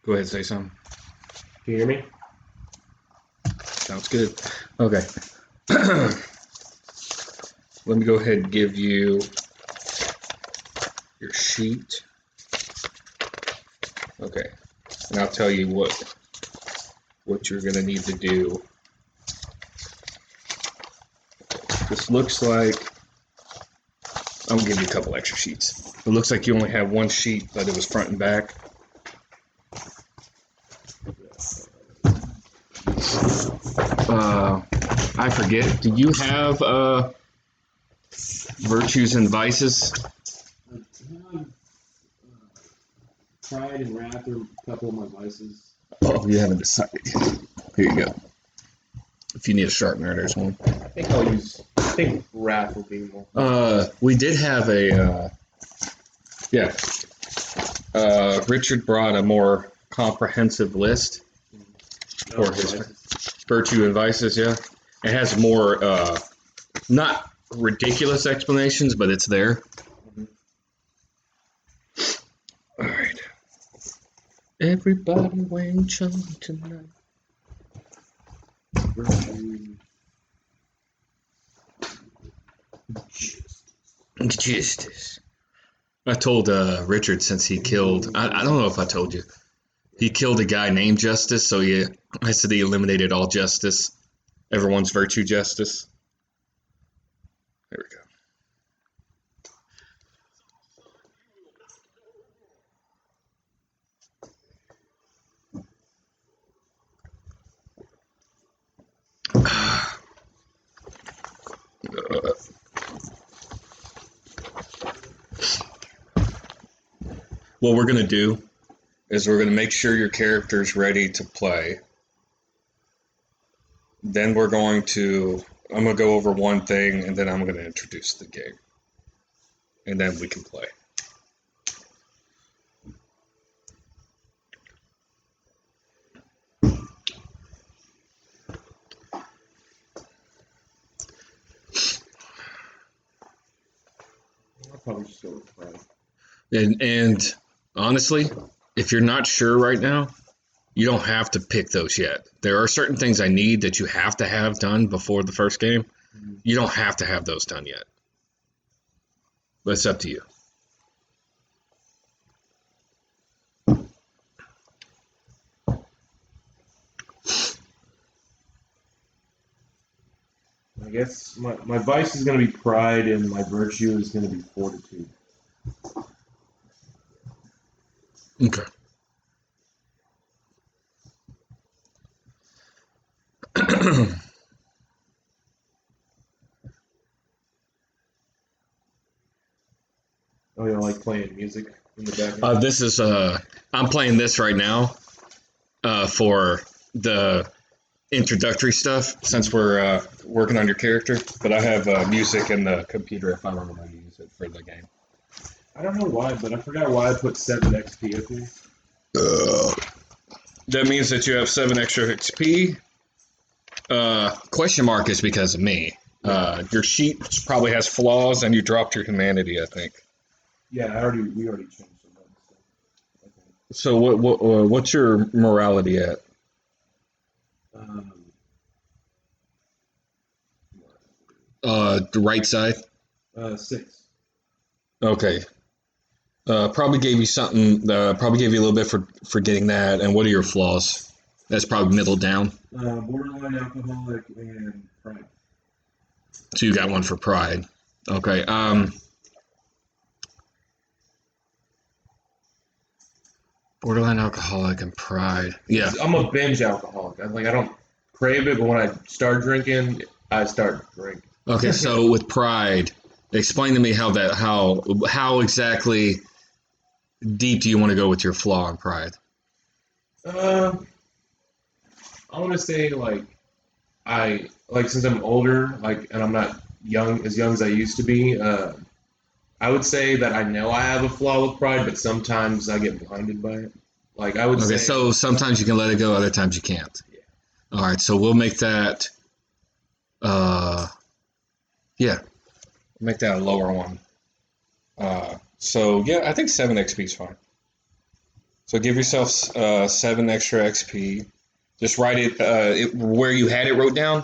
Go ahead, say something. Can you hear me? Sounds good. Okay. Let me go ahead and give you your sheet. Okay. And I'll tell you what you're going to need to do. This looks like, I'm going to give you a couple extra sheets. It looks like you only have one sheet, but it was front and back. I forget. Do you have virtues and vices? I have pride and wrath are a couple of my vices. Oh, you haven't decided. Here you go. If you need a sharpener, there's one. I think wrath will be more. We did have Richard brought a more comprehensive list for his virtue and vices, yeah. It has more, not ridiculous explanations, but it's there. All right. Everybody Wang Chung tonight. Justice. I told Richard since he killed, I don't know if I told you, he killed a guy named Justice, so yeah, I said he eliminated all justice. Everyone's virtue justice. There we go. What we're going to do is we're going to make sure your character's ready to play. Then I'm going to go over one thing, and then I'm going to introduce the game. And then we can play. I'll probably just go with pride. And honestly, if you're not sure right now, you don't have to pick those yet. There are certain things I need that you have to have done before the first game. Mm-hmm. You don't have to have those done yet. But it's up to you. I guess my vice is going to be pride and my virtue is going to be fortitude. Okay. Oh, you like playing music in the background? This is I'm playing this right now for the introductory stuff since we're working on your character. But I have music in the computer if I remember to use it for the game. I don't know why, but I forgot why I put 7 XP up here. That means that you have 7 extra XP. Question mark is because of me. Your sheet probably has flaws, and you dropped your humanity, I think. Yeah, we already changed some of that stuff. So what's your morality at? The right side? 6. Okay. Probably gave you something. Probably gave you a little bit for getting that. And what are your flaws? That's probably middle down. Borderline alcoholic and pride. So you got one for pride. Okay. Borderline alcoholic and pride. Yeah. I'm a binge alcoholic. I don't crave it, but when I start drinking, I start drinking. Okay, so with pride, explain to me how exactly deep do you want to go with your flaw in pride? I want to say since I'm older, and I'm not young as I used to be. I would say that I know I have a flaw with pride, but sometimes I get blinded by it. I would say. So sometimes you can let it go, other times you can't. Yeah. All right, so we'll make that. Make that a lower one. So yeah, I think 7 XP is fine. So give yourself 7 extra XP. Just write it where you had it wrote down,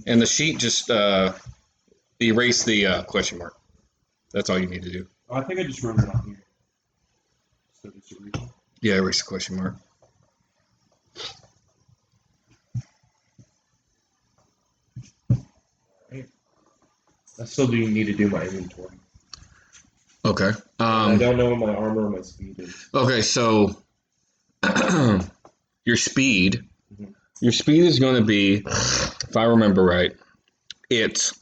and the sheet just erase the question mark. That's all you need to do. Oh, I think I just wrote it on here. So just erase it. Yeah, erase the question mark. I still do need to do my inventory. Okay. I don't know what my armor or my speed is. Okay, so your speed. Your speed is going to be, if I remember right, it's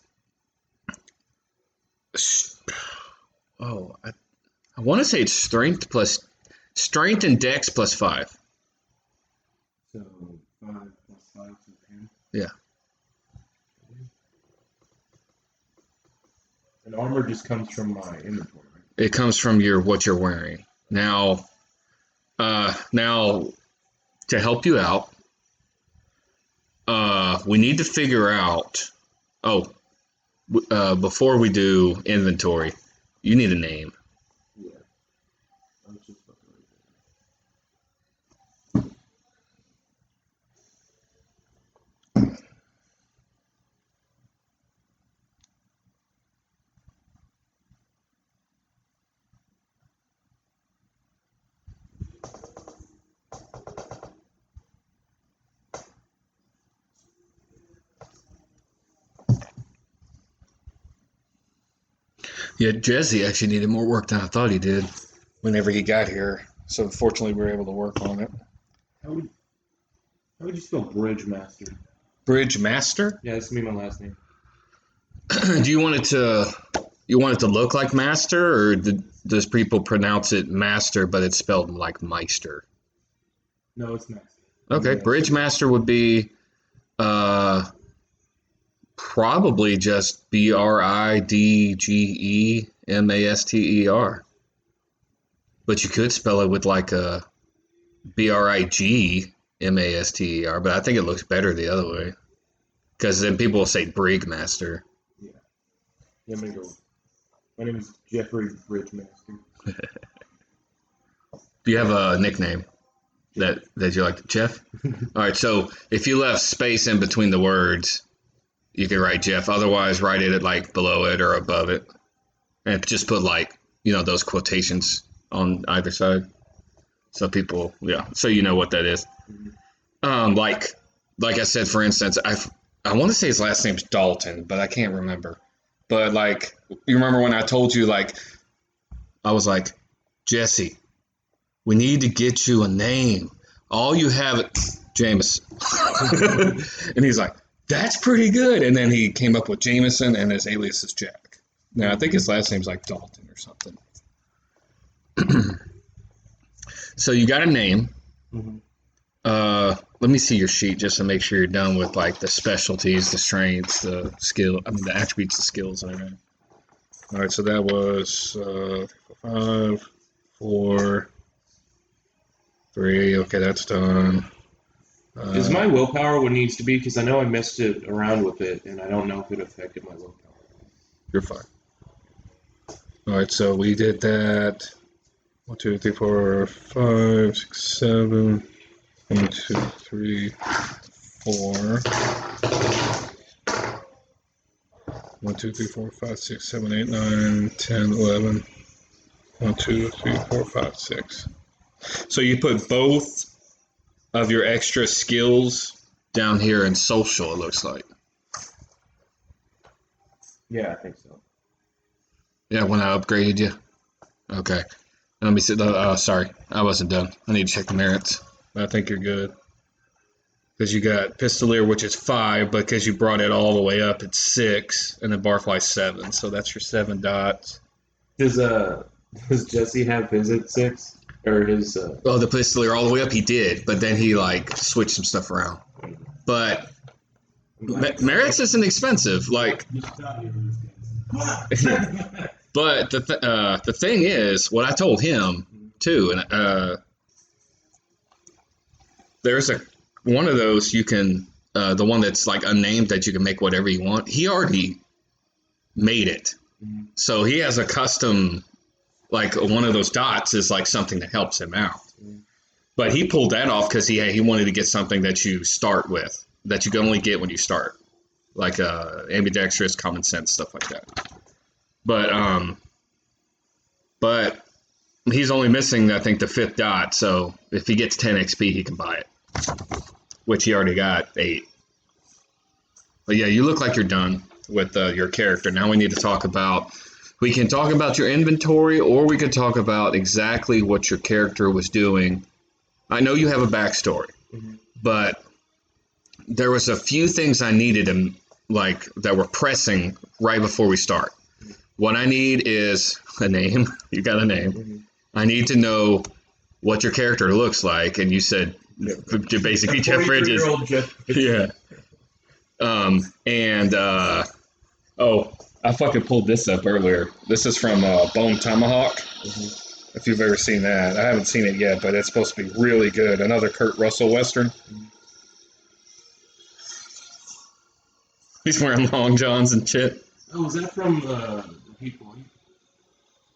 I want to say it's strength and dex plus 5. So 5 plus 5 is 10. Yeah. And armor just comes from my inventory. Right? It comes from what you're wearing. Now to help you out, we need to figure out. Before we do inventory, you need a name. Yeah. I was just fucking right there. Yeah, Jesse actually needed more work than I thought he did whenever he got here. So fortunately, we were able to work on it. How would you spell Bridgemaster? Bridgemaster? Yeah, that's me, my last name. Do you want it to look like master, or does people pronounce it master, but it's spelled like Meister? No, it's Master. Okay, Yeah. Bridgemaster would be probably just Bridgemaster. But you could spell it with like a Brigmaster, but I think it looks better the other way. Because then people will say Brigmaster. Yeah. Yeah, I'm gonna go. My name is Jeffrey Bridgemaster. Do you have a nickname that you like? Jeff? All right, so if you left space in between the words, you can write Jeff. Otherwise, write it like below it or above it. And just put like, those quotations on either side. So people, so you know what that is. Like I said, for instance, I want to say his last name's Dalton, but I can't remember. But like, you remember when I told you, like, I was like, Jesse, we need to get you a name. All you have, Jameson. And he's like, that's pretty good. And then he came up with Jameson, and his alias is Jack. Now I think his last name's like Dalton or something. So you got a name. Mm-hmm. Let me see your sheet just to make sure you're done with like the specialties, the strengths, the the attributes, the skills, and everything. All right, so that was 5, 4, 3. Okay, that's done. Is my willpower what it needs to be? Because I know I messed it around with it, and I don't know if it affected my willpower. You're fine. All right, so we did that. 1, 2, 3, 4, 5, 6, 7. 1, 2, 3, 4. 1, 2, 3, 4, 5, 6, 7, 8, 9, 10, 11. 1, 2, 3, 4, 5, 6. So you put both of your extra skills down here in social, it looks like. Yeah, I think so. Yeah, when I upgraded you. Okay. Let me see. Sorry, I wasn't done. I need to check the merits. I think you're good. Because you got Pistolier, which is 5, but because you brought it all the way up, it's 6, and then Barfly 7. So that's your 7 dots. Does Jesse have his at 6? Or his Oh, the Pistolier all the way up, he did, but then he like switched some stuff around. But merits isn't expensive, like. But the thing is, what I told him too, and there's one of those you can, the one that's like unnamed that you can make whatever you want. He already made it, so he has a custom, like one of those dots is like something that helps him out. But he pulled that off because he wanted to get something that you start with, that you can only get when you start, like ambidextrous, common sense, stuff like that. But he's only missing, I think, the 5th dot. So if he gets 10 XP, he can buy it, which he already got 8. But yeah, you look like you're done with your character. Now we need to talk about. We can talk about your inventory, or we could talk about exactly what your character was doing. I know you have a backstory, but there was a few things I needed that were pressing right before we start. What I need is a name. You got a name. I need to know what your character looks like, and you said basically Jeff Bridges. Yeah. I fucking pulled this up earlier. This is from Bone Tomahawk. If you've ever seen that. I haven't seen it yet, but it's supposed to be really good. Another Kurt Russell Western. He's wearing long johns and shit. Oh, is that from Hateful Eight?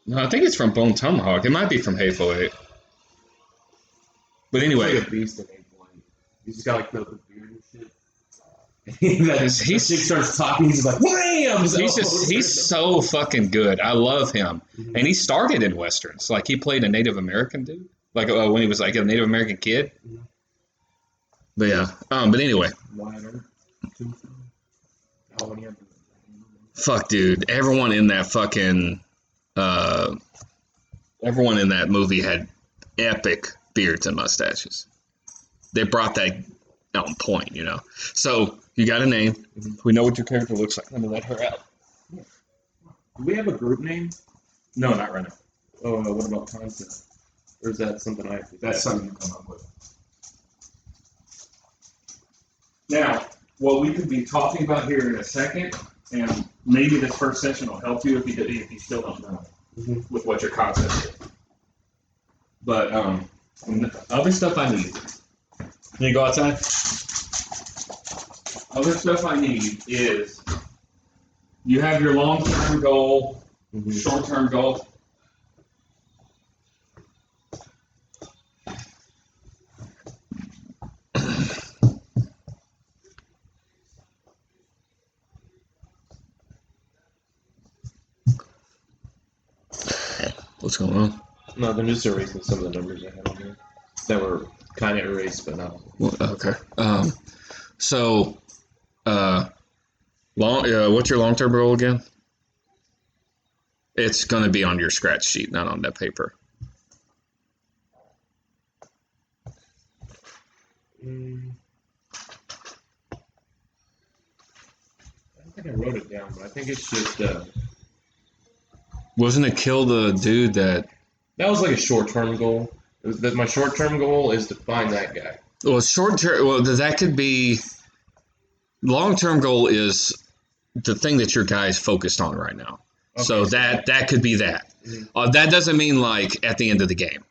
No, I think it's from Bone Tomahawk. It might be from Hateful Eight. But anyway. He's like a beast in Hateful Eight. He's just got like the beard and shit. He starts talking, he's like, wham! He's so fucking good. I love him. And he started in Westerns. Like, he played a Native American dude. Like, when he was like a Native American kid. But yeah. But anyway. Fuck, dude. Everyone in that movie had epic beards and mustaches. They brought that on point, you know. So, you got a name. We know what your character looks like. Let me let her out. Do we have a group name? No, not right now. Oh, what about concept? Or is that something I have to... That's something you come up with. Now, what we could be talking about here in a second, and maybe this first session will help you if you still don't know with what your concept is. But other stuff I need. Can you go outside? Other stuff I need is you have your long-term goal, short-term goal. What's going on? No, they're just erasing some of the numbers I had on here that were kind of erased, but not. Well, okay. What's your long-term goal again? It's going to be on your scratch sheet, not on that paper. I don't think I wrote it down, but I think it's just... Wasn't it kill the dude that... That was like a short-term goal. My short-term goal is to find that guy. Well, short-term... Well, that could be... Long-term goal is the thing that your guy is focused on right now. Okay, so that could be that. That doesn't mean like at the end of the game.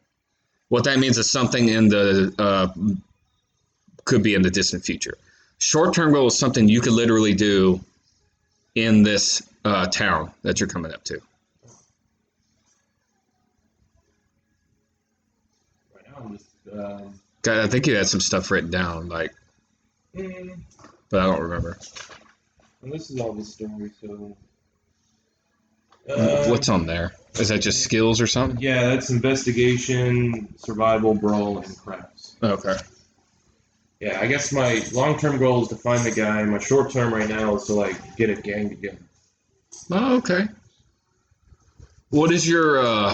What that means is something in the... could be in the distant future. Short-term goal is something you could literally do in this town that you're coming up to. Right now I'm just... I think you had some stuff written down, like... But I don't remember. And this is all the story, so... What's on there? Is that just skills or something? Yeah, that's investigation, survival, brawl, and crafts. Okay. Yeah, I guess my long-term goal is to find the guy. My short-term right now is to, like, get a gang together. Oh, okay. What is your,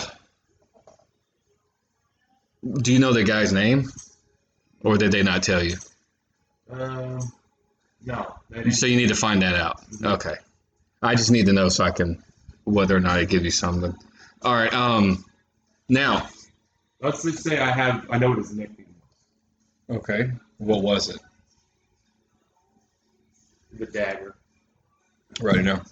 do you know the guy's name? Or did they not tell you? No. So you need to find that out. Okay. I just need to know so I can, whether or not I give you something. All right, now. Let's just say I know what his nickname was. Okay. What was it? The Dagger. Right now.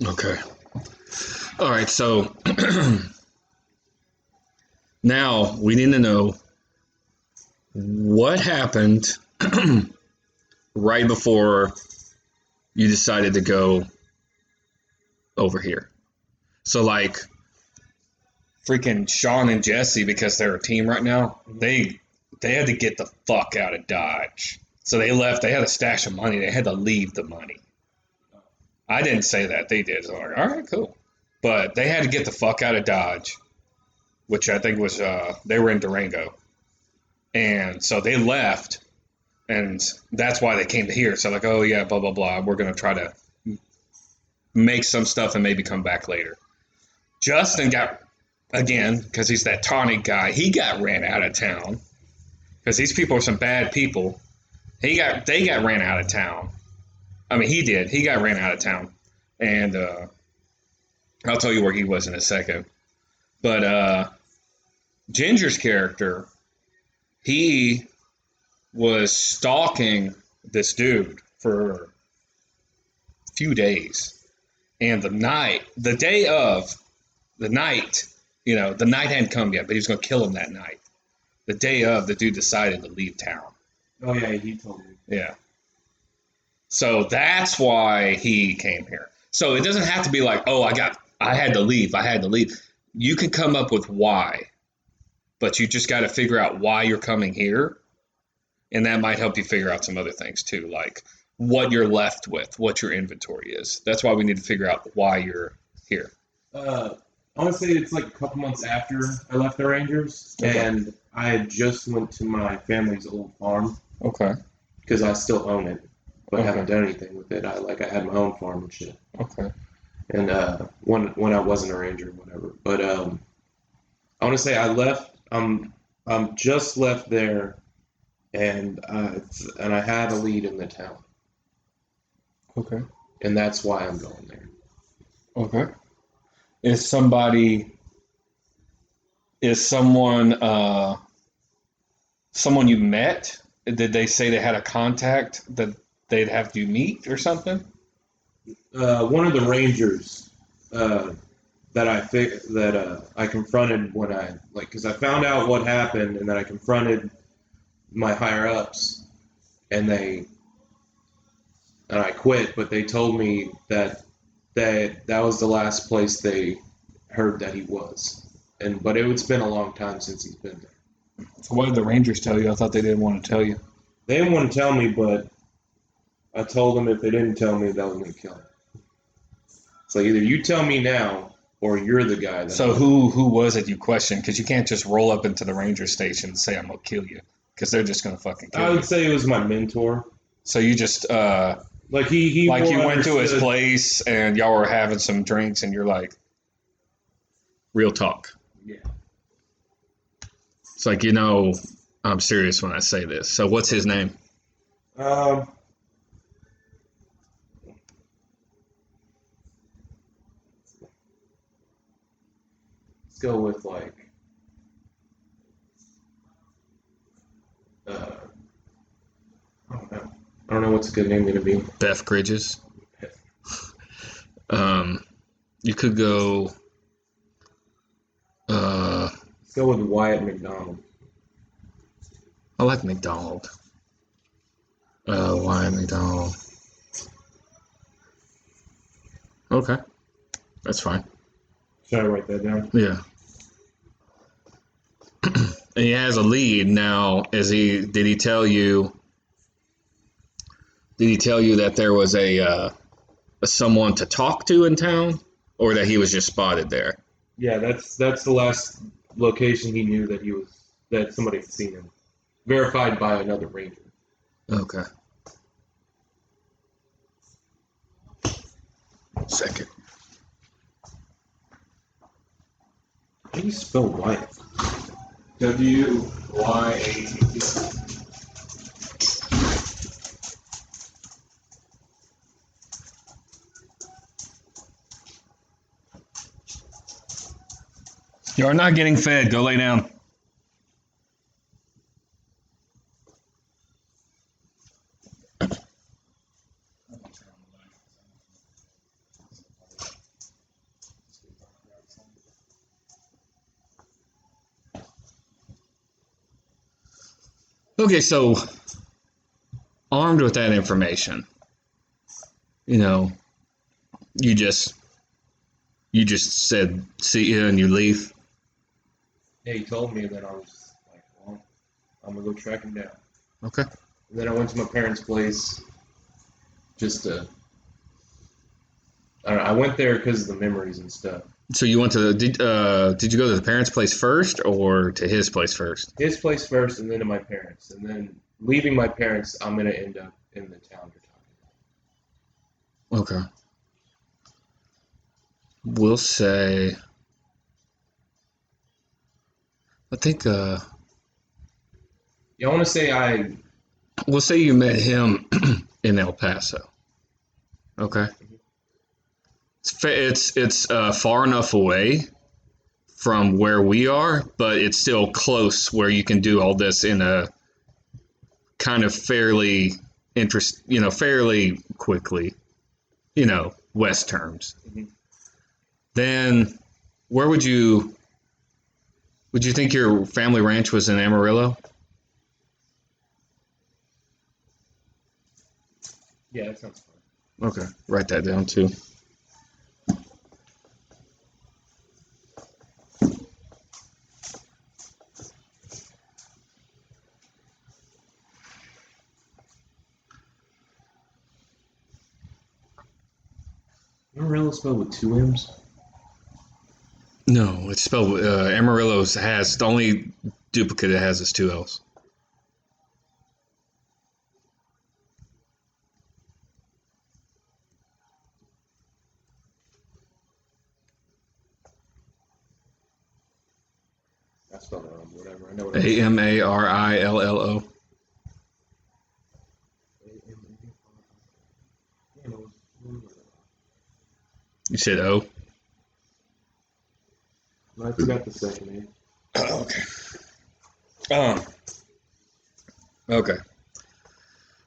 Okay. All right. So now we need to know what happened right before you decided to go over here. So like freaking Sean and Jesse, because they're a team right now, they had to get the fuck out of Dodge. So they left. They had a stash of money. They had to leave the money. I didn't say that. They did. So I'm like, all right, cool. But they had to get the fuck out of Dodge, which I think was they were in Durango, and so they left, and that's why they came to here. So like, oh yeah, blah blah blah. We're gonna try to make some stuff and maybe come back later. Justin got again because he's that tonic guy. He got ran out of town because these people are some bad people. They got ran out of town. I mean, he did. He got ran out of town, and I'll tell you where he was in a second. But Ginger's character, he was stalking this dude for a few days, and the night, the night hadn't come yet, but he was going to kill him that night. The day of, the dude decided to leave town. Oh yeah, he told me. Yeah. So that's why he came here. So it doesn't have to be like, oh, I had to leave. You can come up with why, but you just got to figure out why you're coming here. And that might help you figure out some other things too, like what you're left with, what your inventory is. That's why we need to figure out why you're here. I want to say it's like a couple months after I left the Rangers, Okay. and I had just went to my family's old farm. Okay. Because I still own it, but Okay. haven't done anything with it. I had my own farm and shit. Okay. And when I wasn't a Ranger or whatever. But I want to say I left. I'm just left there, and I had a lead in the town, Okay. and that's why I'm going there. Okay. Is someone someone you met? Did they say they had a contact that they'd have you meet or something? One of the Rangers that I confronted when because I found out what happened, and then I confronted my higher ups, and I quit, but they told me that was the last place they heard that he was, but it's been a long time since he's been there. So what did the Rangers tell you? I thought they didn't want to tell you. They didn't want to tell me, but I told them if they didn't tell me, that was going to kill him. It's like either you tell me now, or you're the guy. So who was it you questioned? Because you can't just roll up into the Ranger station and say I'm gonna kill you, because they're just gonna fucking kill you. I would say it was my mentor. So you just like he like you went to his place and y'all were having some drinks and you're like, real talk. Yeah. It's like, I'm serious when I say this. So what's his name? Let's go with like I don't know what's a good name going to be. Beth Bridges. You could go. Let's go with Wyatt McDonald. I like McDonald. Wyatt McDonald. Okay, that's fine. Should I write that down? Yeah. And he has a lead now. Did he tell you? Did he tell you that there was a someone to talk to in town, or that he was just spotted there? Yeah, that's the last location he knew that somebody had seen him. Verified by another Ranger. Okay. Second. How do you spell Wyatt? W-Y-A-T-T. You're not getting fed. Go lay down. Okay, so armed with that information, you know, you just said see you and you leave. Yeah, he told me, and then I was just like, well, I'm gonna go track him down. Okay. And then I went to my parents' place just to. I don't know, I went there because of the memories and stuff. So you went to did you go to the parents' place first or to his place first? His place first, and then to my parents, and then leaving my parents, I'm gonna end up in the town you're talking Okay. We'll say I think Yeah, I want to say we'll say you met him in El Paso. Okay. It's far enough away from where we are, but it's still close where you can do all this in a kind of fairly quickly, West terms. Mhm. Then where would you think your family ranch was in Amarillo? Yeah, that sounds fun. Okay, write that down too. Amarillo spelled with two M's. No, it's spelled Amarillo's has the only duplicate it has is two L's. I spelled it wrong. Whatever. I know what Amarillo. You said O. I forgot the second name. Oh, okay. Um. Okay.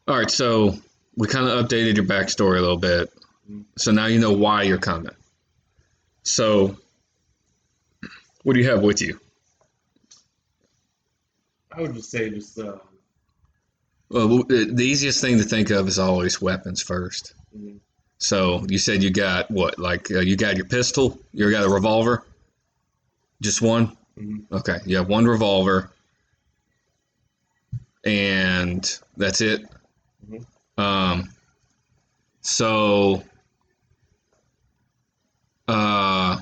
All right. So we kind of updated your backstory a little bit. So now you know why you're coming. So, what do you have with you? I would just say Well, the easiest thing to think of is always weapons first. mhm. So you said you got what? Like you got your pistol? You got a revolver? Just one? Mhm. Okay. You have one revolver, and that's it. Mhm. Um. So. Uh.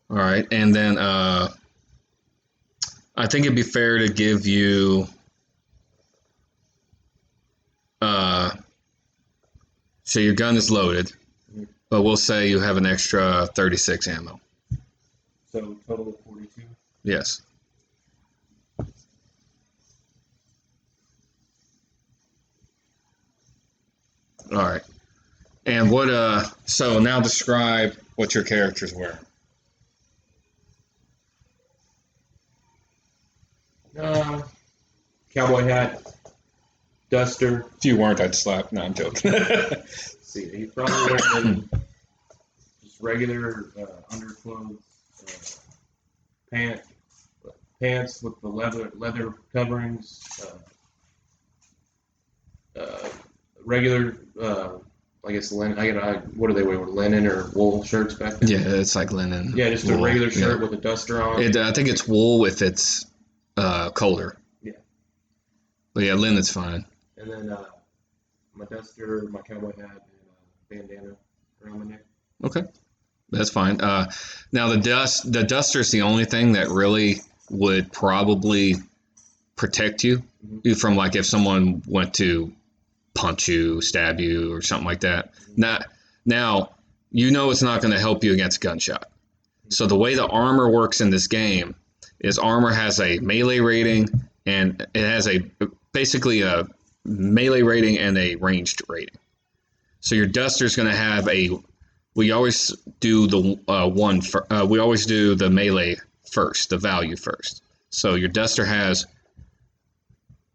All right, and then I think it'd be fair to give you. Uh. So your gun is loaded, Mhm. but we'll say you have an extra 36 ammo. So total of 42. Yes. All right. And what so now describe what your character's wearing. Cowboy hat, duster. If you weren't, I'd slap. No, I'm joking. Let's see, he's probably wearing just regular underclothes, pant, pants with the leather coverings, regular. I guess linen. What do they wear? Linen or wool shirts back then? Yeah, it's like linen. Yeah, just a wool. regular shirt Yeah. with a duster on. I think it's wool if it's colder. Yeah. But yeah, linen's fine. And then my duster, my cowboy hat, and a bandana around my neck. Okay, that's fine. Now the duster's the only thing that really would probably protect you from like if someone went to punch you, stab you, or something like that. Now you know it's not going to help you against gunshot. So the way the armor works in this game is armor has a melee rating and it has basically a melee rating and a ranged rating. So your duster is going to have we always do we always do the melee first, the value first. So your duster has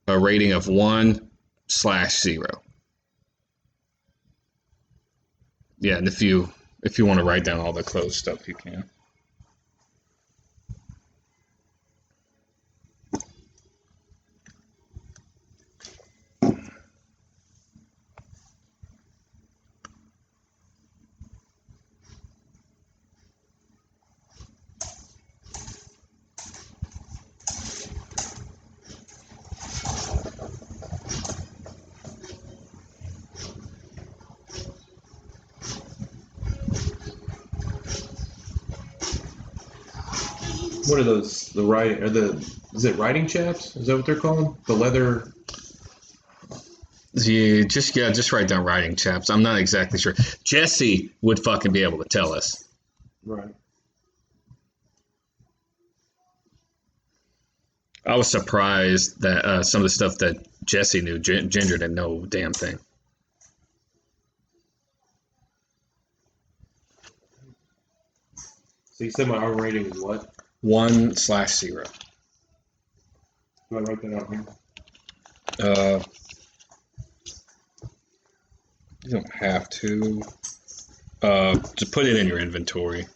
a rating of 1/0. Yeah, and if you want to write down all the close stuff, you can. What are those? The writing or the is it writing chaps? Is that what they're called? The leather. Yeah, just write down writing chaps. I'm not exactly sure. Jesse would fucking be able to tell us. Right. I was surprised that some of the stuff that Jesse knew, Ginger didn't know a damn thing. So you said my armor rating is what? 1/0. Do I write that out here? You don't have to. Just put it in your inventory.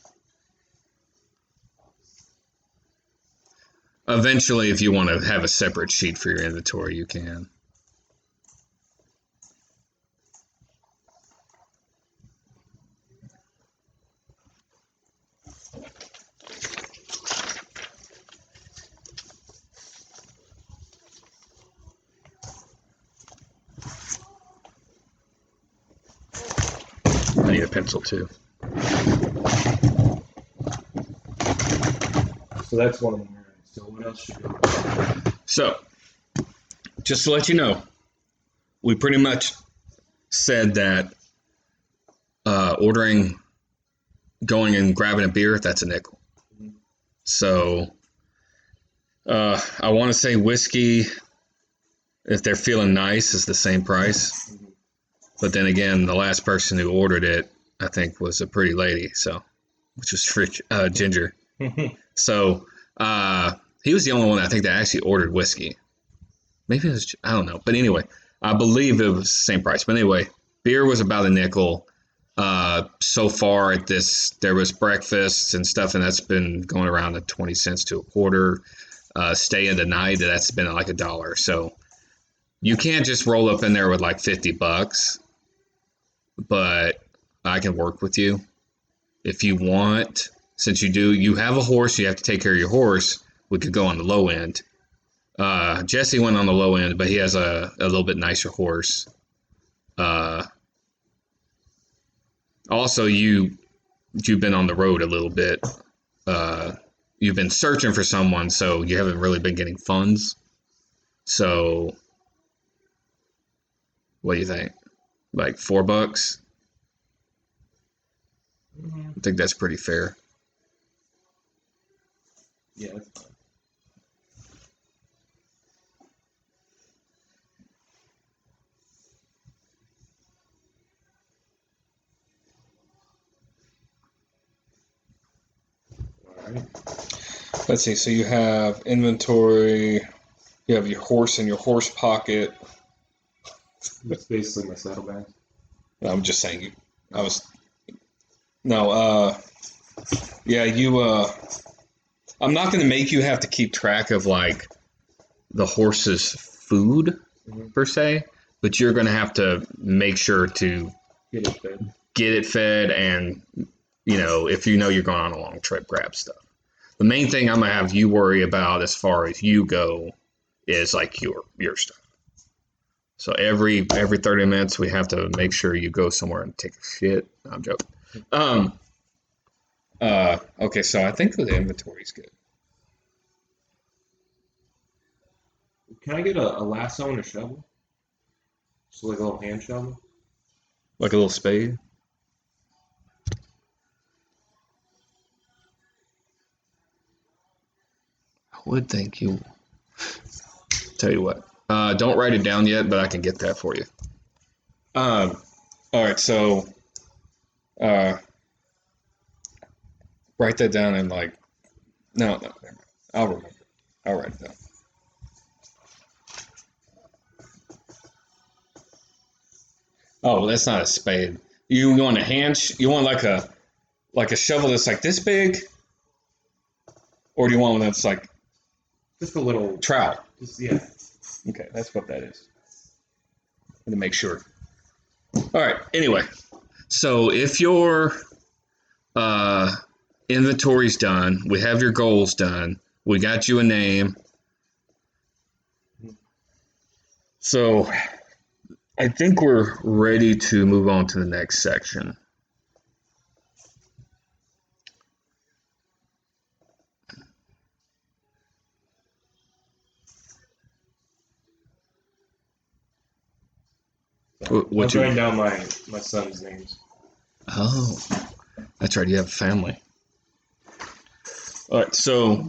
Eventually, if you want to have a separate sheet for your inventory, you can. I need a pencil too. So that's one of them. So what else should go? So, just to let you know, we pretty much said that going and grabbing a beer, that's a nickel. Mm-hmm. So, I want to say whiskey, if they're feeling nice, is the same price. Mm-hmm. But then again, the last person who ordered it, I think, was a pretty lady, which was Ginger. So he was the only one I think that actually ordered whiskey. Maybe it was, I don't know. But anyway, I believe it was the same price. But anyway, beer was about a nickel. So far at this, there was breakfasts and stuff, and that's been going around at 20 cents to a quarter. Stay of the night, that's been like $1. So you can't just roll up in there with like $50, but I can work with you if you want. Since you have a horse, you have to take care of your horse. We could go on the low end. Jesse went on the low end, but he has a little bit nicer horse. Also, you've been on the road a little bit. You've been searching for someone, so you haven't really been getting funds. So, what do you think? Like $4? Mm-hmm. I think that's pretty fair. Yeah, that's fine. All right. Let's see. So you have inventory. You have your horse in your horse pocket. That's basically my saddlebag. I'm just saying. Yeah. I'm not going to make you have to keep track of like the horse's food per se, but you're going to have to make sure to get it fed, and if you're going on a long trip, grab stuff. The main thing I'm gonna have you worry about as far as you go is like your stuff. So every 30 minutes we have to make sure you go somewhere and take a shit. I'm joking. Okay, so I think the inventory's good. Can I get a lasso and a shovel? Just like a little hand shovel? Like a little spade. I would think you. Tell you what. Don't write it down yet, but I can get that for you. All right, so write that down and like. No, never mind. I'll remember. I'll write it down. Oh, that's not a spade. You want a hand? You want like a shovel that's like this big, or do you want one that's like just a little trowel? Yeah. Okay, that's what that is. To make sure. All right. Anyway, so if your inventory's done, we have your goals done. We got you a name. So I think we're ready to move on to the next section. I'm writing down my son's names. Oh, that's right. You have a family. All right. So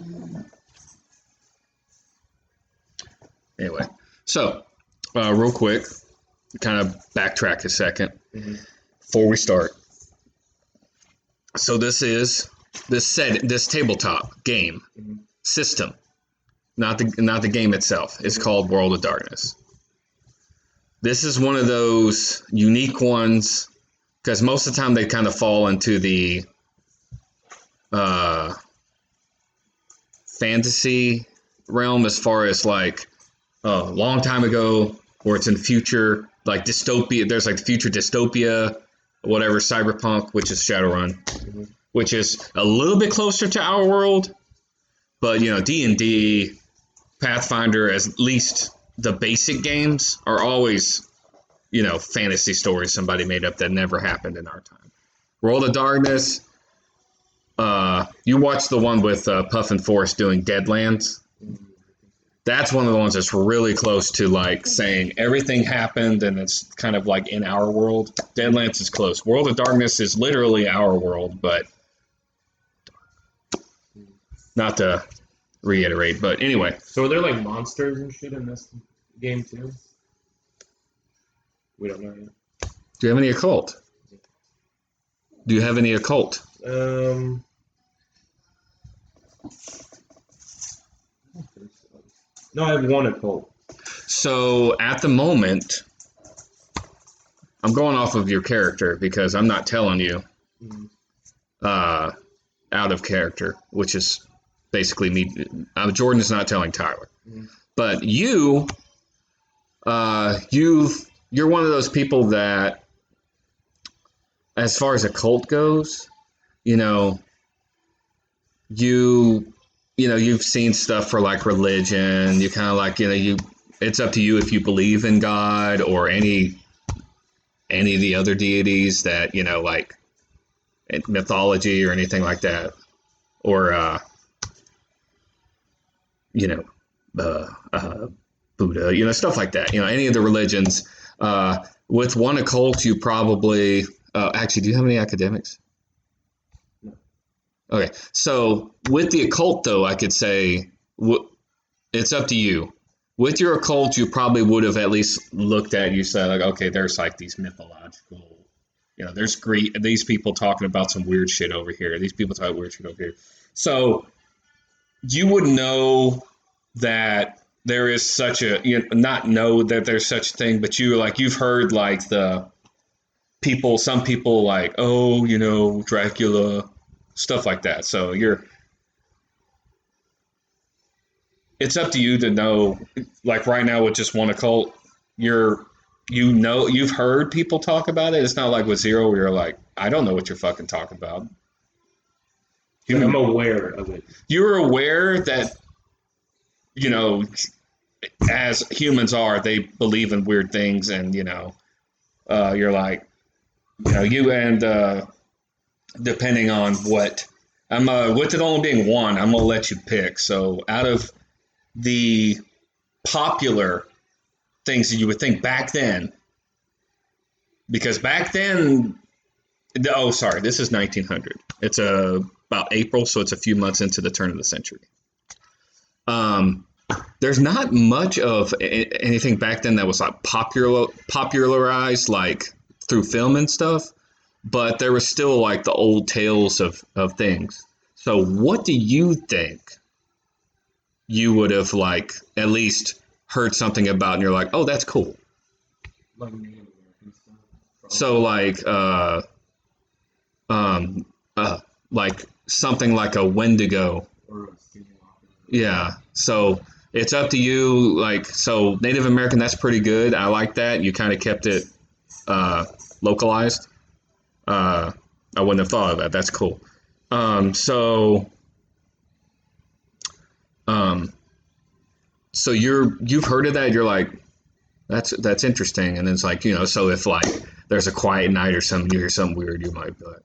anyway, real quick, kind of backtrack a second before we start. So this tabletop game system, not the game itself. It's called World of Darkness. This is one of those unique ones because most of the time they kind of fall into the fantasy realm as far as like a long time ago, or it's in the future, like dystopia. There's like the future dystopia, whatever, cyberpunk, which is Shadowrun, which is a little bit closer to our world, but D&D, Pathfinder, at least the basic games are always fantasy stories somebody made up that never happened in our time. World of Darkness, you watched the one with Puff and Forrest doing Deadlands. That's one of the ones that's really close to like saying everything happened and it's kind of like in our world. Deadlands is close. World of Darkness is literally our world, but not to reiterate, but anyway. So are there like monsters and shit in this game too? We don't know yet. Do you have any occult? Do you have any occult? No, I have one occult. So at the moment, I'm going off of your character because I'm not telling you out of character, which is basically me. Jordan is not telling Tyler. But you're one of those people that, as far as a cult goes, you've seen stuff for like religion. You kind of like, it's up to you if you believe in God or any of the other deities that, like mythology or anything like that. Or, Buddha, stuff like that. Any of the religions. With one occult, you probably actually, do you have any academics? No. Okay, so with the occult, though, I could say it's up to you. With your occult, you probably would have at least looked at, you said, like, okay, there's like these mythological, there's these people talking about some weird shit over here. These people talking weird shit over here. So you would know that there is such a, not know that there's such a thing, but you've heard like some people like, oh, Dracula, stuff like that. So it's up to you to know, like right now with just one occult, you've heard people talk about it. It's not like with Zero where you're like, I don't know what you're fucking talking about. I'm aware of it. You're aware that, as humans are, they believe in weird things, and you're like, you and depending on what with it only being one, I'm gonna let you pick. So out of the popular things that you would think back then, because back then, this is 1900. It's about April, so it's a few months into the turn of the century. There's not much of anything back then that was like popularized like through film and stuff, but there was still like the old tales of things. So what do you think you would have like at least heard something about and you're like, oh, that's cool? So like like something like a Wendigo. Yeah. So it's up to you. Like, so Native American, that's pretty good. I like that. You kind of kept it localized. I wouldn't have thought of that. That's cool. So you've heard of that. You're like, that's interesting. And then it's like, so if like there's a quiet night or something, you hear something weird, you might be like,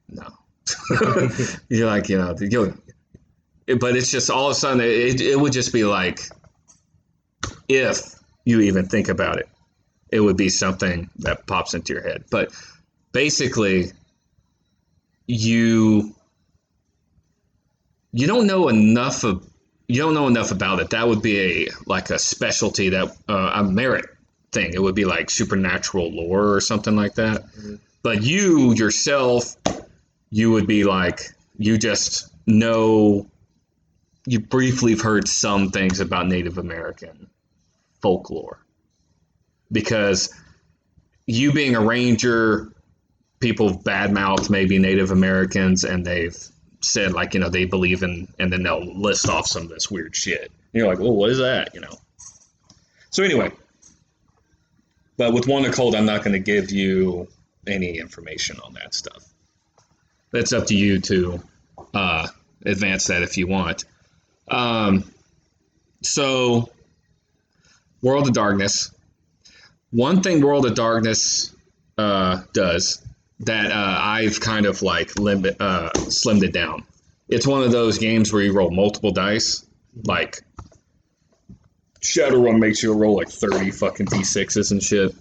no. You're like, but it's just all of a sudden it would just be like, if you even think about it, it would be something that pops into your head. But basically, you don't know enough about it. That would be a specialty, that a merit thing. It would be like supernatural lore or something like that. Mm-hmm. But you yourself, you would be like, you just know, you briefly have heard some things about Native American folklore. Because you being a ranger, people have badmouthed maybe Native Americans, and they've said, like, they believe in, and then they'll list off some of this weird shit. And you're like, well, what is that? So anyway, but with One Cold, I'm not going to give you any information on that stuff. That's up to you to advance that if you want. So, World of Darkness. One thing World of Darkness does that I've kind of like slimmed it down. It's one of those games where you roll multiple dice. Like, Shadowrun makes you roll like 30 fucking D6s and shit.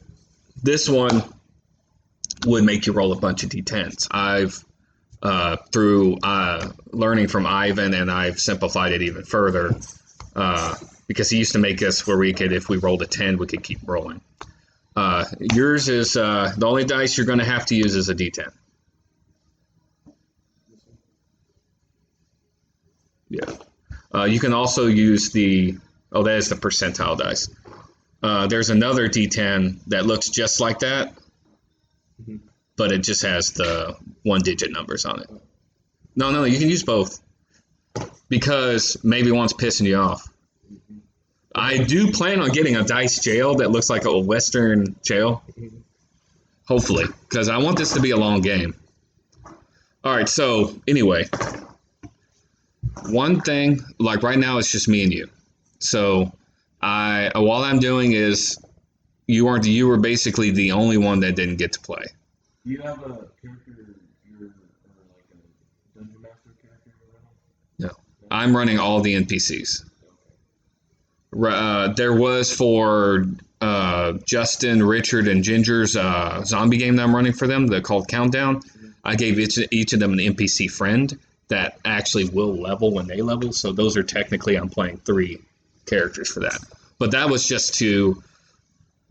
This one would make you roll a bunch of D10s. I've through learning from Ivan, and I've simplified it even further because he used to make us where we could, if we rolled a 10, we could keep rolling. Yours is the only dice you're going to have to use is a D10. Yeah. You can also use that is the percentile dice. There's another D10 that looks just like that, but it just has the 1-digit numbers on it. No, you can use both because maybe one's pissing you off. I do plan on getting a dice jail that looks like a Western jail. Hopefully, because I want this to be a long game. All right, so anyway, one thing, like right now it's just me and you. So while I'm doing is, you were basically the only one that didn't get to play. Do you have a character, like a Dungeon Master character? No. I'm running all the NPCs. There was for Justin, Richard, and Ginger's zombie game that I'm running for them, they're called Countdown. I gave each of them an NPC friend that actually will level when they level. So those are technically, I'm playing 3 characters for that. But that was just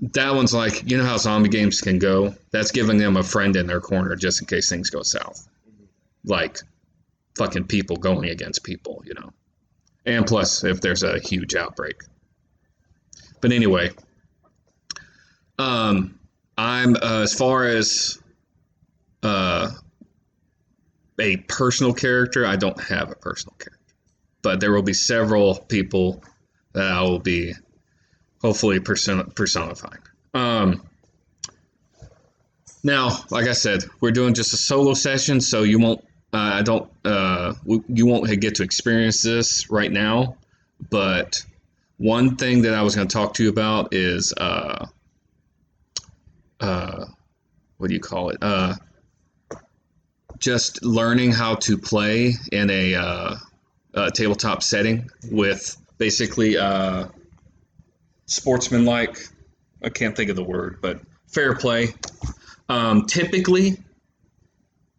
that one's like, how zombie games can go? That's giving them a friend in their corner just in case things go south. Like fucking people going against people, And plus, if there's a huge outbreak. But anyway, I'm as far as a personal character, I don't have a personal character. But there will be several people that I will be hopefully personifying. Now, like I said, we're doing just a solo session, so you won't you won't get to experience this right now, but one thing that I was going to talk to you about is what do you call it? Just learning how to play in a tabletop setting with basically sportsmanlike. I can't think of the word, but fair play. Typically,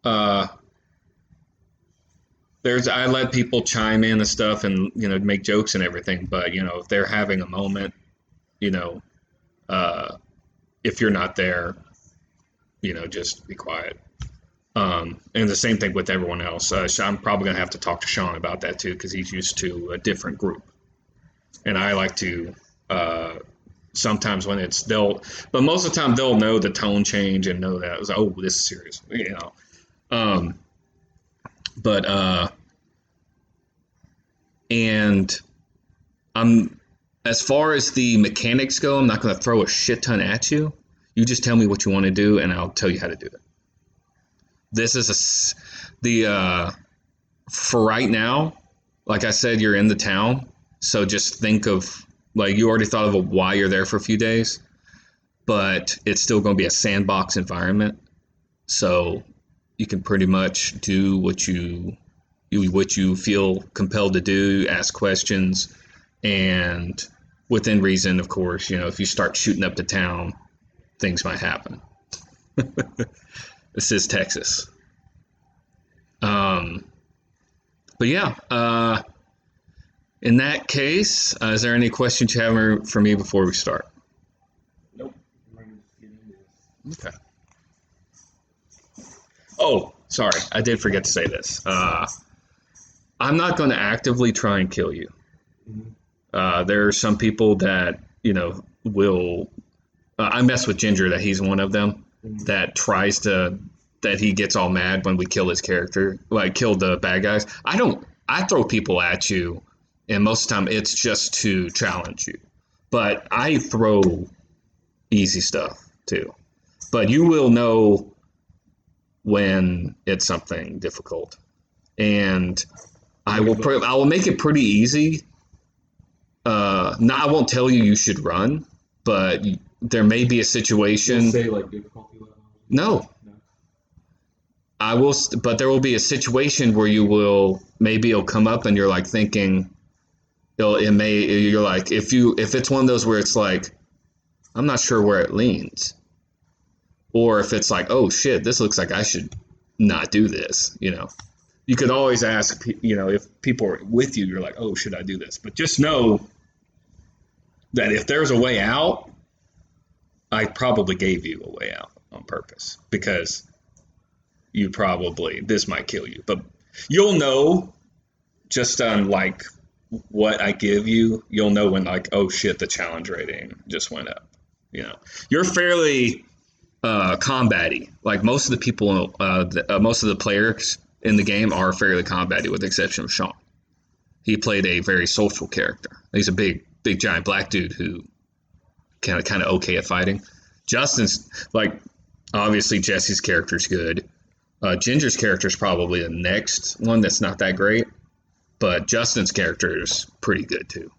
I let people chime in and stuff, and make jokes and everything. But if they're having a moment, if you're not there, just be quiet. And the same thing with everyone else. I'm probably gonna have to talk to Sean about that too, because he's used to a different group, and I like to. Sometimes when but most of the time they'll know the tone change and know that it was, oh, this is serious, and as far as the mechanics go, I'm not going to throw a shit ton at you. You just tell me what you want to do, and I'll tell you how to do it. This is for right now, like I said, you're in the town, so just think of, like, you already thought of why you're there for a few days, but it's still going to be a sandbox environment. So you can pretty much do what you feel compelled to do, ask questions, and within reason, of course. If you start shooting up the town, things might happen. This is Texas. But yeah, in that case, is there any questions you have for me before we start? Nope. Okay. Oh, sorry, I did forget to say this. I'm not going to actively try and kill you. There are some people that, will. I mess with Ginger, that he's one of them that tries to. That he gets all mad when we kill his character, like kill the bad guys. I throw people at you, and most of the time it's just to challenge you. But I throw easy stuff too. But you will know when it's something difficult, and I will make it pretty easy. I won't tell you should run, but there may be a situation. You'll say like difficulty level. No. I will, but there will be a situation where maybe it'll come up and you're like thinking, you're like, if it's one of those where it's like, I'm not sure where it leans. Or if it's like, oh shit, this looks like I should not do this, You could always ask, if people are with you, you're like, oh, should I do this? But just know that if there's a way out, I probably gave you a way out on purpose, because this might kill you, but you'll know just on like what I give you, you'll know when like, oh shit, the challenge rating just went up. You're fairly combat-y. Like most of the people, most of the players in the game are fairly combat-y, with the exception of Sean. He played a very social character. He's a big giant black dude who kind of okay at fighting. Justin's like, obviously Jesse's character's good. Ginger's character is probably the next one that's not that great, but Justin's character is pretty good too.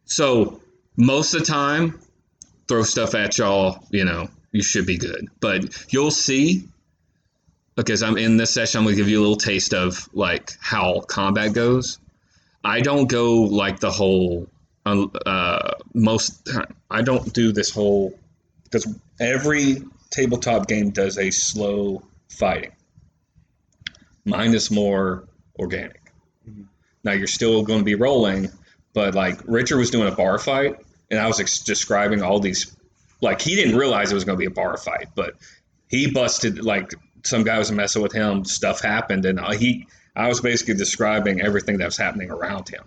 So most of the time, throw stuff at y'all, you should be good. But you'll see, because I'm in this session, I'm going to give you a little taste of like how combat goes. I don't go like the whole, I don't do this whole, because every tabletop game does a slow fighting. Mine is more organic. Mm-hmm. Now you're still going to be rolling, but like Richard was doing a bar fight, and I was describing all these, like he didn't realize it was going to be a bar fight, but he busted, like some guy was messing with him, stuff happened, and I was basically describing everything that was happening around him.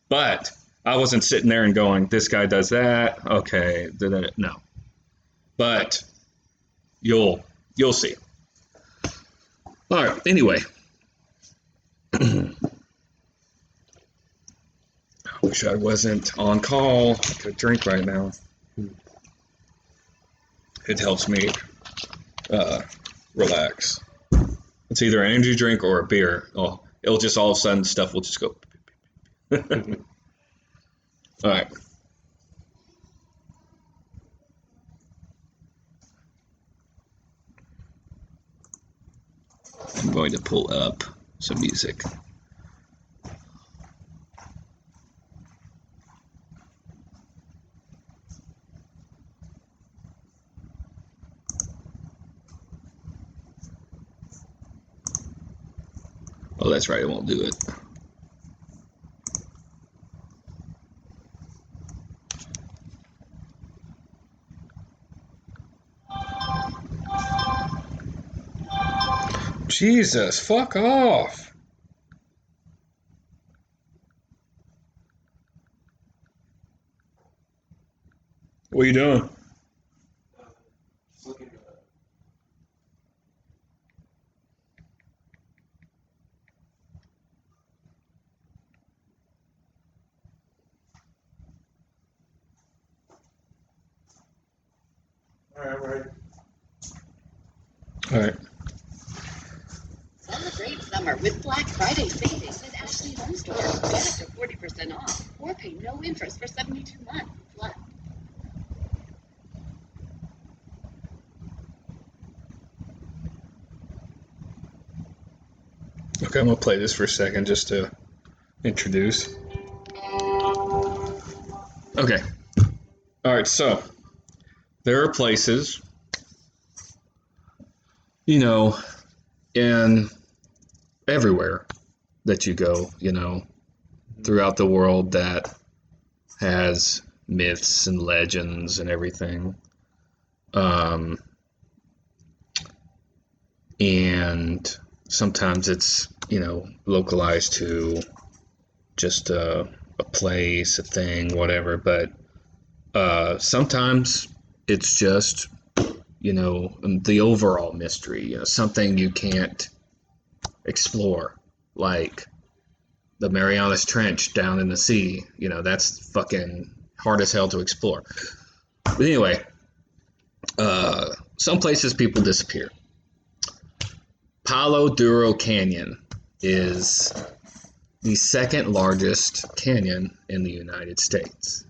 But I wasn't sitting there and going, this guy does that, okay, no. But you'll see. All right, anyway. I wish I wasn't on call. I could drink right now. It helps me relax. It's either an energy drink or a beer. Oh, it'll just all of a sudden stuff will just go. All right. I'm going to pull up some music. Oh, that's right, it won't do it. Jesus, fuck off. What are you doing? All right. Celebrate summer with Black Friday savings at Ashley Home Store. Get up to 40% off or pay no interest for 72 months flat. Okay, I'm going to play this for a second just to introduce. Okay. All right, so there are places, you know, in everywhere that you go, you know, throughout the world that has myths and legends and everything. And sometimes it's, you know, localized to just a place, a thing, whatever. But sometimes it's just, you know, the overall mystery, you know, something you can't explore, like the Marianas Trench down in the sea. You know, that's fucking hard as hell to explore. But anyway, some places people disappear. Palo Duro Canyon is the second largest canyon in the United States.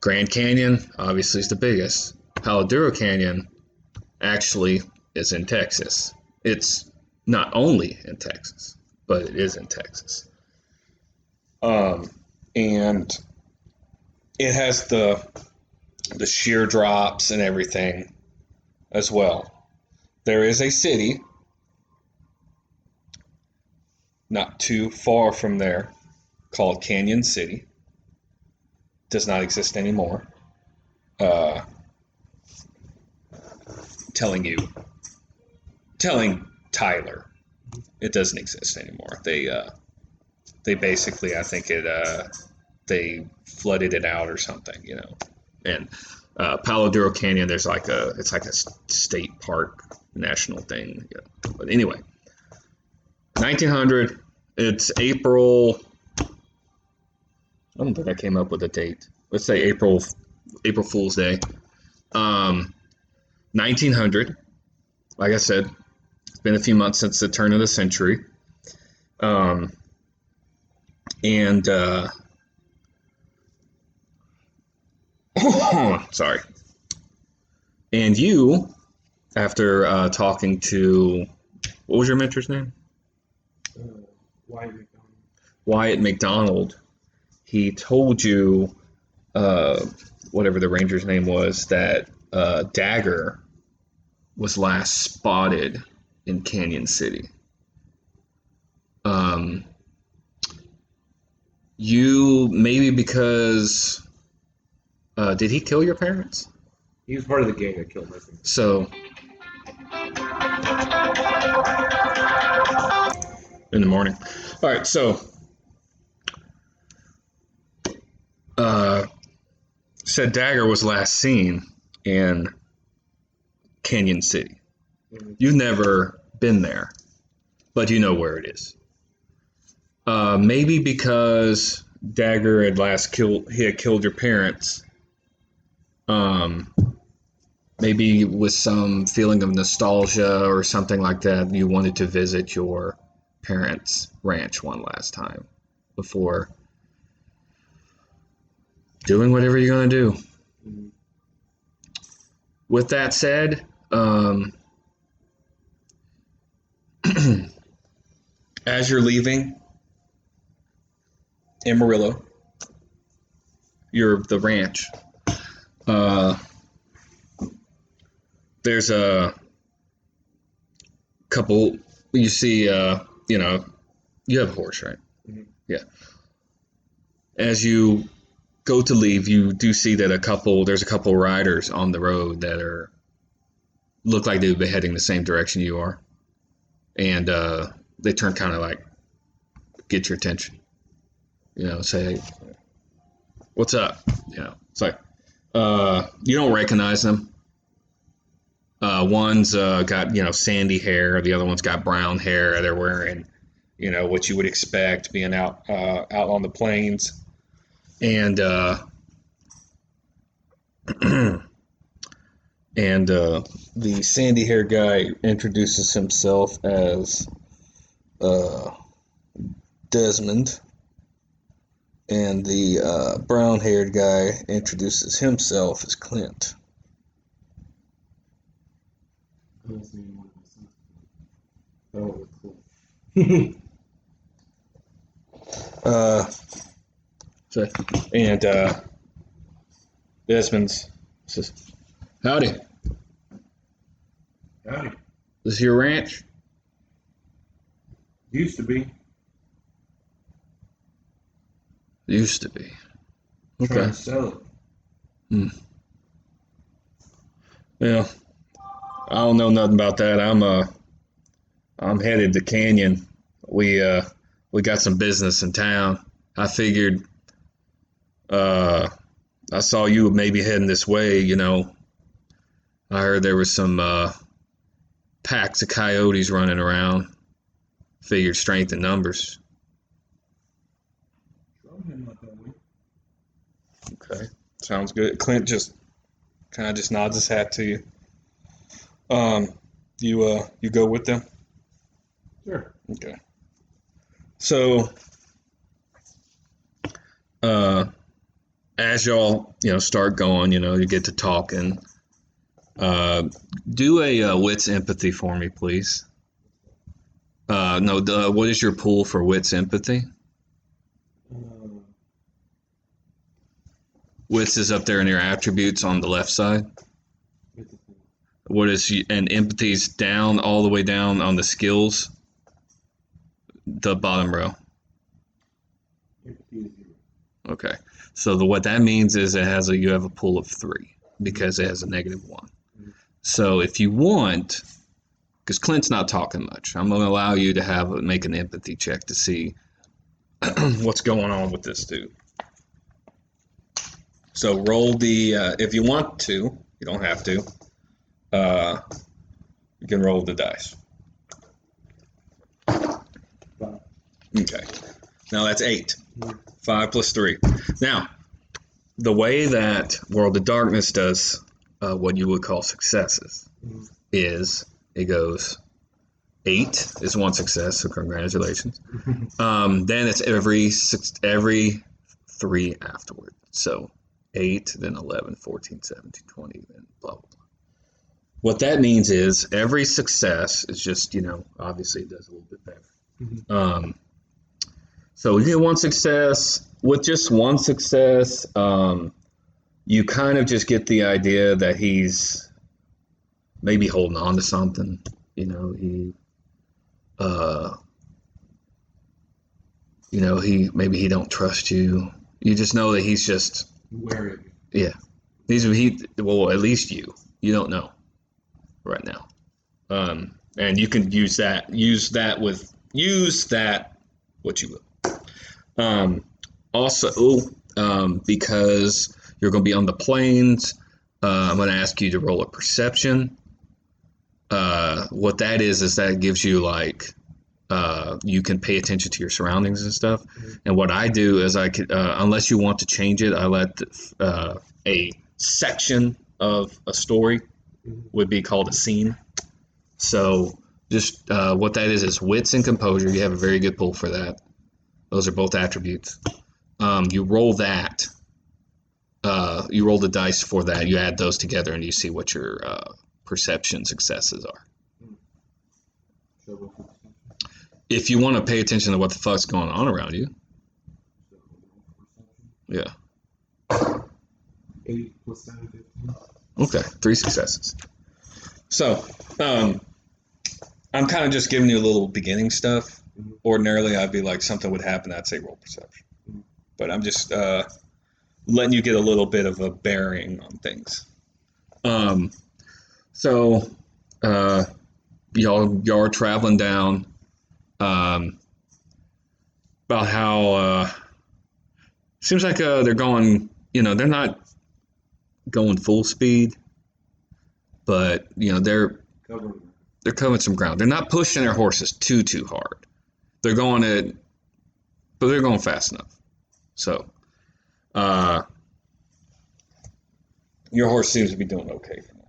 Grand Canyon, obviously, is the biggest. Palo Duro Canyon actually is in Texas. It's not only in Texas, but it is in Texas. And it has the sheer drops and everything as well. There is a city not too far from there called Canyon City. Does not exist anymore. Telling Tyler, it doesn't exist anymore. They basically, I think they flooded it out or something, you know. And Palo Duro Canyon, it's like a state park national thing. You know. But anyway, 1900. It's April. I don't think I came up with a date. Let's say April Fool's Day. 1900. Like I said, it's been a few months since the turn of the century. Sorry. And you, after talking to, what was your mentor's name? Wyatt McDonald. Wyatt McDonald. He told you, whatever the ranger's name was, that Dagger was last spotted in Canyon City. You, maybe because, did he kill your parents? He was part of the gang that killed my parents. So, in the morning. All right, so, said Dagger was last seen in Canyon City. Mm-hmm. You've never been there, but you know where it is. Maybe because Dagger had killed your parents. Maybe with some feeling of nostalgia or something like that, you wanted to visit your parents' ranch one last time before doing whatever you're going to do. Mm-hmm. With that said, as you're leaving Amarillo, the ranch, there's a couple, you see, you know, you have a horse, right? Mm-hmm. Yeah. As you go to leave, you do see that there's a couple riders on the road that look like they'd be heading the same direction you are. And they turn kind of like, get your attention. You know, say, hey, what's up? You know, it's like, you don't recognize them. One's got, you know, sandy hair. The other one's got brown hair. They're wearing, you know, what you would expect being out on the plains. And the sandy hair guy introduces himself as Desmond. And the brown-haired guy introduces himself as Clint. Oh, cool. And Desmond's Says, howdy. Howdy. This is your ranch? Used to be. Used to be. Trying Okay. to sell it. Yeah. I don't know nothing about that. I'm headed to Canyon. We got some business in town. I figured I saw you maybe heading this way, you know. I heard there was some packs of coyotes running around. Figured strength in numbers. Okay. Sounds good. Clint just kind of just nods his hat to you. You go with them? Sure. Okay. So, as y'all, start going, you get to talking. Do a wits empathy for me, please. No, what is your pool for wits empathy? Wits is up there in your attributes on the left side. What is and empathy's down all the way down on the skills, the bottom row. Okay, so what that means is you have a pool of 3 because it has a -1. So if you want, because Clint's not talking much, I'm going to allow you to make an empathy check to see what's going on with this dude. So roll the if you want to, you don't have to. You can roll the dice. Okay. Now that's 8. 5 plus 3. Now, the way that World of Darkness does what you would call successes is it goes 8 is 1 success, so congratulations. Then it's every 3 afterward. So 8, then 11, 14, 17, 20, then blah, blah, blah. What that means is every success is just, obviously it does a little bit better. So you get 1 success. With just 1 success, you kind of just get the idea that he's maybe holding on to something. Maybe he don't trust you. You just know that he's just wary. Yeah. At least you don't know right now. And you can use that what you will. Also, because you're going to be on the plains, I'm going to ask you to roll a perception. What that is that gives you you can pay attention to your surroundings and stuff. And what I do is unless you want to change it, I let a section of a story would be called a scene. So just what that is wits and composure. You have a very good pull for that. Those are both attributes. You roll that. You roll the dice for that. You add those together and you see what your perception successes are. If you want to pay attention to what the fuck's going on around you. Yeah. 8 plus 7, 15. Okay, 3 successes. So, I'm kind of just giving you a little beginning stuff. Ordinarily, I'd be like something would happen, I'd say roll perception. But I'm just letting you get a little bit of a bearing on things. So, y'all are traveling down. About how seems like they're going. They're not going full speed, but they're covering some ground. They're not pushing their horses too hard. They're going but they're going fast enough. So, your horse seems to be doing okay for now.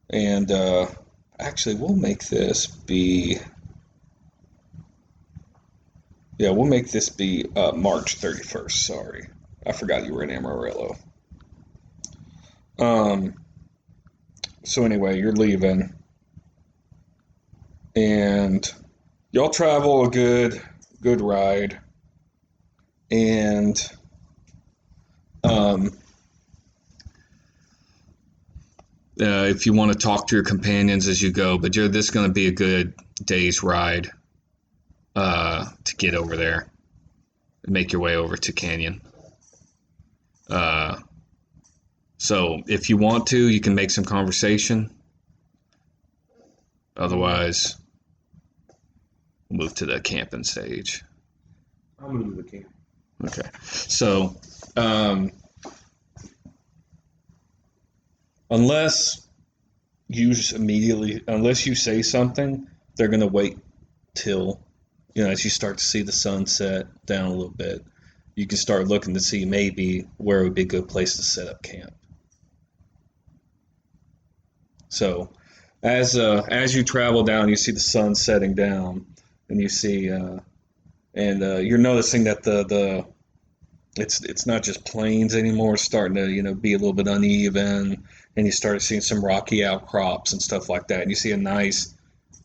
And actually, we'll make this be. Yeah, we'll make this be March 31st. Sorry, I forgot you were in Amarillo. So anyway, you're leaving, and y'all travel a good good ride. And if you want to talk to your companions as you go, but this is going to be a good day's ride to get over there and make your way over to Canyon. So if you want to, you can make some conversation. Otherwise, we'll move to the camping stage. I'll move to the camp. Okay. So, unless you say something, they're going to wait till, as you start to see the sun set down a little bit, you can start looking to see maybe where would be a good place to set up camp. So, as you travel down, you see the sun setting down, and you see, you're noticing that it's not just plains anymore. It's starting to be a little bit uneven, and you start seeing some rocky outcrops and stuff like that. And you see a nice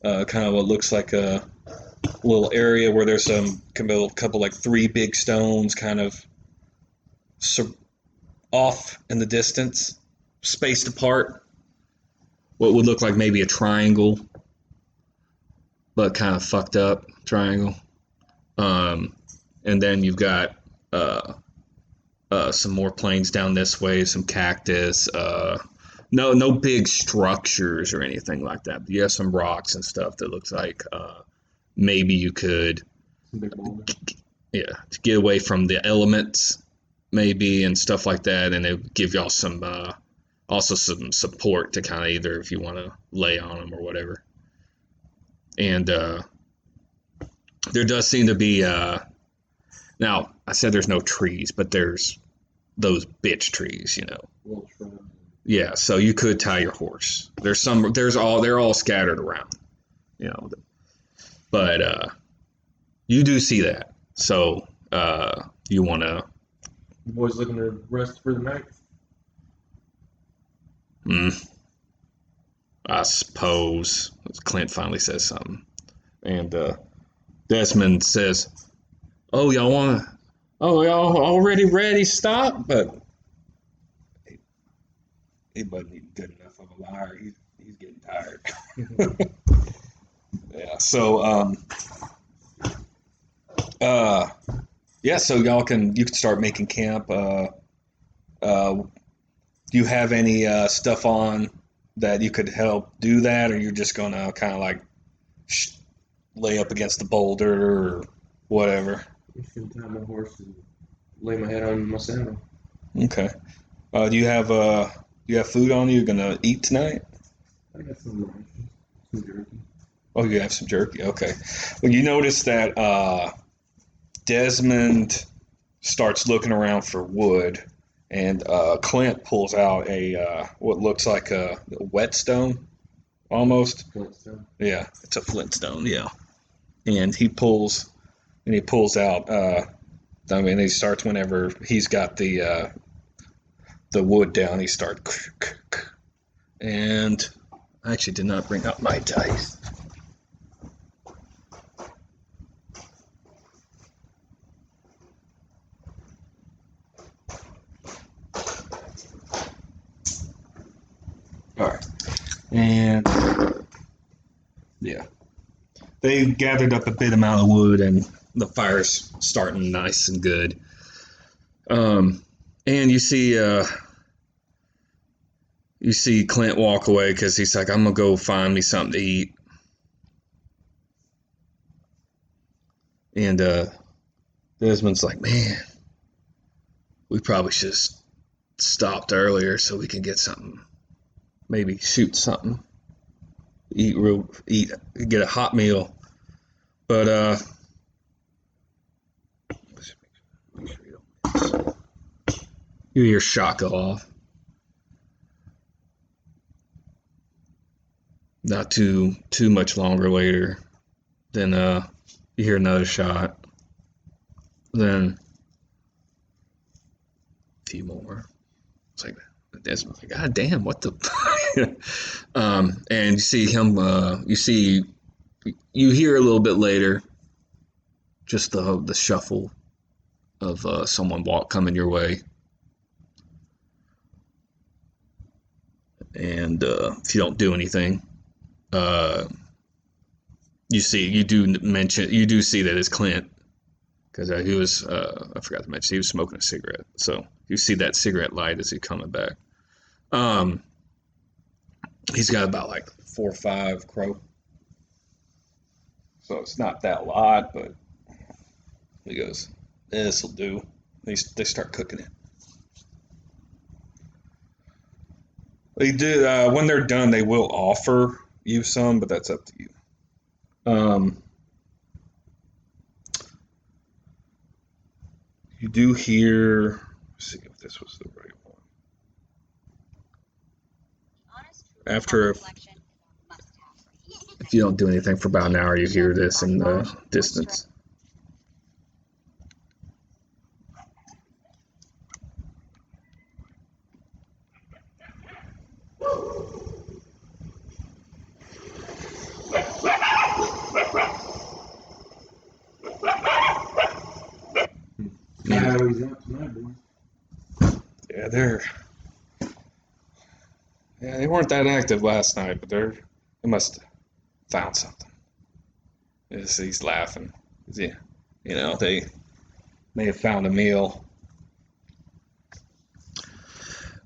kind of what looks like a little area where there's a couple like 3 big stones kind of off in the distance, spaced apart. What would look like maybe a triangle, but kind of fucked up triangle. And then you've got some more plains down this way, some cactus. No big structures or anything like that. But you have some rocks and stuff that looks like maybe you could, to get away from the elements, maybe, and stuff like that, and it would give y'all some also some support to kind of either if you want to lay on them or whatever. And there does seem to be now I said there's no trees, but there's those bitch trees, Yeah, so you could tie your horse. They're all scattered around, but you do see that. So you want to. The boys looking to rest for the night. I suppose. Clint finally says something, and Desmond says, "Oh, y'all already ready? Stop!" But he wasn't even good enough of a liar. He's getting tired. Yeah. So so you can start making camp. Do you have any stuff on that you could help do that, or you're just gonna kind of like lay up against the boulder or whatever? I'm just gonna tie my horse and lay my head on my saddle. Okay. Do you have food on you? You're gonna eat tonight? I got some jerky. Oh, you have some jerky. Okay. Well, you notice that Desmond starts looking around for wood, and Clint pulls out a what looks like a whetstone, almost. Flintstone. Yeah, it's a flintstone. Yeah, and he pulls out. He starts whenever he's got the wood down. He starts, and I actually did not bring up my dice. All right, and yeah, they gathered up a bit amount of wood, and the fire's starting nice and good. And you see Clint walk away because he's like, "I'm gonna go find me something to eat." And Desmond's like, "Man, we probably should have stopped earlier so we can get something." Maybe shoot something, get a hot meal. But you hear shot go off. Not too much longer later, then you hear another shot. Then a few more. It's like Desmond's like, "God damn, what the?" And you see him. You hear a little bit later just the shuffle of someone coming your way. And if you don't do anything, you do see that it's Clint, because he was I forgot to mention he was smoking a cigarette. So you see that cigarette light as he's coming back. He's got about like 4 or 5 crow. So it's not that lot, but he goes, "This'll do." They start cooking it. They do when they're done. They will offer you some, but that's up to you. You do hear. Let's see if this was the right one. After, if you don't do anything for about an hour, you hear this in the distance. Yeah, they weren't that active last night, but they must have found something. He's laughing. They may have found a meal.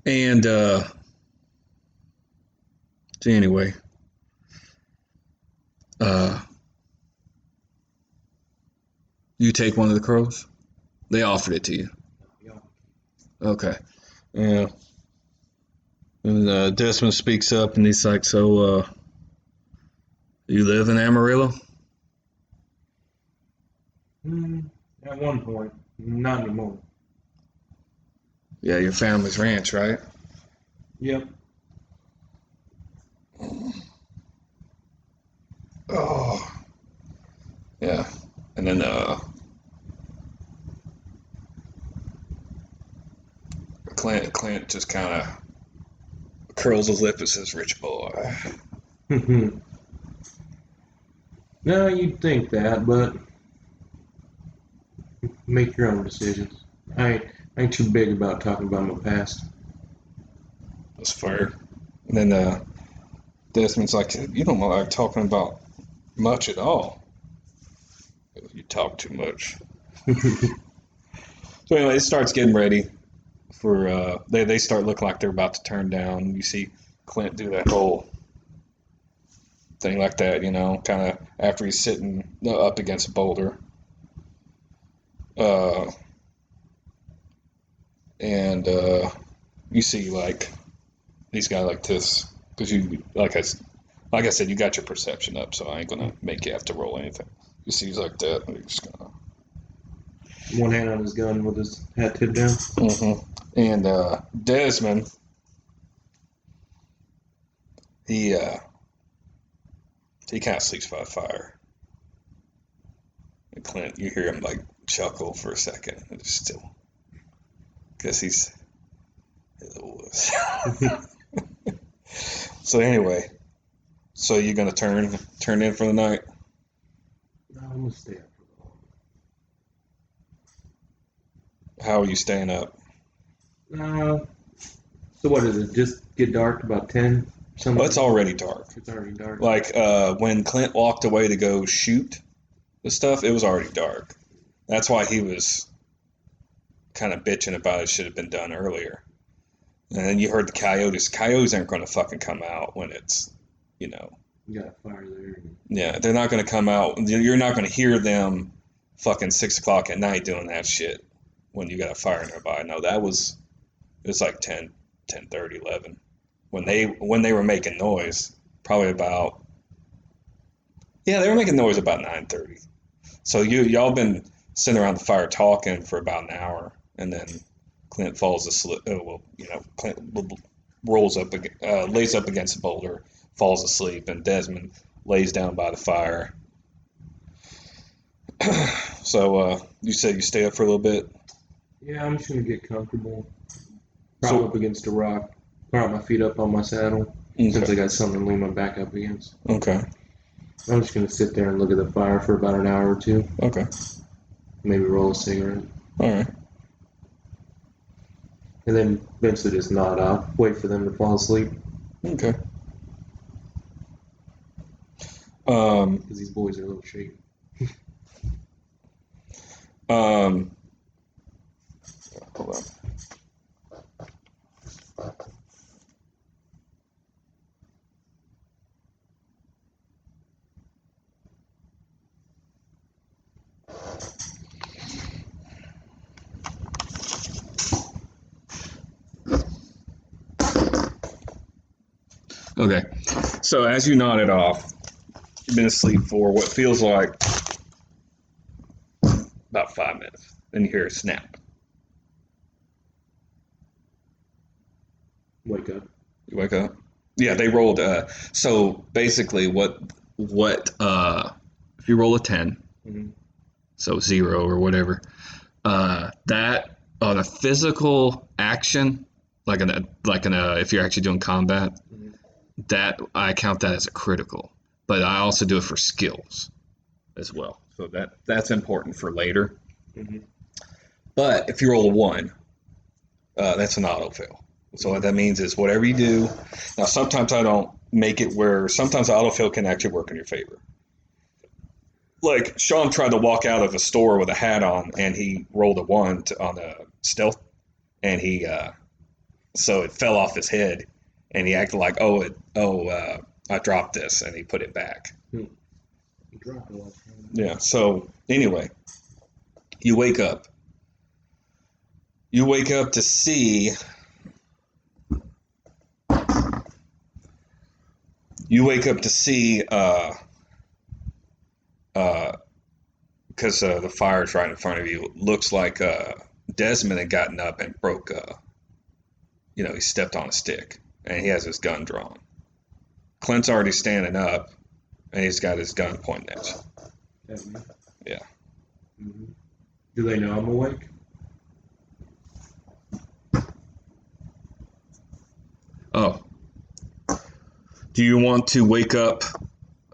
And so anyway, you take one of the crows? They offered it to you. Okay. Yeah. And Desmond speaks up and he's like, "So, you live in Amarillo?" At one point, not anymore. Yeah, your family's ranch, right? Yep. Oh. Yeah. And then Clint just kind of curls his lip and says, "Rich boy." No, you'd think that, but make your own decisions. I ain't too big about talking about my past. That's fair. And then Desmond's like, "You don't like talking about much at all. You talk too much." So anyway, it starts getting ready for they start looking like they're about to turn down. You see Clint do that whole thing like that, kind of after he's sitting up against a boulder. And you see like these guys like this, because you like I said, you got your perception up, so I ain't gonna make you have to roll anything. You see he's like that, and you're just gonna one hand on his gun with his hat tipped down. Mm-hmm. And Desmond, he kind of sleeps by the fire. And Clint, you hear him like chuckle for a second, and it's still, because he's a wuss. So anyway, so you're gonna turn in for the night? No, I'm gonna stay up for the long. How are you staying up? So what is it? Just get dark about 10? Well, it's already dark. It's already dark. Like when Clint walked away to go shoot the stuff, it was already dark. That's why he was kind of bitching about it should have been done earlier. And then you heard the coyotes. Coyotes aren't going to fucking come out when it's, You got a fire there. Yeah, they're not going to come out. You're not going to hear them fucking 6 o'clock at night doing that shit when you got a fire nearby. No, it was like 10, 10:30, 11. When they were making noise, probably about, they were making noise about 9:30. So y'all been sitting around the fire talking for about an hour, and then Clint falls asleep. Clint lays up against a boulder, falls asleep, and Desmond lays down by the fire. So you said you stay up for a little bit? Yeah, I'm just gonna get comfortable. Prop up against a rock. Prop my feet up on my saddle. Okay. Since I got something to lean my back up against. Okay. I'm just gonna sit there and look at the fire for about an hour or two. Okay. maybe roll a cigarette. All right. And then eventually just nod out, wait for them to fall asleep. Okay. Because these boys are a little shaky. Hold on. Okay, so as you nodded off, you've been asleep for what feels like about 5 minutes. Then you hear a snap. Wake up. You wake up. Yeah, they rolled. So basically, what if you roll a 10, Mm-hmm. so 0 or whatever, that on a physical action, like if you're actually doing combat, Mm-hmm. that I count that as a critical. But I also do it for skills as well. So that's important for later. Mm-hmm. But if you roll a 1, that's an auto fail. So what that means is whatever you do. Now sometimes I don't make it where sometimes auto fail can actually work in your favor. Like Sean tried to walk out of a store with a hat on, and he rolled a 1 on a stealth, and he so it fell off his head, and he acted like I dropped this, and he put it back. You dropped it last time. Yeah. So anyway, you wake up. You wake up to see. You wake up to see. Because the fire's right in front of you. It looks like Desmond had gotten up and broke. He stepped on a stick, and he has his gun drawn. Clint's already standing up, and he's got his gun pointing at you. At me? Yeah. Mm-hmm. Do they know I'm awake? Oh. Do you want to wake up?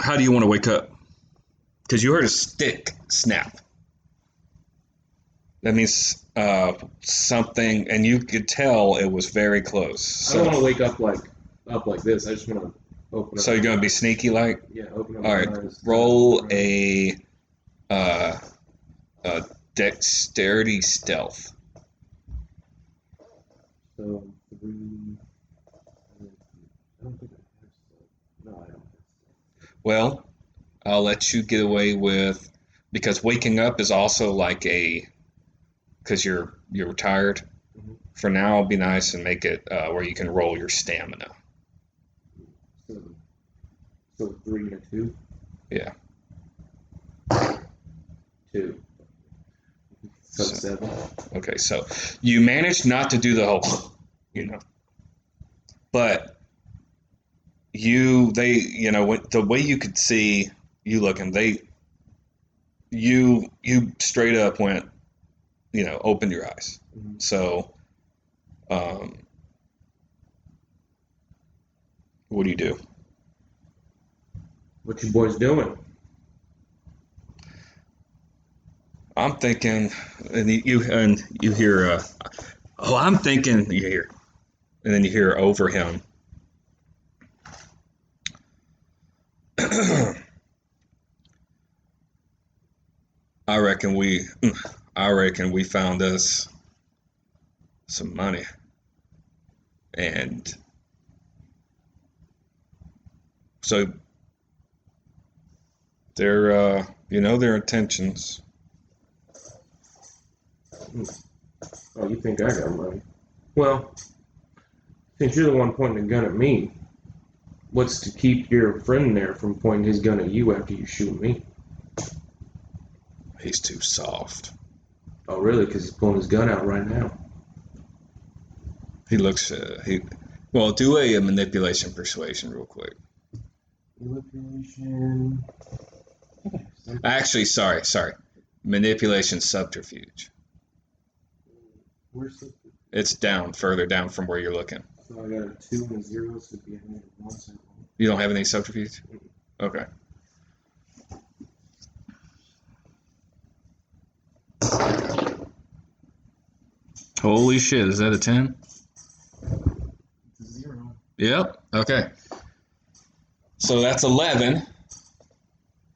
How do you want to wake up? Because you heard a stick snap. That means something, and you could tell it was very close. So, I don't want to wake up like this. I just want to open up. So you're gonna be sneaky like? Yeah, open up All my right. eyes. Roll a dexterity stealth. So 3. I don't think I have stealth. No, I don't have stealth. Well, I'll let you get away with because waking up is also like because you're tired. Mm-hmm. For now, it'll be nice and make it where you can roll your stamina. So 3 and a 2. Yeah. 2. So 7. Okay, so you managed not to do the whole, but the way you could see you looking, you straight up went, opened your eyes. Mm-hmm. So, what do you do? What you boys doing? I'm thinking, and you hear, I'm thinking, you hear, and then you hear over him. I reckon we found us some money, and so their their intentions. Oh, you think I got money? Well, since you're the one pointing a gun at me, what's to keep your friend there from pointing his gun at you after you shoot me? He's too soft. Oh, really? Because he's pulling his gun out right now. He looks. Do a manipulation persuasion real quick. Manipulation. Actually, sorry. Manipulation subterfuge. Where's the? It's further down from where you're looking. So I got a 2 and a 0, so it'd be a -1. You don't have any subterfuge? Okay. Holy shit, is that a 10? It's a 0. Yep. Okay. So that's 11,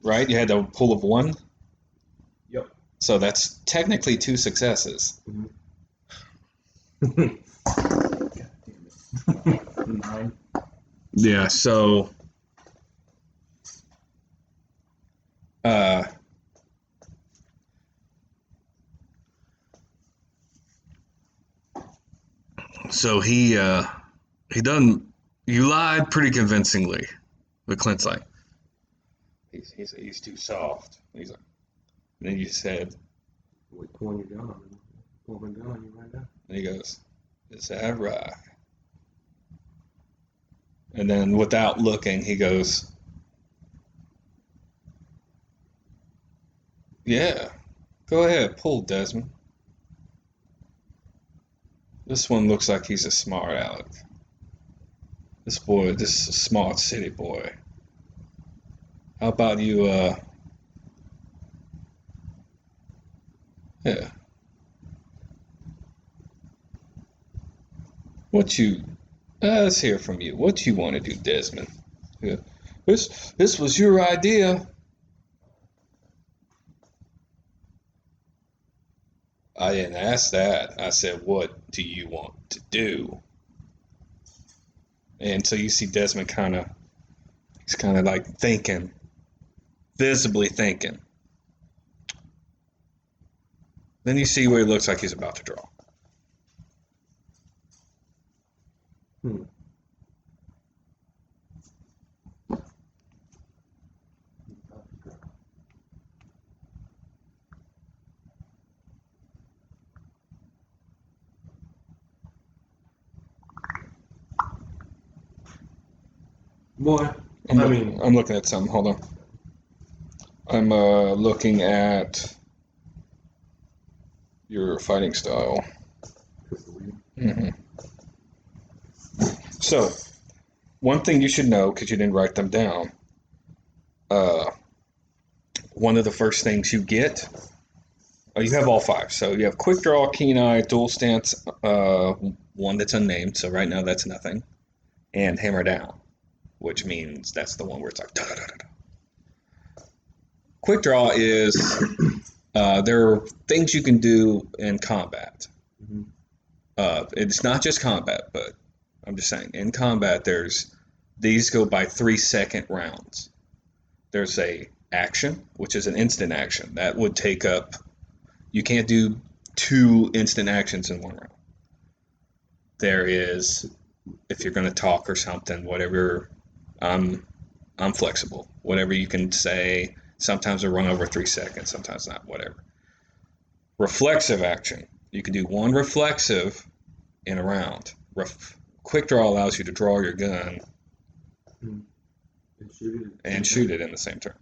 right? You had a pull of 1? Yep. So that's technically 2 successes. God damn it. 9. Yeah, so he done, you lied pretty convincingly. But Clint's like, he's too soft. He's like, and then you said, Wait, pulling your gun on me. Pull my gun on you right now. and he goes, is that right? And then without looking, he goes, yeah, go ahead, pull, Desmond. This one looks like he's a smart aleck. This is a smart city boy. How about you, yeah. Let's hear from you. What you want to do, Desmond? Yeah. This was your idea. I didn't ask that. I said, what do you want to do? And so you see Desmond he's kind of like thinking, visibly thinking. Then you see where he looks like he's about to draw. Boy, I'm looking at something. Hold on. I'm looking at your fighting style. Mm-hmm. So, one thing you should know, because you didn't write them down, one of the first things you get, you have all 5. So you have quick draw, keen eye, dual stance, one that's unnamed, so right now that's nothing, and hammer down, which means that's the one where it's like da da da da. Quick draw is there are things you can do in combat. It's not just combat, but I'm just saying in combat these go by 3-second rounds. There's a action, which is an instant action. That would take up, you can't do 2 instant actions in one round. There is, if you're going to talk or something, whatever, I'm flexible. Whatever you can say, sometimes I run over 3 seconds, sometimes not, whatever. Reflexive action. You can do 1 reflexive in a round. Quick draw allows you to draw your gun and shoot it in the same turn.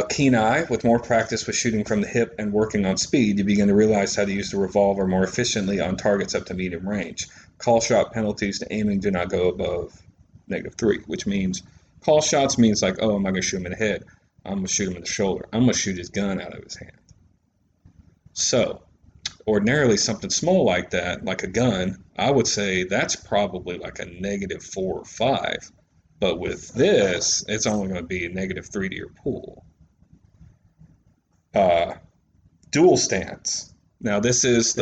Keen eye. With more practice with shooting from the hip and working on speed, you begin to realize how to use the revolver more efficiently on targets up to medium range. Call shot penalties to aiming do not go above -3, which means call shots means like, oh, am I going to shoot him in the head? I'm going to shoot him in the shoulder. I'm going to shoot his gun out of his hand. So, ordinarily something small like that, like a gun, I would say that's probably like a -4 or 5. But with this, it's only going to be a -3 to your pool. Dual stance. Now this is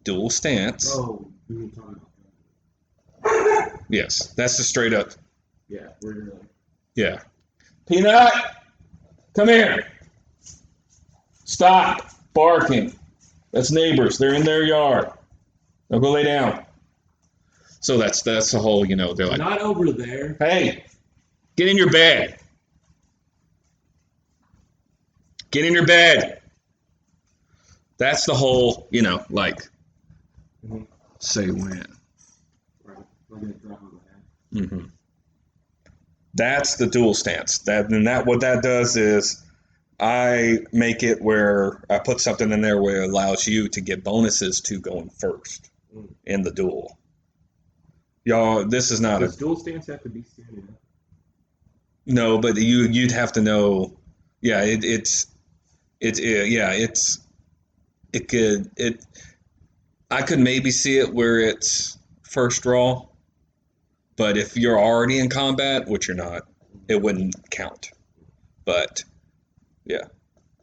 dual stance. Oh, we were talking about that. Yes, that's the straight up. Yeah, we're really. Yeah. Peanut, come here. Stop barking. That's neighbors. They're in their yard. Now go lay down. So that's the whole, they're like, Not over there. hey, get in your bed. Get in your bed. That's the whole, like, say when. Right. I'm gonna drop on my head. Mm-hmm. That's the dual stance. What that does is I make it where I put something in there where it allows you to get bonuses to going first in the duel. Y'all, this is not Does dual stance have to be standing up? No, but you'd have to know. Yeah, it's I could maybe see it where it's first draw, but if you're already in combat, which you're not, it wouldn't count. But yeah,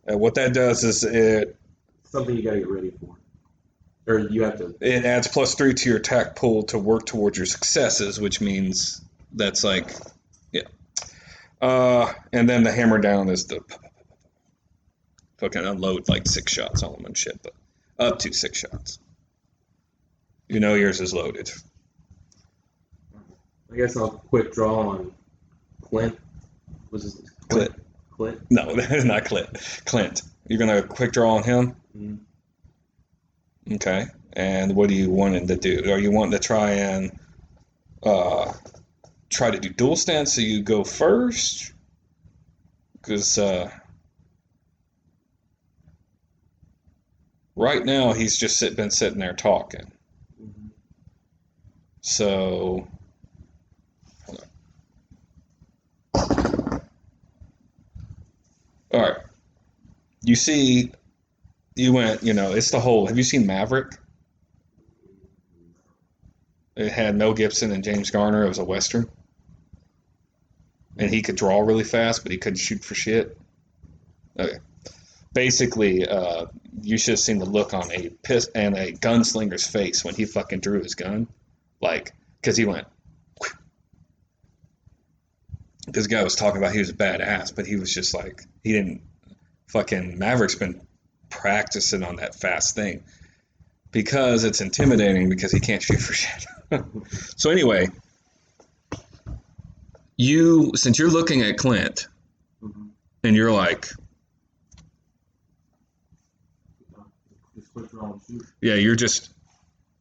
and what that does is Something you gotta get ready for, or you have to. it adds +3 to your attack pool to work towards your successes, which means that's like, yeah. And then the hammer down is the fucking unload like 6 shots on them and shit, but up to 6 shots. You know yours is loaded. I guess I'll quick draw on Clint. Was his Clint. Clint? No, that is not Clint. Clint. You're gonna quick draw on him? Mm-hmm. Okay. And what do you want to do? Are you wanting to try and try to do dual stance so you go first? Because right now he's just been sitting there talking. Mm-hmm. So hold on. All right. You see, you went, it's the whole. Have you seen Maverick? It had Mel Gibson and James Garner. It was a Western. And he could draw really fast, but he couldn't shoot for shit. Okay. Basically, you should have seen the look on a gunslinger's face when he fucking drew his gun. Like, because he went. This guy was talking about he was a badass, but he was just like, he didn't. Fucking Maverick's been practicing on that fast thing because it's intimidating because he can't shoot for shit. So anyway, since you're looking at Clint Mm-hmm. and you're like, Just quick draw and shoot. yeah, you just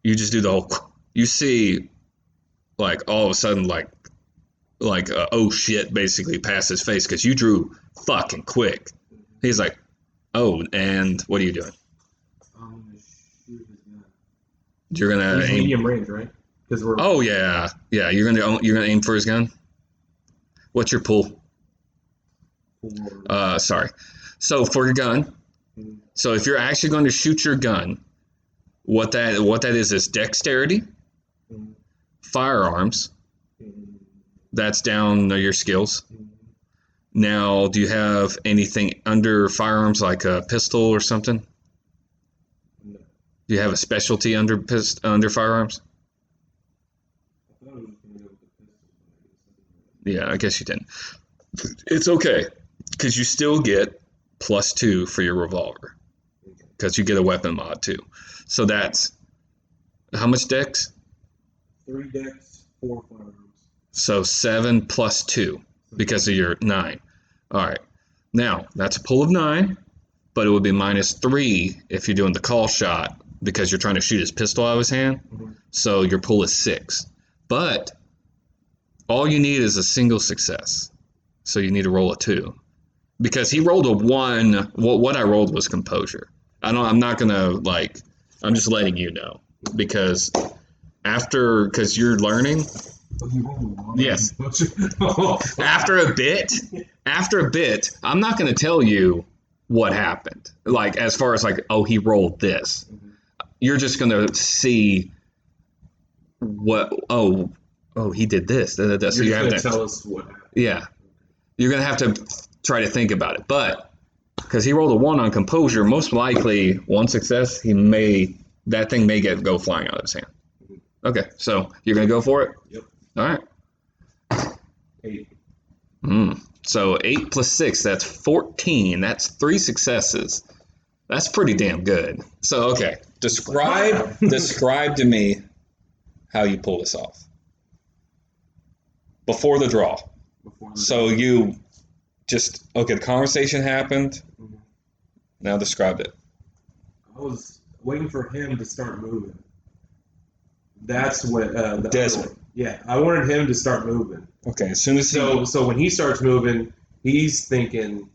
do the whole. You see, like all of a sudden, like oh shit, basically past his face because you drew fucking quick. He's like, oh, and what are you doing? I'm gonna shoot his gun. You're gonna He's aim. medium range, right? Because we're. Oh yeah. You're gonna aim for his gun. What's your pull? Sorry. So for your gun. Mm-hmm. So if you're actually going to shoot your gun, what that is dexterity, Mm-hmm. firearms. Mm-hmm. That's down your skills. Mm-hmm. Now, do you have anything under firearms like a pistol or something? No. Do you have a specialty under firearms? I thought I was gonna go with the pistol, Yeah, I guess you didn't. It's okay, because you still get +2 for your revolver, because you get a weapon mod too. So that's how much dex? 3 decks, 4 firearms. So 7 + 2 because of your 9. All right. Now that's a pull of 9, but it would be -3 if you're doing the call shot because you're trying to shoot his pistol out of his hand. Mm-hmm. So So your pull is 6. But all you need is a single success. So you need to roll a 2. Because he rolled a 1. What I rolled was composure. I'm not going to, I'm just letting you know. Because because you're learning. Yes. After a bit, I'm not going to tell you what happened. Like, as far as he rolled this. Mm-hmm. You're just going to see what, he did this. So You're you have just to gonna tell us what happened. Yeah. You're going to have to try to think about it. But because he rolled a 1 on composure, most likely 1 success, that thing may go flying out of his hand. Okay, so you're going to go for it? Yep. All right. 8. So 8 + 6, that's 14. That's 3 successes. That's pretty damn good. So, okay, describe to me how you pull this off. Before the draw. So you the conversation happened. Mm-hmm. Now describe it. I was waiting for him to start moving. That's what Desmond. Yeah, I wanted him to start moving. Okay, as soon as So when he starts moving, he's thinking,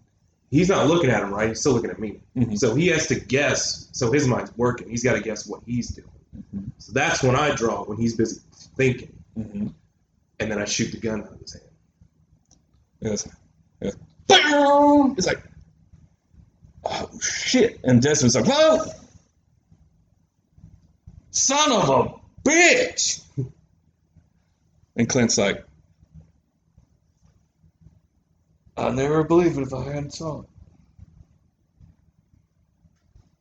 he's not looking at him, right? He's still looking at me. Mhm. So he has to guess. So his mind's working. He's got to guess what he's doing. Mhm. So that's when I draw, when he's busy thinking. Mm-hmm. And then I shoot the gun out of his hand. Yes. Boom! It's like, oh shit! And Desmond's like, whoa! Son of a bitch! And Clint's like, I'd never believe it if I hadn't saw it.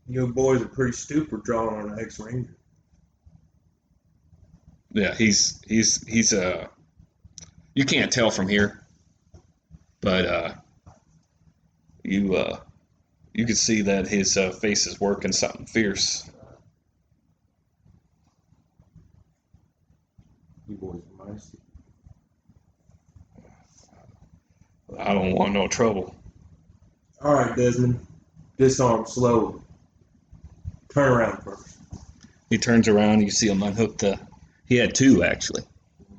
You boys are pretty stupid drawing on an ex-ranger. Yeah, he's you can't tell from here, but you can see that his face is working something fierce. You boys are nice. I don't want no trouble. All right, Desmond. Disarm slowly. Turn around first. He turns around, you see him unhook he had two actually.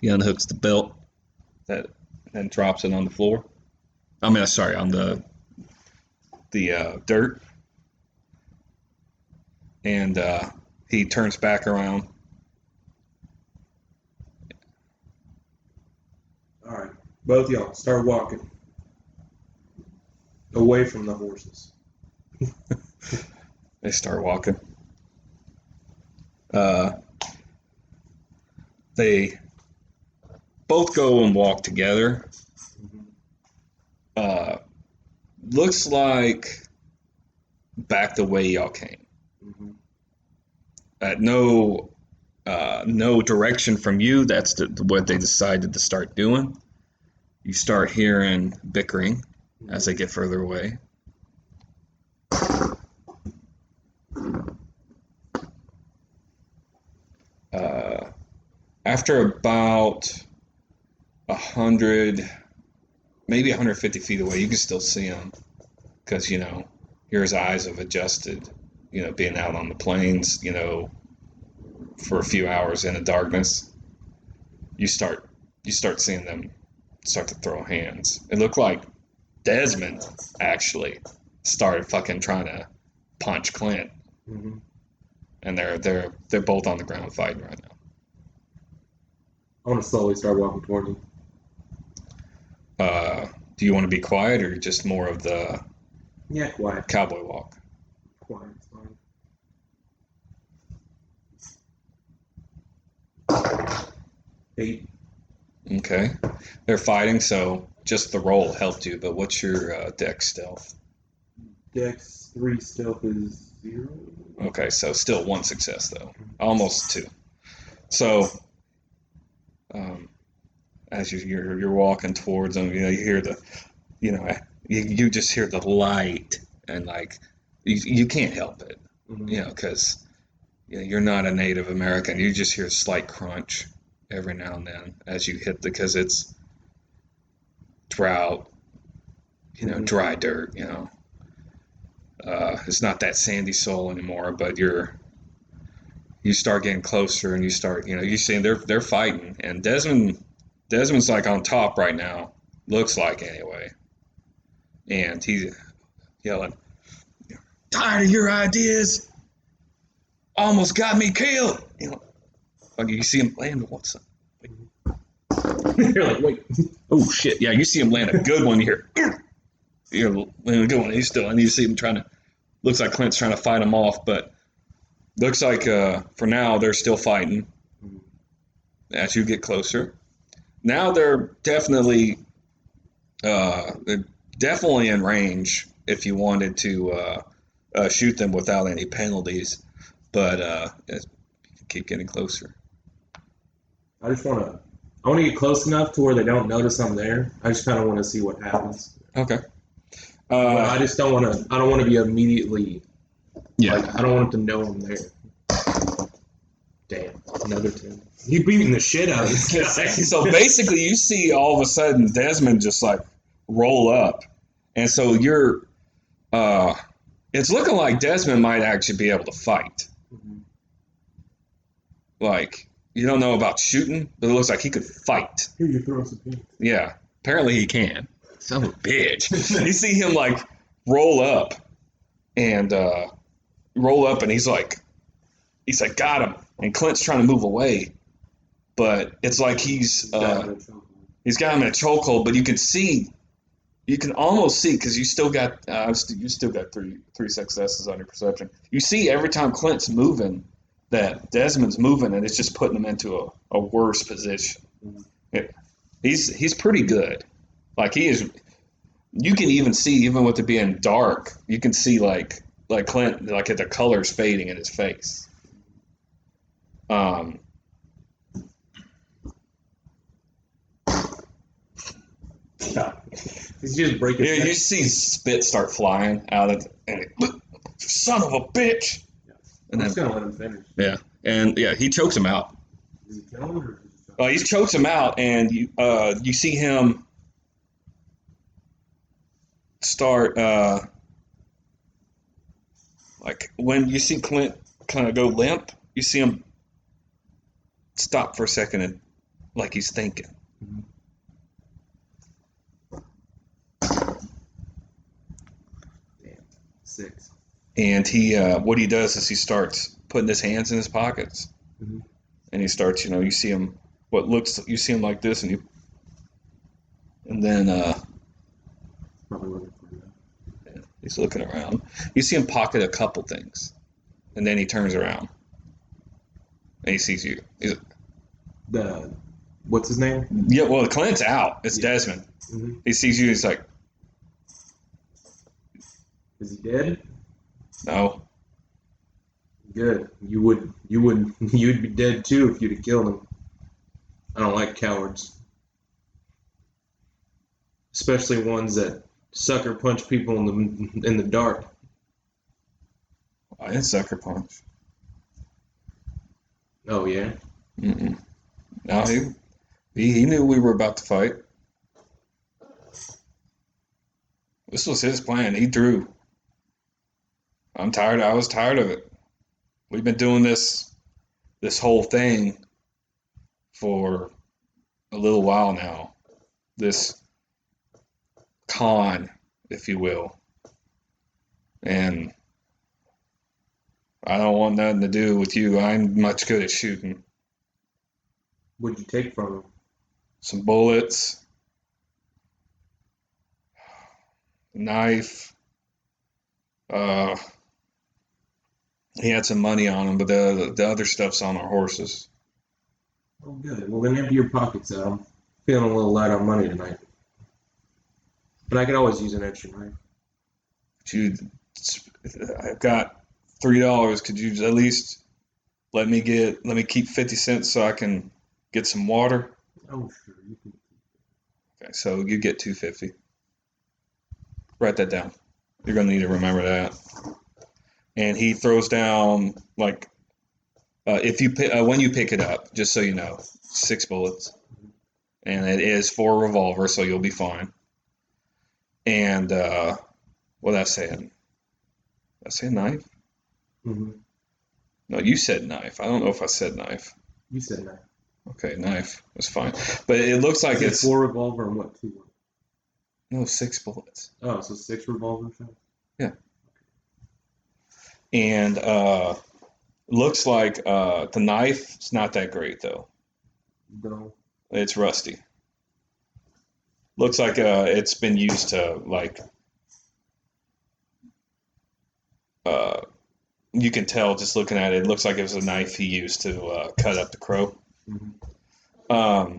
He unhooks the belt that then drops it on the floor. I mean, sorry, on the dirt. And he turns back around. All right. Both y'all start walking. Away from the horses. They start walking. They both go and walk together. Looks like back the way y'all came. Mm-hmm. At no direction from you. That's what they decided to start doing. You start hearing bickering as they get further away. After about 100, maybe 150 feet away, you can still see him because, your eyes have adjusted, being out on the plains, for a few hours in the darkness. You start seeing them start to throw hands. It looked like Desmond actually started fucking trying to punch Clint. Mm-hmm. And they're both on the ground fighting right now. I want to slowly start walking toward him. Do you want to be quiet or just more of the Quiet. cowboy walk? Quiet, it's fine. 8. Okay. They're fighting, so just the roll helped you, but what's your dex stealth? Dex 3 stealth is 0. Okay, so still one success, though. Almost 2. So, as you're walking towards them, you hear you just hear the light, and like you can't help it, Mm-hmm. because you're not a Native American. You just hear a slight crunch every now and then as you hit because it's drought, dry dirt, it's not that sandy soil anymore, but you start getting closer and you start, you see they're fighting, and Desmond's like on top right now, looks like anyway, and he's yelling, "Tired of your ideas, almost got me killed." Like you see him land what's up. You're like, wait. Oh shit! Yeah, you see him land a good one here. You're landing a good one. He's still, and you see him trying to. Looks like Clint's trying to fight him off, but looks like for now they're still fighting. As you get closer, now they're definitely in range if you wanted to shoot them without any penalties, but you keep getting closer. I want to get close enough to where they don't notice I'm there. I just kind of want to see what happens. Okay. I just don't want to. I don't want to be immediately. Yeah. Like, I don't want them to know I'm there. Damn, another 10. He beating the shit out of this guy. So basically, you see all of a sudden Desmond just like roll up, and so you're. It's looking like Desmond might actually be able to fight. Mm-hmm. Like, you don't know about shooting, but it looks like he could fight. Here, you throw some pins. Yeah, apparently he can. Son of a bitch. You see him like roll up, and he's like, got him. And Clint's trying to move away, but it's like he's got him in a chokehold. But you can almost see, because you still got three successes on your perception. You see every time Clint's moving, that Desmond's moving, and it's just putting him into a worse position. He's pretty good. Like he is. You can even see, even with it being dark, you can see like Clint, like the colors fading in his face. He's just breaking. Yeah, you see spit start flying out of, and son of a bitch. I'm just gonna let him finish. Yeah, and yeah, he chokes him out. Does he kill him or? He chokes him out, and you see him start like when you see Clint kind of go limp, you see him stop for a second and like he's thinking. Mm-hmm. Damn. 6. And he what he does is he starts putting his hands in his pockets, and he starts, you see him you see him like this, and then Probably looking for that. yeah, he's looking around. You see him pocket a couple things, and then he turns around and he sees you. What's his name? Yeah, well, Clint's out. It's Desmond. Mm-hmm. He sees you. He's like, Is he dead? no. Good. You'd be dead too if you'd have killed him. I don't like cowards. Especially ones that sucker punch people in the dark. I didn't sucker punch. Oh yeah. Mm-mm. No, he knew we were about to fight. This was his plan. He drew. I'm tired. I was tired of it. We've been doing this whole thing for a little while now. This con, if you will. And I don't want nothing to do with you. I'm much good at shooting. What'd you take from him? Some bullets, knife. He had some money on him, but the other stuff's on our horses. Oh, good. Well, then empty your pockets out. I'm feeling a little light on money tonight. But I could always use an extra knife. I've got $3. Could you at least let me keep 50 cents so I can get some water? Oh, sure. You can. Okay, so you get $2.50. Write that down. You're gonna need to remember that. And he throws down like when you pick it up, just so you know, 6 bullets, and it is for a revolver, so you'll be fine. And what did I say? Did I say knife? Mm-hmm. No, you said knife. I don't know if I said knife. You said knife. Okay, knife. That's fine. But it looks like it's 4 revolver and what 2? no 6 bullets. Oh, so 6 revolver shots? Yeah. And looks like the knife's not that great though. No. It's rusty. Looks like it's been used to like you can tell just looking at it. It looks like it was a knife he used to cut up the crow. Mm-hmm.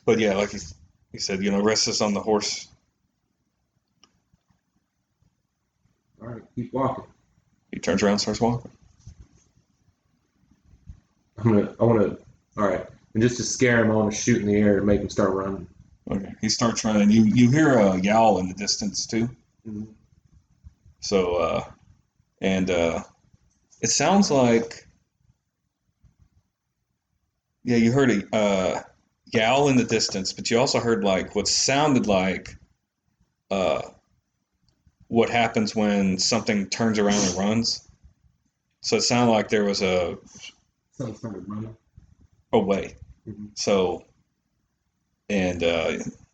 But yeah, like he said, rest us on the horse. All right, keep walking. He turns around and starts walking. All right. And just to scare him, I want to shoot in the air to make him start running. Okay. He starts running. You hear a yowl in the distance too. Mm-hmm. So it sounds like you heard a yowl in the distance, but you also heard like what sounded like what happens when something turns around and runs. So it sounded like there was Something started running. way. Mm-hmm. So, and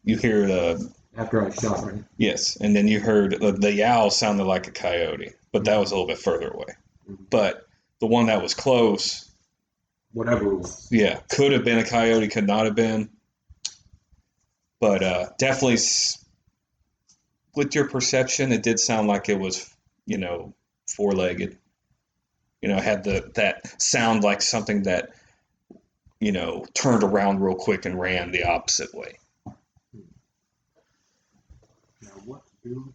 you hear the After I shot, right? yes, and then you heard the yowl sounded like a coyote, but that was a little bit further away. Mm-hmm. But the one that was close, whatever it was, could have been a coyote, could not have been, but definitely with your perception, it did sound like it was 4-legged. had that sound like something that, turned around real quick and ran the opposite way. Now what to do?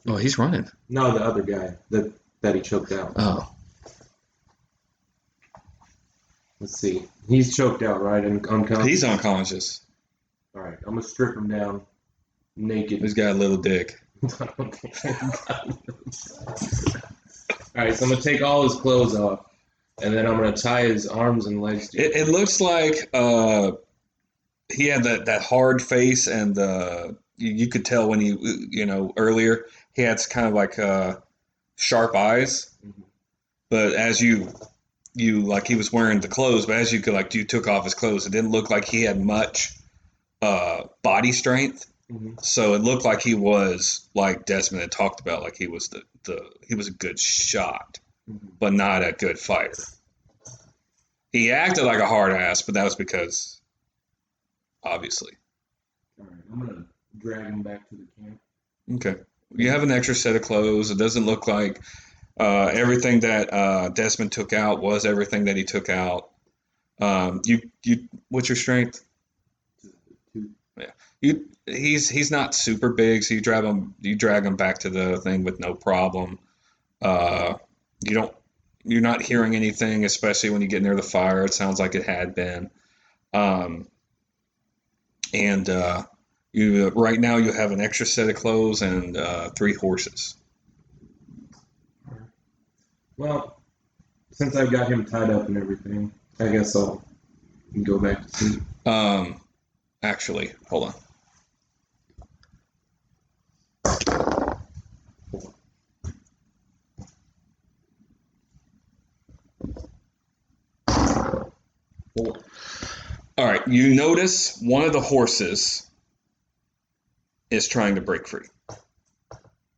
Oh, he's running. No, the other guy that he choked out. Oh. Let's see. He's choked out, right? And unconscious. He's unconscious. All right, I'm gonna strip him down, naked. He's got a little dick. All right, so I'm gonna take all his clothes off, and then I'm gonna tie his arms and legs together. It looks like he had that hard face, and you could tell when he, earlier he had kind of like sharp eyes. Mhm. But as you like, he was wearing the clothes, but as you took off his clothes, it didn't look like he had much body strength. Mhm. So it looked like he was, like Desmond had talked about, like he was he was a good shot, Mhm. but not a good fighter. He acted like a hard ass, but that was because, obviously. All right, I'm gonna drag him back to the camp. Okay. You have an extra set of clothes. It doesn't look like everything that Desmond took out was everything that he took out. What's your strength? 2. Yeah. He's not super big, so you drag him back to the thing with no problem. You're not hearing anything, especially when you get near the fire. It sounds like it had been. And you right now you have an extra set of clothes and 3 horses. Well, since I've got him tied up and everything, I guess I'll go back to sleep. Actually, hold on. All right, you notice one of the horses is trying to break free.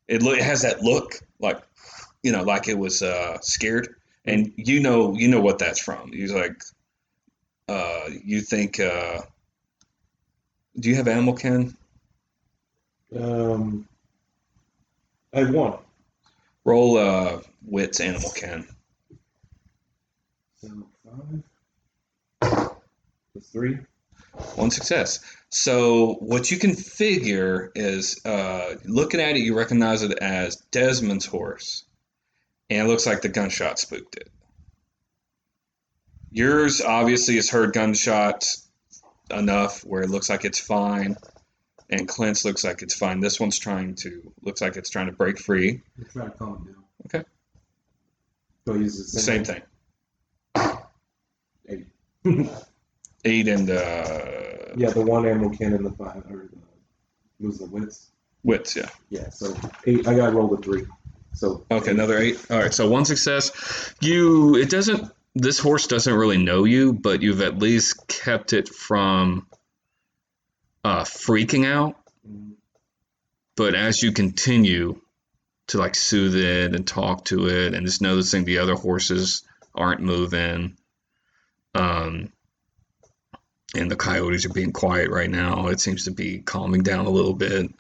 It has that look like, like it was scared, and you know what that's from. He's like, you think, do you have animal kin? I have 1. Roll wits animal kin. So 5 plus 3. 1 success. So what you can figure is, looking at it, you recognize it as Desmond's horse, and it looks like the gunshot spooked it. Yours obviously has heard gunshots enough where it looks like it's fine, and Clint's looks like it's fine. This one's looks like it's trying to break free. I'll try to calm him down. Okay. So he's the Same thing. 8. 8 and Yeah, the 1 animal can and the 5 was the wits. wits, yeah. Yeah, so 8. I got rolled a 3. So Okay, another 8. All right, so 1 success. This horse doesn't really know you, but you've at least kept it from freaking out. Mhm. But as you continue to soothe it and talk to it, and just noticing the other horses aren't moving, and the coyotes are being quiet right now, it seems to be calming down a little bit,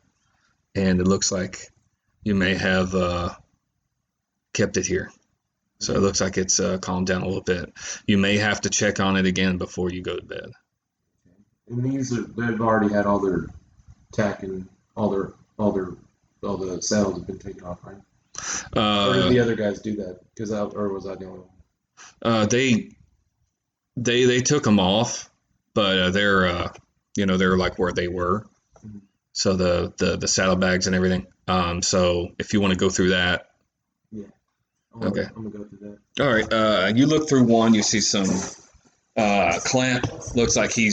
and it looks like you may have kept it here. So it looks like it's calmed down a little bit. You may have to check on it again before you go to bed. And they've already had all their tack and all the saddles have been taken off, right? Or did the other guys do that? Or was I the only one? They took them off, but they're like where they were. Mm-hmm. So the saddlebags and everything. So if you want to go through that. Yeah. Okay. I'm gonna go through that. All right. You look through one. You see some. Clint looks like he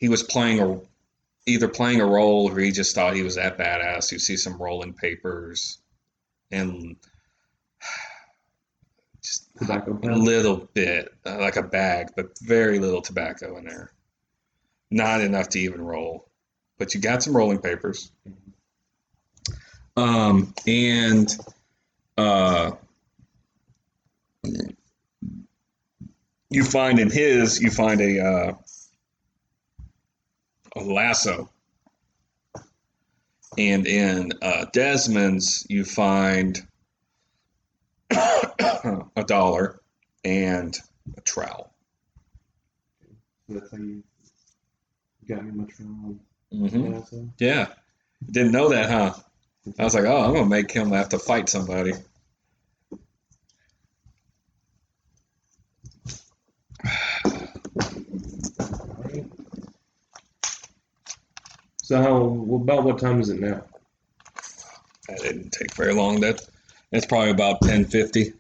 was either playing a role or he just thought he was that badass. You see some rolling papers and just Tobacco a pouch? little bit, like a bag, but very little tobacco in there. Not enough to even roll, but you got some rolling papers. And you find a lasso, and in Desmond's you find $1, and a trowel. So that's how you got me much from Mm-hmm. yeah, so. Yeah. Didn't know that, huh? I was like, oh, I'm going to make him have to fight somebody. So about what time is it now? That didn't take very long. That's probably about 10:50.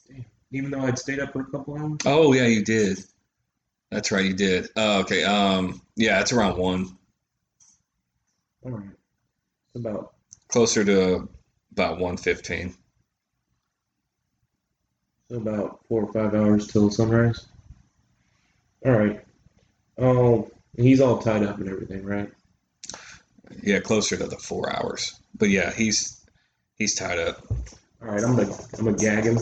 Damn. Even though I'd stayed up for a couple hours? Oh, yeah, you did. That's right, you did. Okay. Yeah, it's around 1. All right. It's about Closer to about 1:15. about 4 or 5 hours till sunrise. All right. Oh, he's all tied up and everything, right? Yeah, closer to the 4 hours. But yeah, he's tied up. All right. I'm gonna gag him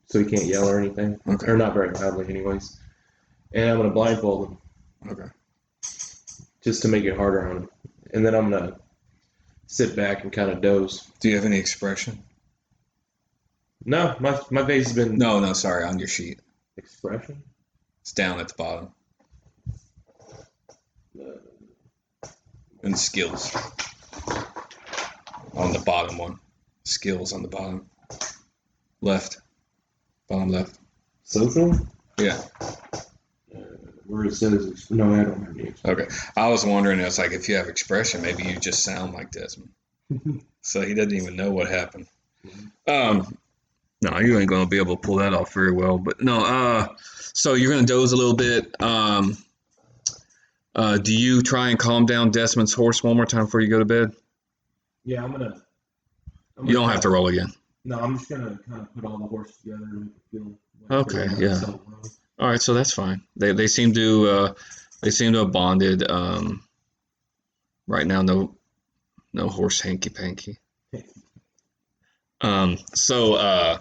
so he can't yell or anything, Okay. or not very loudly, anyways. And I'm gonna blindfold him Okay. just to make it harder on him. And then I'm gonna sit back and kind of doze. Do you have any expression? No, my face has been No, sorry, on your sheet. expression. It's down at the bottom. And skills. On the bottom one. Skills on the bottom. Left. Bottom left. Social. Yeah. Where it says no, I don't have any expression. Okay. I was wondering, it's like if you have expression, maybe you just sound like Desmond. So he doesn't even know what happened. No, you ain't gonna be able to pull that off very well. But no, so you're gonna doze a little bit. Do you try and calm down Desmond's horse one more time before you go to bed? Yeah, I'm gonna You don't have to roll again. No, I'm just gonna kind of put all the horses together and make it feel like Okay, they're yeah. settled down. All right, so that's fine. They seem to have bonded. Right now, no horse hanky panky. So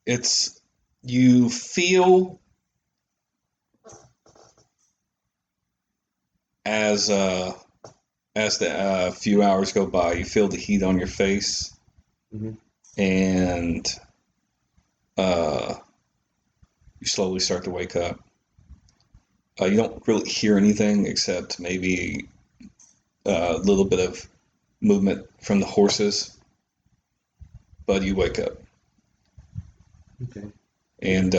it's you feel as the few hours go by, you feel the heat on your face, Mhm. and you slowly start to wake up. You don't really hear anything except maybe a little bit of movement from the horses, but you wake up. Okay. And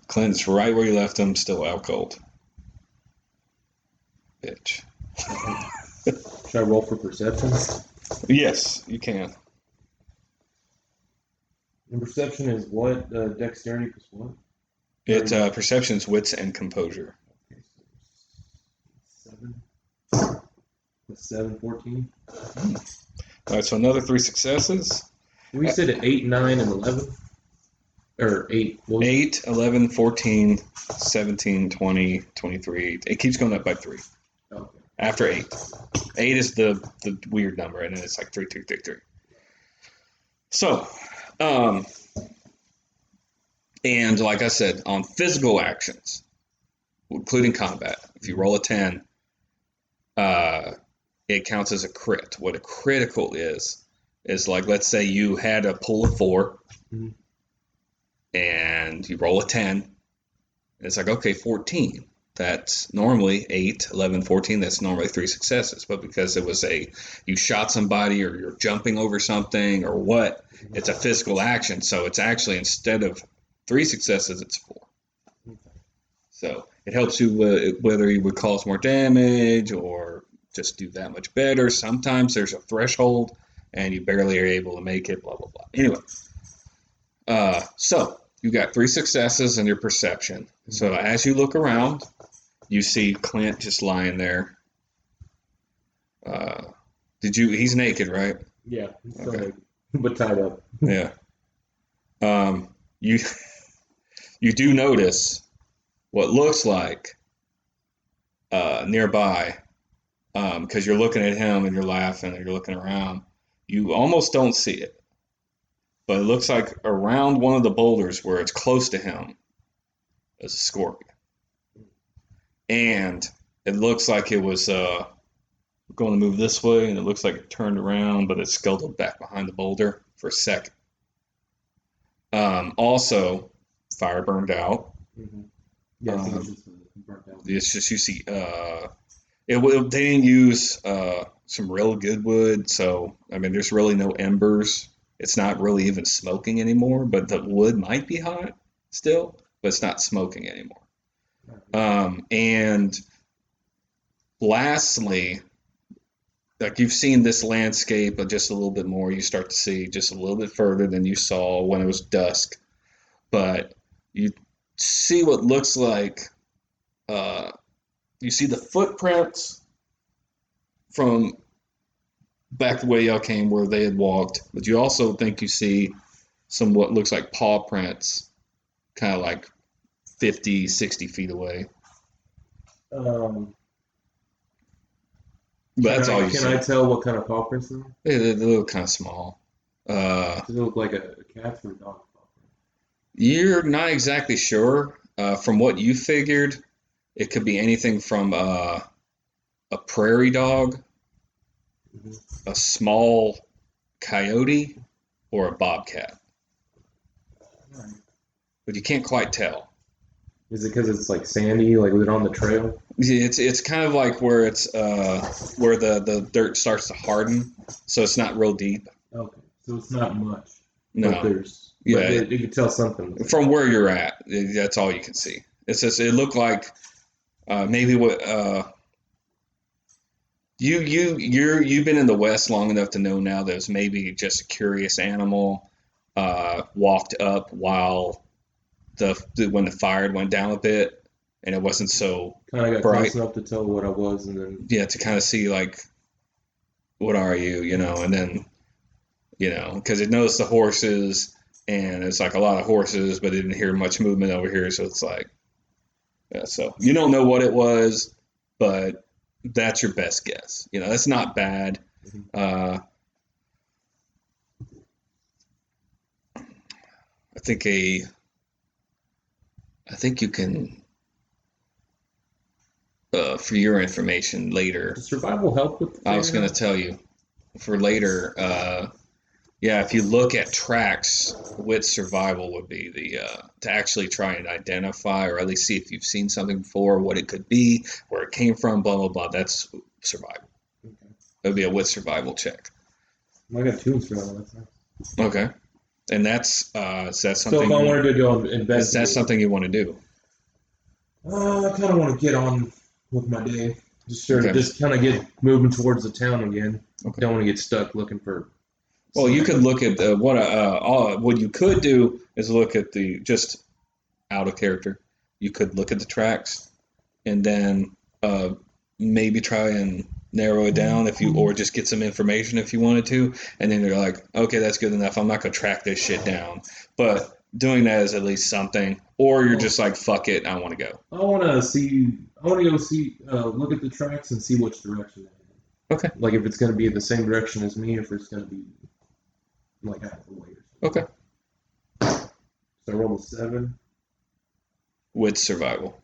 Clint's right where you left him, still out cold. Bitch. Should I roll for perception? Yes, you can. And perception is what? Dexterity plus what? It's perceptions, wits, and composure. Okay, so 7. Plus 7, 14. All right, so another 3 successes. We said 8, 9, and 11? Or 8. What was 8, 11, 14, 17, 20, 23. It keeps going up by 3. Okay. After 8. 8 is the weird number, and then it's like 3, 3, 3, 3. So, and like I said, on physical actions, including combat, if you roll a 10, it counts as a crit. What a critical is like, let's say you had a pull of 4, Mhm. and you roll a 10, and it's like, okay, 14. That's normally 8, 11, 14. That's normally 3 successes. But because it was you shot somebody or you're jumping over something or what, it's a physical action. So it's actually, instead of 3 successes, it's 4. Okay. So it helps you whether you would cause more damage or just do that much better. Sometimes there's a threshold and you barely are able to make it, blah, blah, blah. Anyway, so you got 3 successes in your perception. So as you look around, you see Clint just lying there. He's naked, right? Yeah. So Okay. naked, but tied up. Yeah. You do notice what looks like nearby, because you're looking at him and you're laughing and you're looking around. You almost don't see it, but it looks like around one of the boulders where it's close to him is a scorpion. And it looks like it was going to move this way, and it looks like it turned around, but it scuttled back behind the boulder for a second. Also, fire burned out. Mm-hmm. Yeah, so it's just burnt out. It's just you see. They didn't use some real good wood, so I mean, there's really no embers. It's not really even smoking anymore, but the wood might be hot still, but it's not smoking anymore. And lastly, like you've seen this landscape just a little bit more, you start to see just a little bit further than you saw when it was dusk, but you see what looks like you see the footprints from back the way y'all came where they had walked, but you also think you see some what looks like paw prints kind of like 50, 60 feet away. But that's all you see. Can I tell what kind of paw prints they are? They look kind of small. Does it look like a cat's or a dog's paw print? You're not exactly sure. From what you figured, it could be anything from a prairie dog, a small coyote, or a bobcat. Right. But you can't quite tell. Is it because it's like sandy, like was it on the trail? It's kind of like where it's where the dirt starts to harden, so it's not real deep. Okay, so it's not much. No, but there's you can tell something from where you're at. That's all you can see. It's just it looked like maybe what you've been in the West long enough to know now that it was maybe just a curious animal walked up while when the fire went down a bit, and it wasn't so kind of got bright close enough to tell what I was, and then to kind of see like what are you, and then because it noticed the horses, and it's like a lot of horses, but it didn't hear much movement over here, so it's like so you don't know what it was, but that's your best guess. That's not bad. I think you can, for your information later. Does survival help with? I was going to tell you for later. If you look at tracks, with survival would be the to actually try and identify, or at least see if you've seen something before, what it could be, where it came from, blah blah blah. That's survival. Okay. It would be a with survival check. I got 2 in survival. That's nice. Okay. And that's is that something? So if I wanted to go investigate, is that something you want to do? I kind of want to get on with my day. Just kind of get moving towards the town again. Okay. Don't want to get stuck looking for. Well, you could look at what you could do is look at the just out of character. You could look at the tracks, and then maybe try and narrow it down or just get some information if you wanted to, and then you're like, okay, that's good enough. I'm not gonna track this shit down, but doing that is at least something. Or you're just like, fuck it, I want to go. I want to go see, look at the tracks and see which direction they're in. Okay. Like if it's gonna be the same direction as me, if it's gonna be like out of the way. Okay. So I rolled a 7 with survival.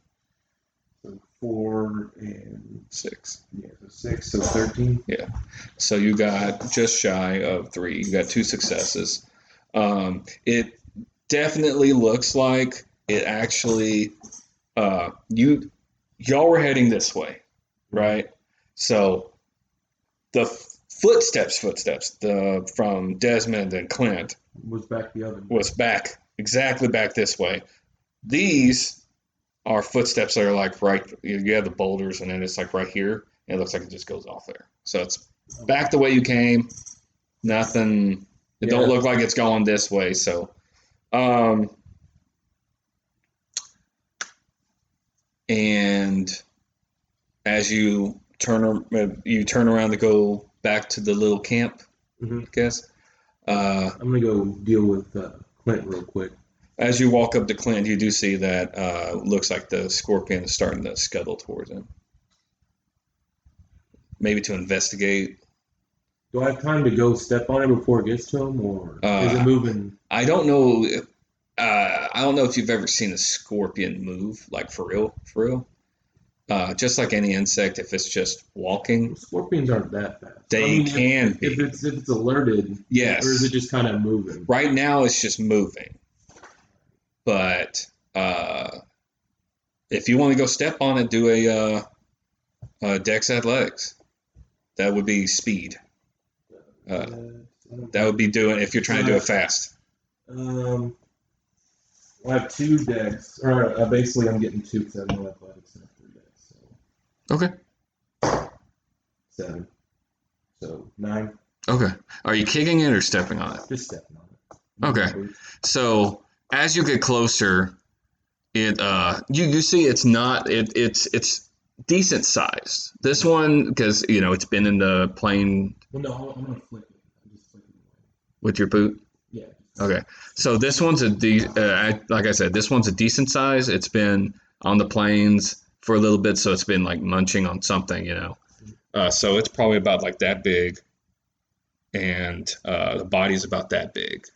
So 4 and 6. Yeah, so 6, so 13. Yeah. So you got just shy of 3. You got 2 successes. It definitely looks like it actually. Y'all were heading this way, right? So the footsteps from Desmond and Clint was back the other way. Was back exactly back this way. These are footsteps that are like right. You have the boulders, and then it's like right here, and it looks like it just goes off there. So it's back the way you came. Nothing. It don't look like it's going this way. So, and as you turn around to go back to the little camp, I guess. I'm gonna go deal with Clint real quick. As you walk up to Clint, you do see that looks like the scorpion is starting to scuttle towards him. Maybe to investigate. Do I have time to go step on it before it gets to him, or is it moving? I don't know. I don't know if you've ever seen a scorpion move, like for real. Just like any insect, if it's just walking, Scorpions aren't that fast. they can be. If it's alerted, Yes. or is it just kind of moving? Right now, it's just moving. But if you want to go step on it, do a Dex Athletics. That would be speed. That would be doing if you're trying to do it fast. I have 2 decks, or basically I'm getting 2 because I have no athletics and 3 decks. So. Okay. 7. So 9. Okay. Are you kicking it or stepping on it? Just stepping on it. Okay. So as you get closer, it you see it's not it's decent sized. This one because it's been in the plane. Well, no, I'm gonna flip it. I'm just flipping it away. With your boot. Yeah. Okay. So this one's like I said, this one's a decent size. It's been on the plains for a little bit, so it's been like munching on something, So it's probably about like that big, and the body's about that big.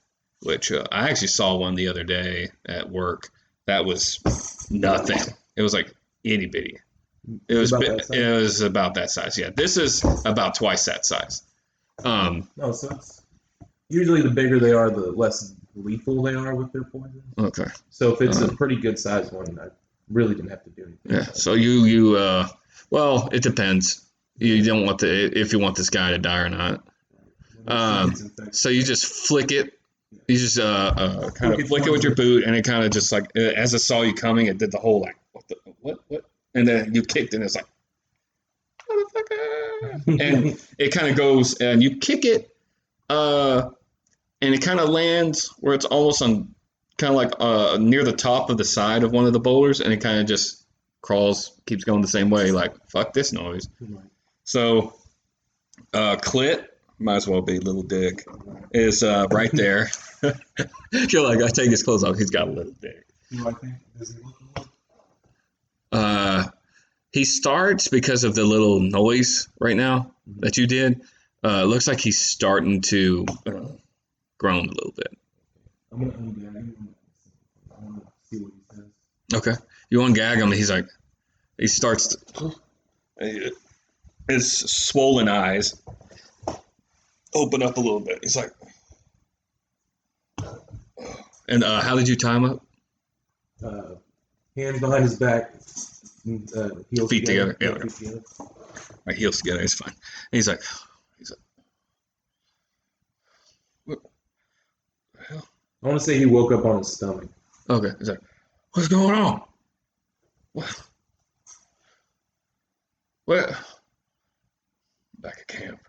Which I actually saw one the other day at work. That was nothing. It was like itty bitty. It was about that size. Yeah, this is about twice that size. No, so it's usually the bigger they are, the less lethal they are with their poison. Okay. So if it's a pretty good sized one, I really didn't have to do anything. Yeah. So you well, it depends. You don't want if you want this guy to die or not. So you just flick it. You just kind of flick it with your boot, and it kind of just like as it saw you coming, it did the whole like what, and then you kicked, and it's like motherfucker, and it kind of goes, and you kick it, and it kind of lands where it's almost on kind of like near the top of the side of one of the boulders, and it kind of just keeps going the same way, like fuck this noise. So clit. Might as well be little dick is right there. You're like, I take his clothes off. He's got a little dick. Does he look he starts because of the little noise right now that you did. Looks like he's starting to groan a little bit. I'm gonna ungag him. I want to see what he says. Okay, you ungag him. He starts to, his swollen eyes open up a little bit. He's like, and how did you tie him up? Hands behind his back, heels feet together. Yeah, feet together. Right, heels together. It's fine. And he's like, what the hell? I want to say he woke up on his stomach. Okay. He's like, what's going on? What? Back at camp.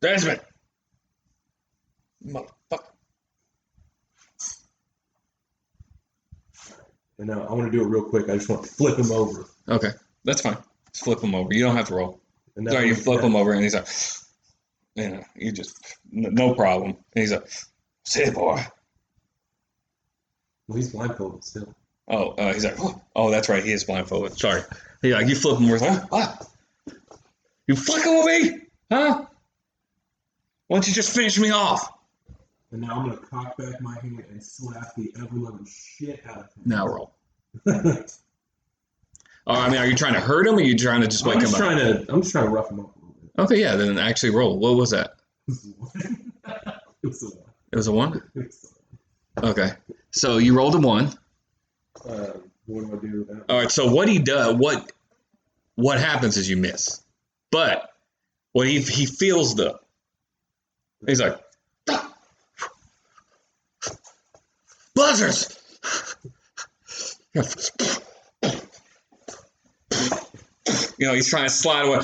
Desmond! Motherfucker. And I want to do it real quick. I just want to flip him over. Okay, that's fine. Just flip him over. You don't have to roll. Sorry, you flip him over, and he's like, you just, no problem. And he's like, say it, boy. Well, he's blindfolded still. Oh, he's like, oh, that's right. He is blindfolded. Sorry. You flip him over. Like, what? You fucking with me? Huh? Why don't you just finish me off? And now I'm going to cock back my hand and slap the ever-loving shit out of him. Now roll. Are you trying to hurt him, or are you trying to just wake him up? I'm just trying to rough him up a little bit. Okay, yeah, then actually roll. What was that? It was a 1. It was a 1? Okay. So you rolled a 1. What do I do with that? All right, so what he does, what happens is you miss. But what he feels he's like, buzzers! He's trying to slide away.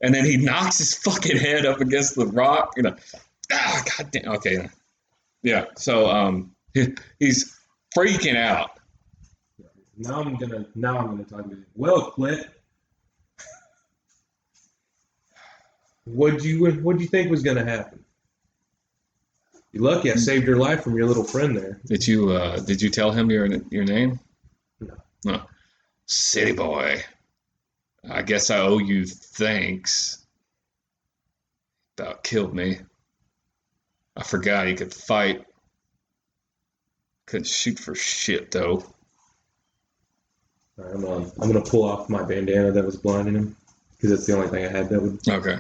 And then he knocks his fucking head up against the rock. God damn. Okay. Yeah. So he's freaking out. Now I'm gonna talk to you. Well, Clint, what'd you think was gonna happen? You're lucky I saved your life from your little friend there. Did you tell him your name? No. City boy. I guess I owe you thanks. About killed me. I forgot he could fight. Couldn't shoot for shit though. All right, I'm gonna pull off my bandana that was blinding him because that's the only thing I had that would. Okay.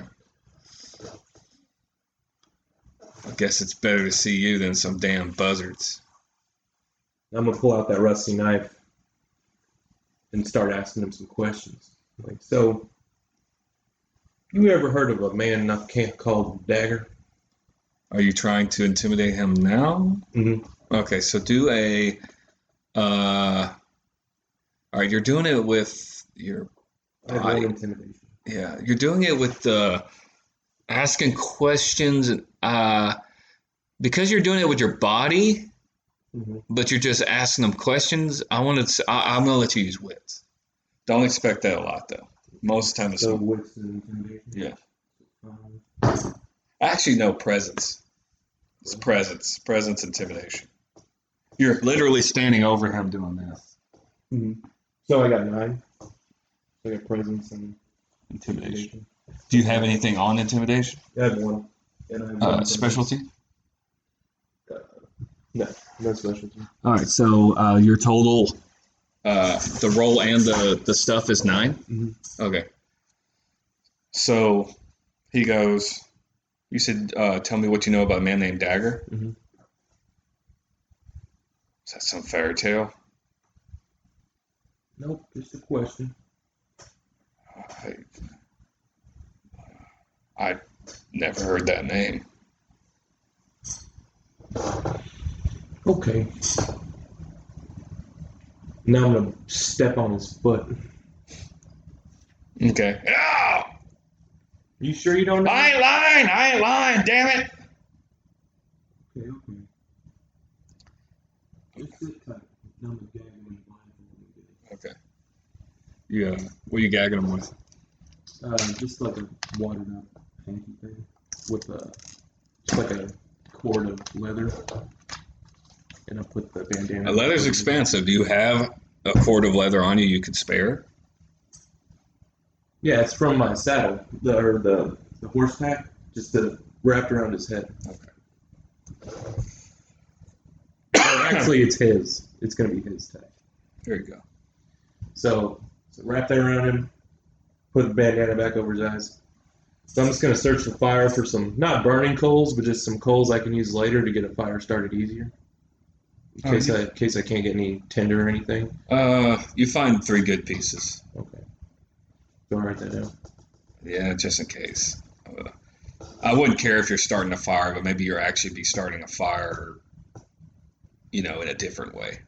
I guess it's better to see you than some damn buzzards. I'm gonna pull out that rusty knife and start asking him some questions. Like, so, you ever heard of a man in a camp called Dagger? Are you trying to intimidate him now? Mm-hmm. Okay, so do a. All right, you're doing it with your I had body. one intimidation. Yeah, you're doing it with asking questions. Because you're doing it with your body, Mm-hmm. but you're just asking them questions. I'm gonna let you use wits. Don't expect that a lot though. Most of the time it's So, what's the intimidation? yeah. Actually, no, presence. It's presence, intimidation. You're literally standing over him doing this. Mm-hmm. So I got 9. So I got presence and Intimidation. Do you have anything on intimidation? I have 1. And I have 1 Specialty? No specialty. All right, so your total, the roll and the stuff is 9? Mm-hmm. Okay. So he goes, you said, tell me what you know about a man named Dagger. Mm-hmm. Is that some fairy tale? Nope, just a question. I never heard that name. Okay. Now I'm gonna step on his foot. Okay. Oh! You sure you don't know? I ain't lying, damn it! Okay. Just sit tight. Now I'm gonna gag him in the blindfold. Okay. Yeah. What are you gagging him with? Just like a watered up hanky thing with just like a cord of leather, and I put the bandana. Leather's expensive. Do you have a cord of leather on you could spare? Yeah, it's from my saddle, the horse pack, just wrapped around his head. Okay. Actually, it's his. It's gonna be his tag. There you go. So wrap that around him. Put the bandana back over his eyes. So I'm just going to search the fire for some, not burning coals, but just some coals I can use later to get a fire started easier. In case I can't get any tinder or anything. You find 3 good pieces. Okay. Go write that down. Yeah, just in case. I wouldn't care if you're starting a fire, but maybe you're actually be starting a fire, in a different way.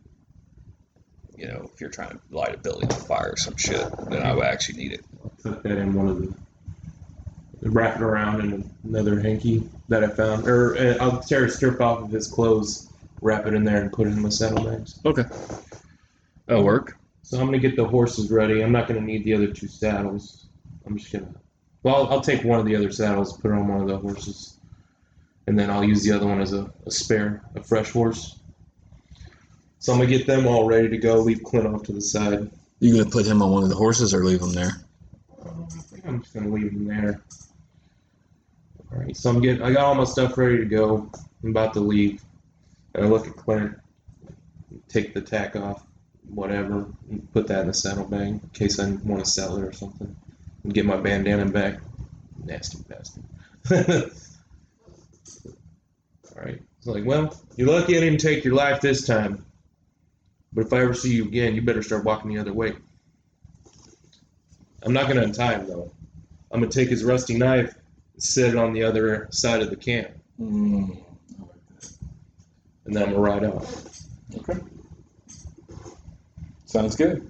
If you're trying to light a building on fire or some shit, then I would actually need it. I'll tuck that in one of the, wrap it around in another hanky that I found. Or I'll tear a strip off of his clothes, wrap it in there, and put it in my saddlebags. Okay. That'll work. So I'm going to get the horses ready. I'm not going to need the other 2 saddles. I'm just going to... Well, I'll take one of the other saddles, put it on one of the horses, and then I'll use the other one as a spare, a fresh horse. So I'm going to get them all ready to go, leave Clint off to the side. You going to put him on one of the horses or leave him there? I think I'm just going to leave him there. All right, so I got all my stuff ready to go. I'm about to leave. And I look at Clint, take the tack off, whatever, and put that in the saddlebag in case I want to sell it or something. And get my bandana back. Nasty bastard. Alright. It's like, well, you're lucky I didn't take your life this time. But if I ever see you again, you better start walking the other way. I'm not going to untie him, though. I'm going to take his rusty knife and set it on the other side of the camp. I like that. And then I'm going to ride off. Okay. Sounds good.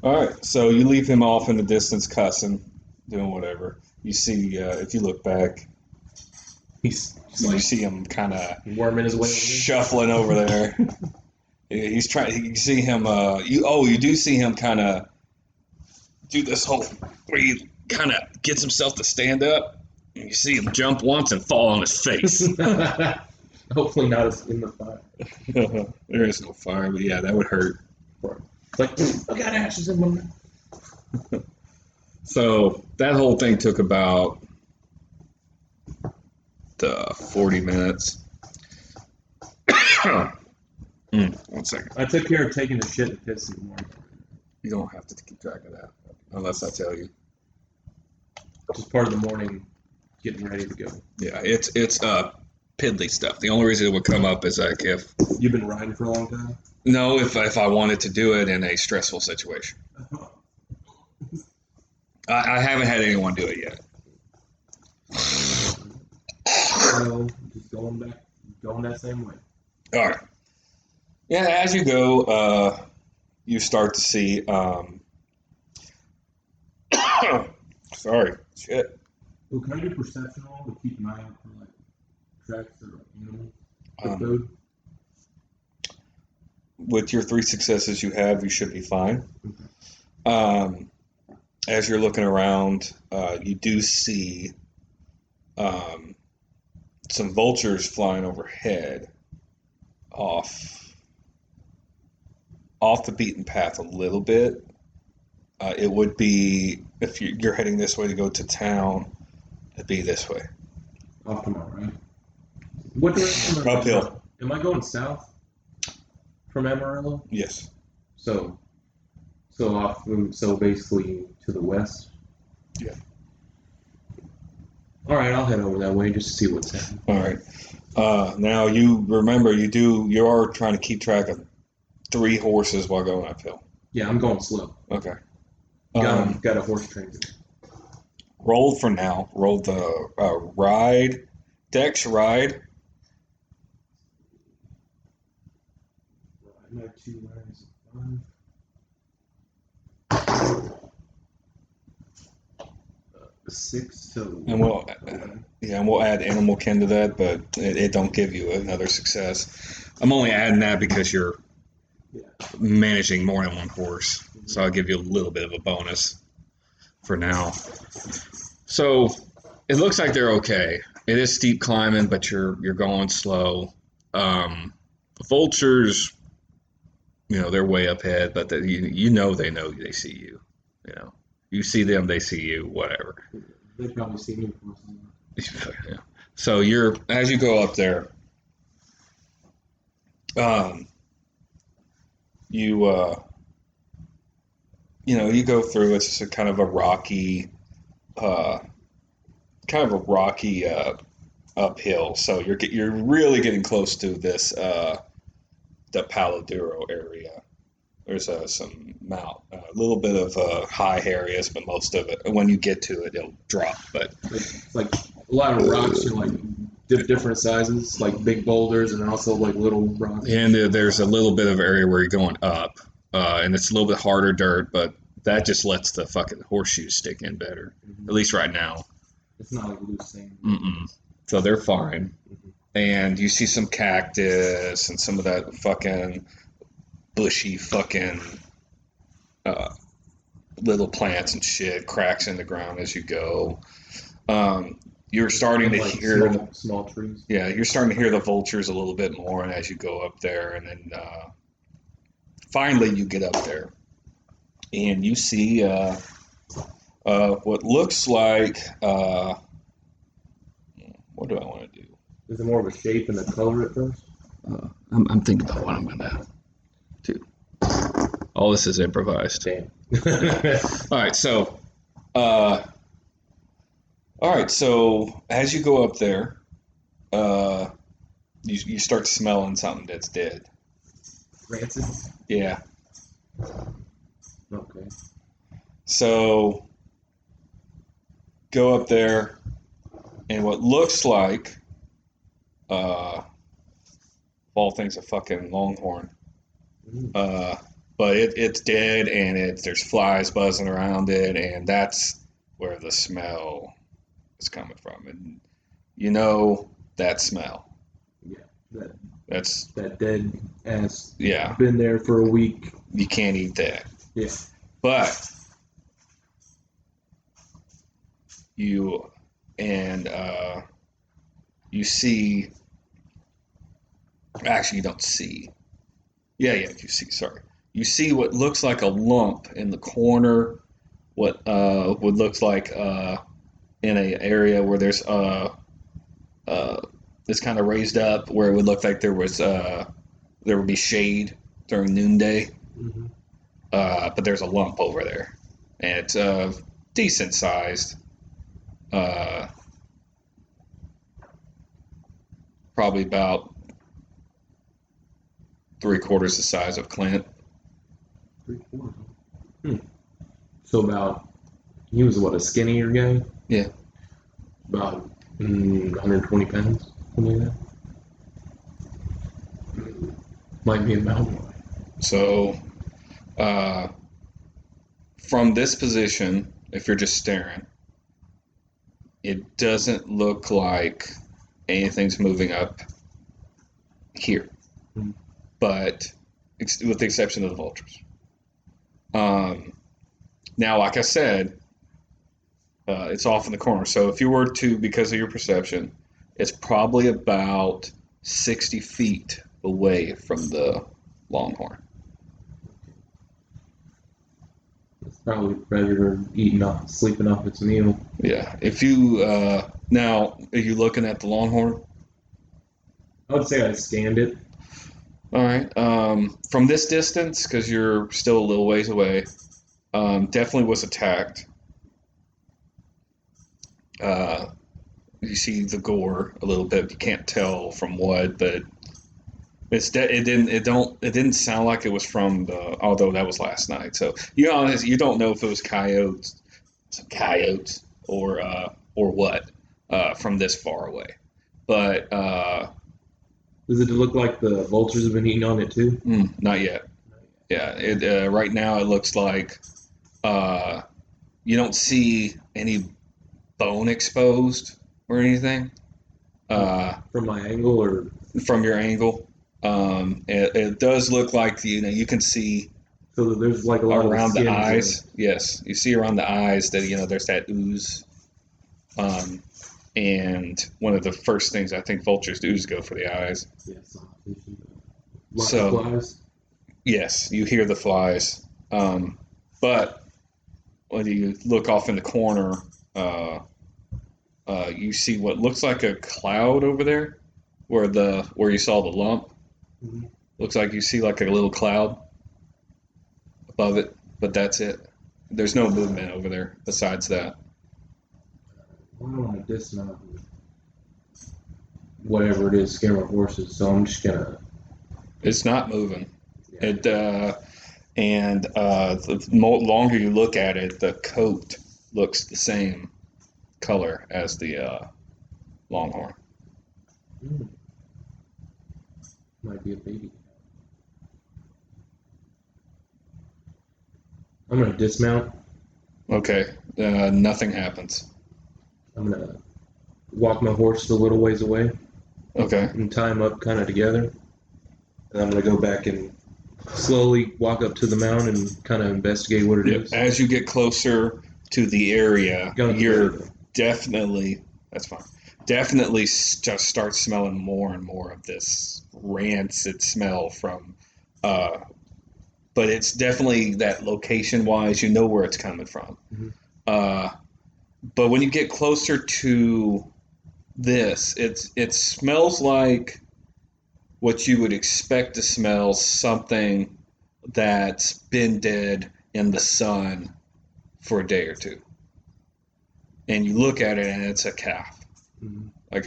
All right, so you leave him off in the distance, cussing, doing whatever. You see, if you look back, you see him kind of worming his way shuffling over there. He's trying. You see him. You do see him kind of do this whole where he kind of gets himself to stand up, and you see him jump once and fall on his face. Hopefully not in the fire. There is no fire, but yeah, that would hurt. It's like, I got ashes in my mouth. So that whole thing took about 40 minutes. 1 second. I took care of taking the shit and piss in the morning. You don't have to keep track of that unless I tell you. Just part of the morning, getting ready to go. Yeah, it's piddly stuff. The only reason it would come up is like if You've been riding for a long time? no, if I wanted to do it in a stressful situation. I haven't had anyone do it yet. So, just going that same way. All right. Yeah, as you go, you start to see. Sorry, shit. Well, can I do perceptional to keep an eye out for like tracks or animals for Um, food? With your 3 successes you have, you should be fine. As you're looking around, you do see some vultures flying overhead off the beaten path a little bit. It would be, if you're heading this way to go to town, it'd be this way. Off tomorrow, right? What direction am I Uphill. going? Am I going south from Amarillo? Yes. So basically to the west. Yeah. All right, I'll head over that way just to see what's happening. All right. Now you remember you are trying to keep track of 3 horses while going uphill. Yeah, I'm going slow. Okay. Got a horse train. Roll for now. Roll the ride. Dex ride. I have 2 lines. 6 to. And we'll add animal kin to that, but it don't give you another success. I'm only adding that because you're managing more than 1 horse, so I'll give you a little bit of a bonus for now. So it looks like they're okay. It is steep climbing, but you're going slow. The vultures, they're way up ahead, but they know they see you. You see them, they see you, whatever. They probably see me before. Yeah. So as you go up there, you go through. It's just a kind of a rocky, uphill. So you're really getting close to this the Palo Duro area. There's some a little bit of high areas, but most of it, when you get to it, it'll drop. But it's like a lot of rocks are like different sizes, like big boulders and also like little rocks. And there's a little bit of area where you're going up, and it's a little bit harder dirt, but that just lets the fucking horseshoes stick in better, at least right now. It's not like loose sand. So they're fine. And you see some cactus and some of that fucking bushy fucking little plants and shit, cracks in the ground as you go. You're starting to hear small trees. Yeah, you're starting to hear the vultures a little bit more, and as you go up there, and then finally you get up there, and you see what looks like what do I want to do? Is it more of a shape and a color at first? I'm thinking about what I'm gonna do. All this is improvised. Damn. All right, so as you go up there, you start smelling something that's dead. Rancid? Yeah. Okay. So go up there, and what looks like, all things a fucking longhorn. But it's dead, and there's flies buzzing around it, and that's where the smell is coming from. And that smell. Yeah, That's that dead ass. Yeah. Been there for a week. You can't eat that. Yeah. But you see. Actually, you don't see. Yeah, you see. Sorry. You see what looks like a lump in the corner. What looks like in an area where there's it's kind of raised up, where it would look like there was there would be shade during noonday. Mm-hmm. But there's a lump over there, and it's decent sized. Probably about 3/4 the size of Clint. 3/4. So about, he was what, a skinnier guy? Yeah. About 120 pounds, something like that. Might be about. So, from this position, if you're just staring, it doesn't look like anything's moving up here, but with the exception of the vultures. Now, like I said, it's off in the corner. So if you were to, because of your perception, it's probably about 60 feet away from the longhorn. It's probably predator eating off, sleeping off its meal. Yeah. If you now, are you looking at the longhorn? I would say I scanned it. All right. From this distance, because you're still a little ways away, definitely was attacked. You see the gore a little bit. You can't tell from what, but it didn't sound like it was from the. Although that was last night, so you honestly, you don't know if it was coyotes, or what from this far away. But Does it look like the vultures have been eating on it too? not yet. Yeah, right now it looks like you don't see any bone exposed or anything From my angle, or from your angle. It does look like you can see so that there's like a lot around of the skins eyes. Yes, you see around the eyes that there's that ooze. And one of the first things I think vultures do is go for the eyes. Yeah, lots So of flies. yes, you hear the flies. But when you look off in the corner, you see what looks like a cloud over there, where you saw the lump. Mm-hmm. Looks like you see like a little cloud above it, but that's it. There's no movement over there besides that. I don't want to dismount whatever it is, scare my horses, so I'm just gonna. It's not moving. Yeah. The longer you look at it, the coat looks the same color as the longhorn. Might be a baby. I'm gonna dismount. Okay, nothing happens. I'm gonna walk my horse a little ways away Okay. and tie them up kind of together. And I'm gonna go back and slowly walk up to the mound and kind of investigate what it is. As you get closer to the area, you're definitely just start smelling more and more of this rancid smell from. But it's definitely that location wise, you know where it's coming from. Mm-hmm. But when you get closer to this, it smells like what you would expect to smell, something that's been dead in the sun for a day or two. And you look at it and it's a calf. Mm-hmm. Like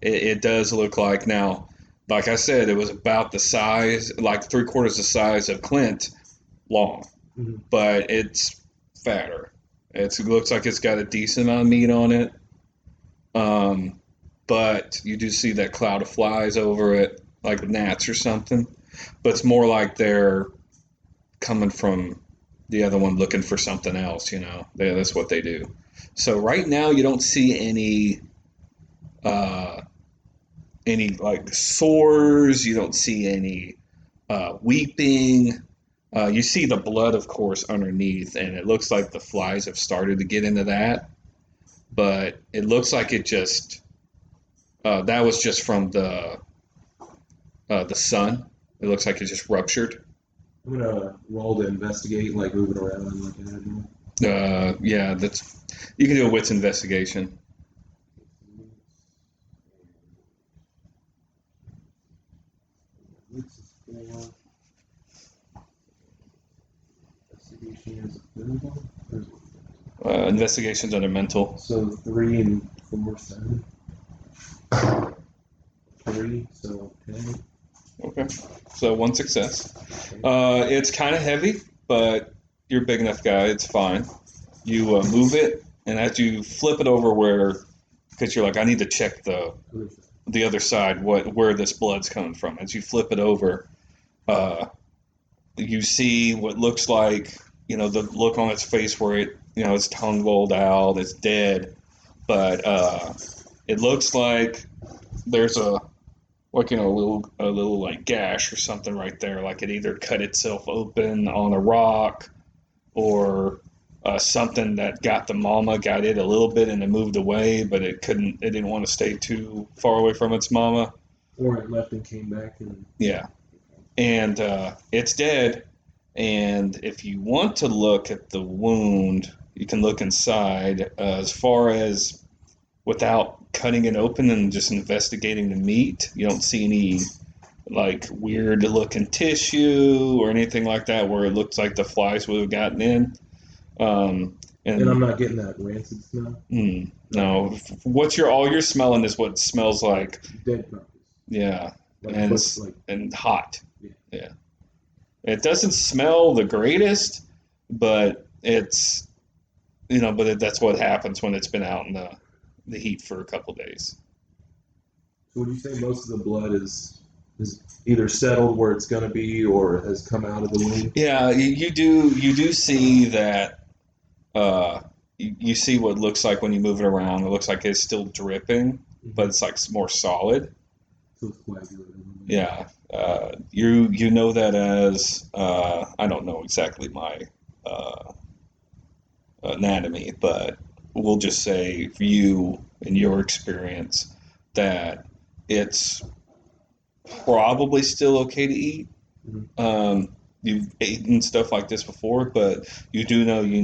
it does look like, now, like I said, it was about the size, like 3/4 the size of Clint long, Mm-hmm. but it's fatter. It looks like it's got a decent amount of meat on it. But you do see that cloud of flies over it, like gnats or something. But it's more like they're coming from the other one looking for something else, That's what they do. So right now you don't see any like sores, you don't see any weeping. You see the blood, of course, underneath, and it looks like the flies have started to get into that. But it looks like it just that was just from the sun. It looks like it just ruptured. I'm gonna roll to investigate, like moving around and looking at it. Yeah, you can do a wits investigation. Investigation is available. Investigations under mental. So 3 and 4, 7. 3, so 10. Okay. So 1 success. It's kind of heavy, but you're a big enough guy. It's fine. You move it, and as you flip it over because you're like, I need to check the other side, where this blood's coming from. As you flip it over, you see what looks like, the look on its face where its tongue rolled out, it's dead, but it looks like there's a little like gash or something right there, like it either cut itself open on a rock or something that got it a little bit and it moved away, but it didn't want to stay too far away from its mama. Or it left and came back. Yeah. And it's dead. And if you want to look at the wound, you can look inside. As far as without cutting it open and just investigating the meat, you don't see any like weird looking tissue or anything like that where it looks like the flies would have gotten in. And I'm not getting that rancid smell? No. All you're smelling is what smells like dead carcass. Yeah. Like And hot. Yeah. It doesn't smell the greatest, but it's that's what happens when it's been out in the heat for a couple days. So would you say most of the blood is either settled where it's going to be or has come out of the wound? Yeah, you do see that. You see what looks like when you move it around. It looks like it's still dripping, but it's like more solid. So it's coagulated. Yeah. You know that as I don't know exactly my anatomy, but we'll just say for you in your experience that it's probably still okay to eat. You've eaten stuff like this before, but you do know you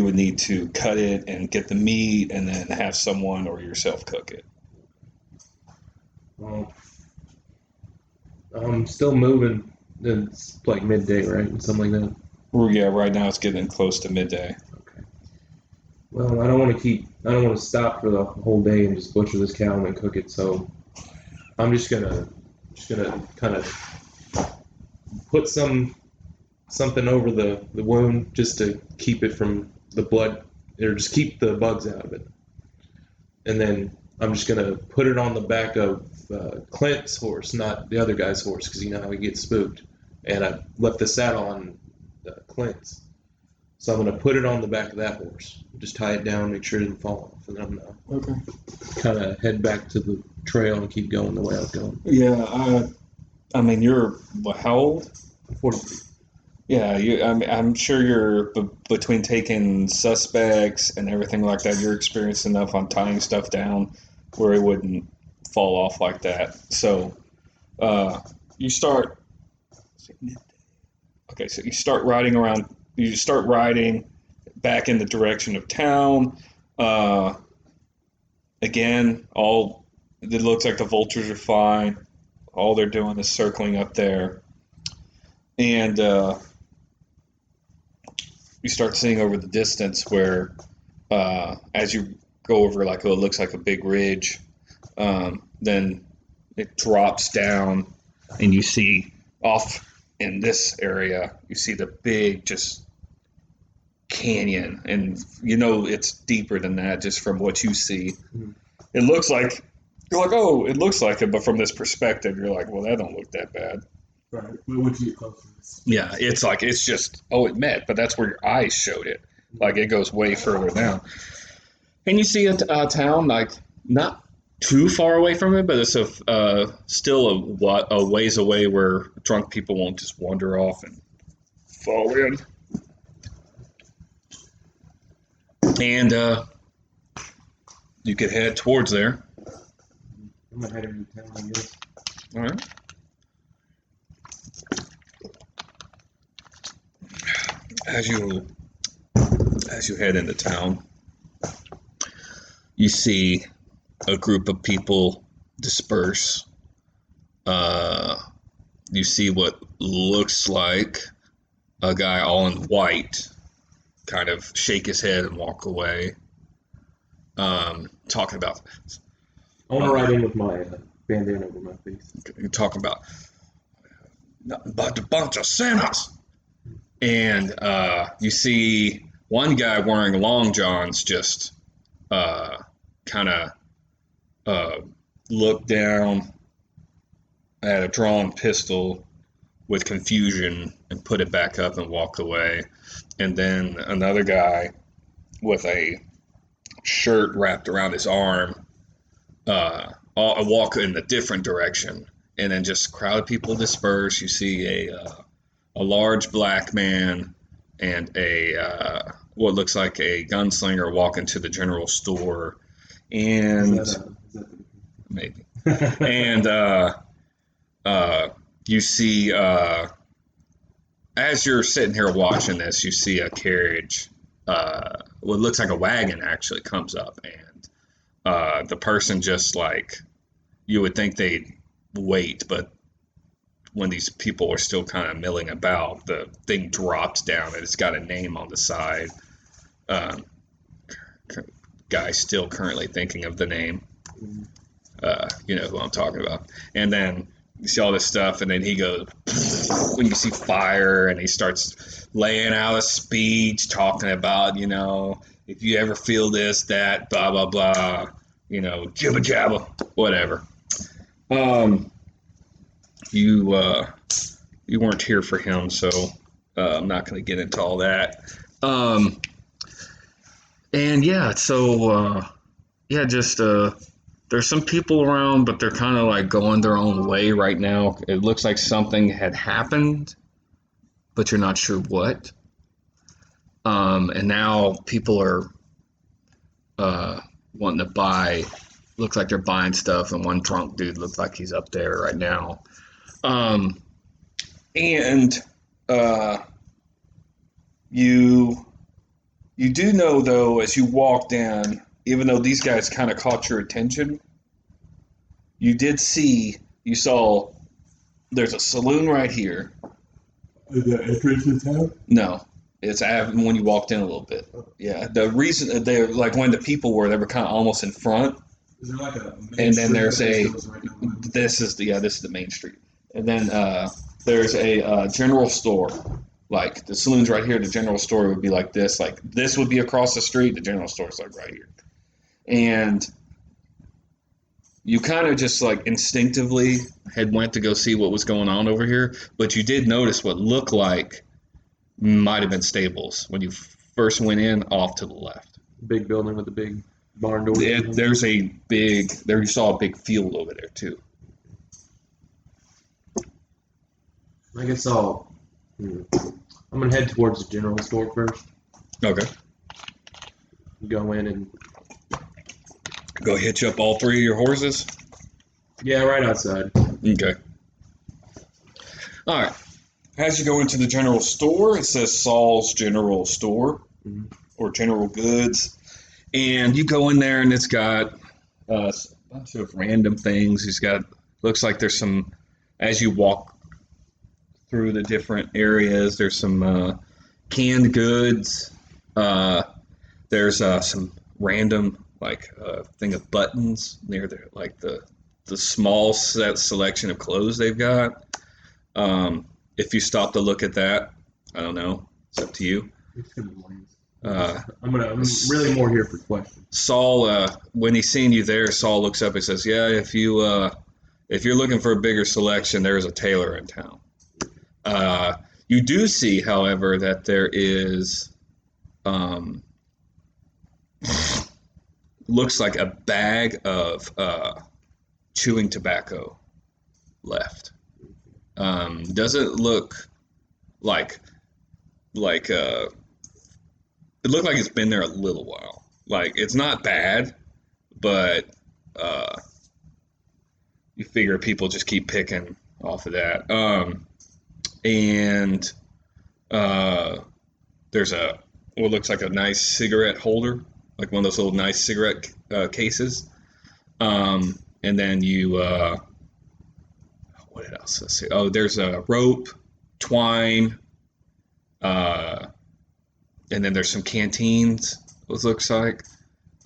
would need to cut it and get the meat and then have someone or yourself cook it. Well, I'm still moving. It's like midday, right? Something like that. Well, yeah, right now it's getting close to midday. Okay. Well, I don't want to stop for the whole day and just butcher this cow and then cook it. So I'm just gonna kind of put something over the wound just to keep it from the blood, or just keep the bugs out of it. And then I'm just gonna put it on the back of Clint's horse, not the other guy's horse, because you know how he gets spooked. And I left the saddle on Clint's, so I'm gonna put it on the back of that horse. Just tie it down, make sure it doesn't fall off, and then I'm gonna kind of head back to the trail and keep going the way I was going. Yeah, I mean, you're how old? 43. Yeah, I'm sure you're between taking suspects and everything like that. You're experienced enough on tying stuff down where it wouldn't fall off like that. So you start. Okay, so you start riding around. You start riding back in the direction of town. Again, it looks like the vultures are fine. All they're doing is circling up there. And you start seeing over the distance where as you go over it looks like a big ridge, then it drops down and you see off in this area, you see the big just canyon, and it's deeper than that just from what you see. Mm-hmm. It looks like, you're like, oh, it looks like it, but from this perspective, you're like, well, that don't look that bad. Right. Once you get closer. Yeah, it's just, it met, but that's where your eyes showed it. Like, it goes way further down. And you see a town, like, not too far away from it, but it's still a ways away where drunk people won't just wander off and fall in. And you could head towards there. I'm gonna head into town, I guess. All right. As you head into town, you see a group of people disperse. You see what looks like a guy all in white kind of shake his head and walk away, talking about I want to ride in with my bandana over my face. talking about nothing but a bunch of sinners. And you see one guy wearing long johns just kind of look down at a drawn pistol with confusion and put it back up and walk away. And then another guy with a shirt wrapped around his arm walk in a different direction. And then just a crowd of people disperse. You see a large black man and a what looks like a gunslinger walk into the general store. And maybe. And you see, as you're sitting here watching this, you see a carriage, what looks like a wagon actually comes up, and the person just like, you would think they'd wait, but when these people are still kind of milling about, the thing drops down and it's got a name on the side. Guy's still currently thinking of the name. You know who I'm talking about. And then you see all this stuff, and then he goes, when you see fire, and he starts laying out a speech talking about, you know, if you ever feel this, that, blah, blah, blah, you know, jibba jabba, whatever. You weren't here for him, so I'm not going to get into all that. And yeah, so yeah, just there's some people around, but they're kind of like going their own way right now. It looks like something had happened, but you're not sure what. And now people are wanting to buy. Looks like they're buying stuff, and one drunk dude looks like he's up there right now. And you do know, though, as you walk down, even though these guys kind of caught your attention, you saw there's a saloon right here. Is that entrance in town? No, it's when you walked in a little bit. Yeah, the reason they're like when the people were, they were kind of almost in front. Is there like a main And then street there's that a goes right down the line? this is the main street, and then there's a general store. Like the saloon's right here, the general store would be like this would be across the street. The general store's like right here, and you kind of just like instinctively had went to go see what was going on over here, but you did notice what looked like might have been stables when you first went in off to the left. Big building with a big barn door. There's a big there. You saw a big field over there too. I guess I'm gonna head towards the general store first. Okay. Go in and Go hitch up all three of your horses. yeah, right outside. Okay. All right. As you go into the general store, it says Saul's General Store or General Goods. And you go in there and it's got a bunch of random things. He's got, looks like there's some, as you walk through the different areas, there's some canned goods. There's some random, like, thing of buttons near there, like the small selection of clothes they've got. If you stop to look at that, I don't know. It's up to you. I'm really more here for questions. Saul, when he's seeing you there, Saul looks up and says, "Yeah, if you're looking for a bigger selection, there's a tailor in town." You do see, however, that there is, looks like a bag of chewing tobacco left. Doesn't look like it looked like it's been there a little while. Like it's not bad, but you figure people just keep picking off of that. And there's what looks like a nice cigarette holder, like one of those little nice cigarette cases. And then you what else? Let's see. Oh, there's a rope, twine, And then there's some canteens, it looks like.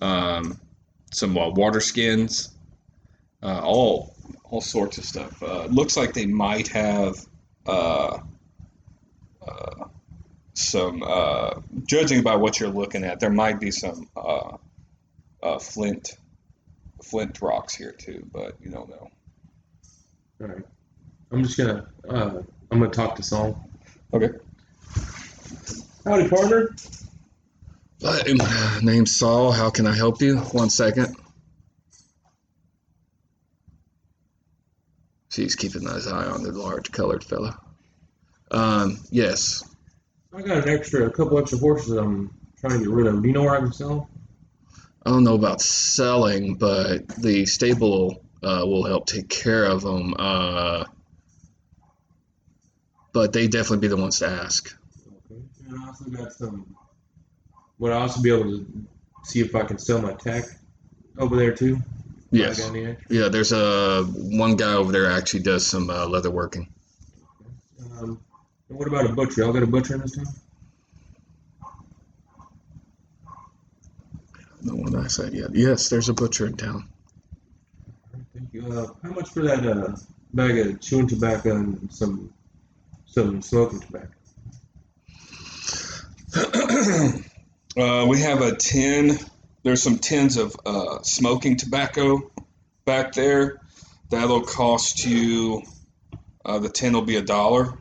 Some water skins, all sorts of stuff. Looks like they might have some, judging by what you're looking at, there might be some flint rocks here too, but you don't know. All right. I'm just gonna I'm gonna talk to Saul. Okay. Howdy, partner. Name's Saul. How can I help you? 1 second. She's keeping his eye on the large colored fella. Yes. I got a couple extra horses I'm trying to get rid of. Do you know where I can sell them? I don't know about selling, but the stable will help take care of them. But they definitely be the ones to ask. Okay. And I also got some. Would I also be able to see if I can sell my tech over there too? Yes. I got any extra? Yeah, there's one guy over there actually does some leather working. And what about a butcher? I'll get a butcher in this town? No one I said yet. Yes, there's a butcher in town. Thank you. How much for that bag of chewing tobacco and some smoking tobacco? We have a tin. There's some tins of smoking tobacco back there. That'll cost you. The tin will be $1,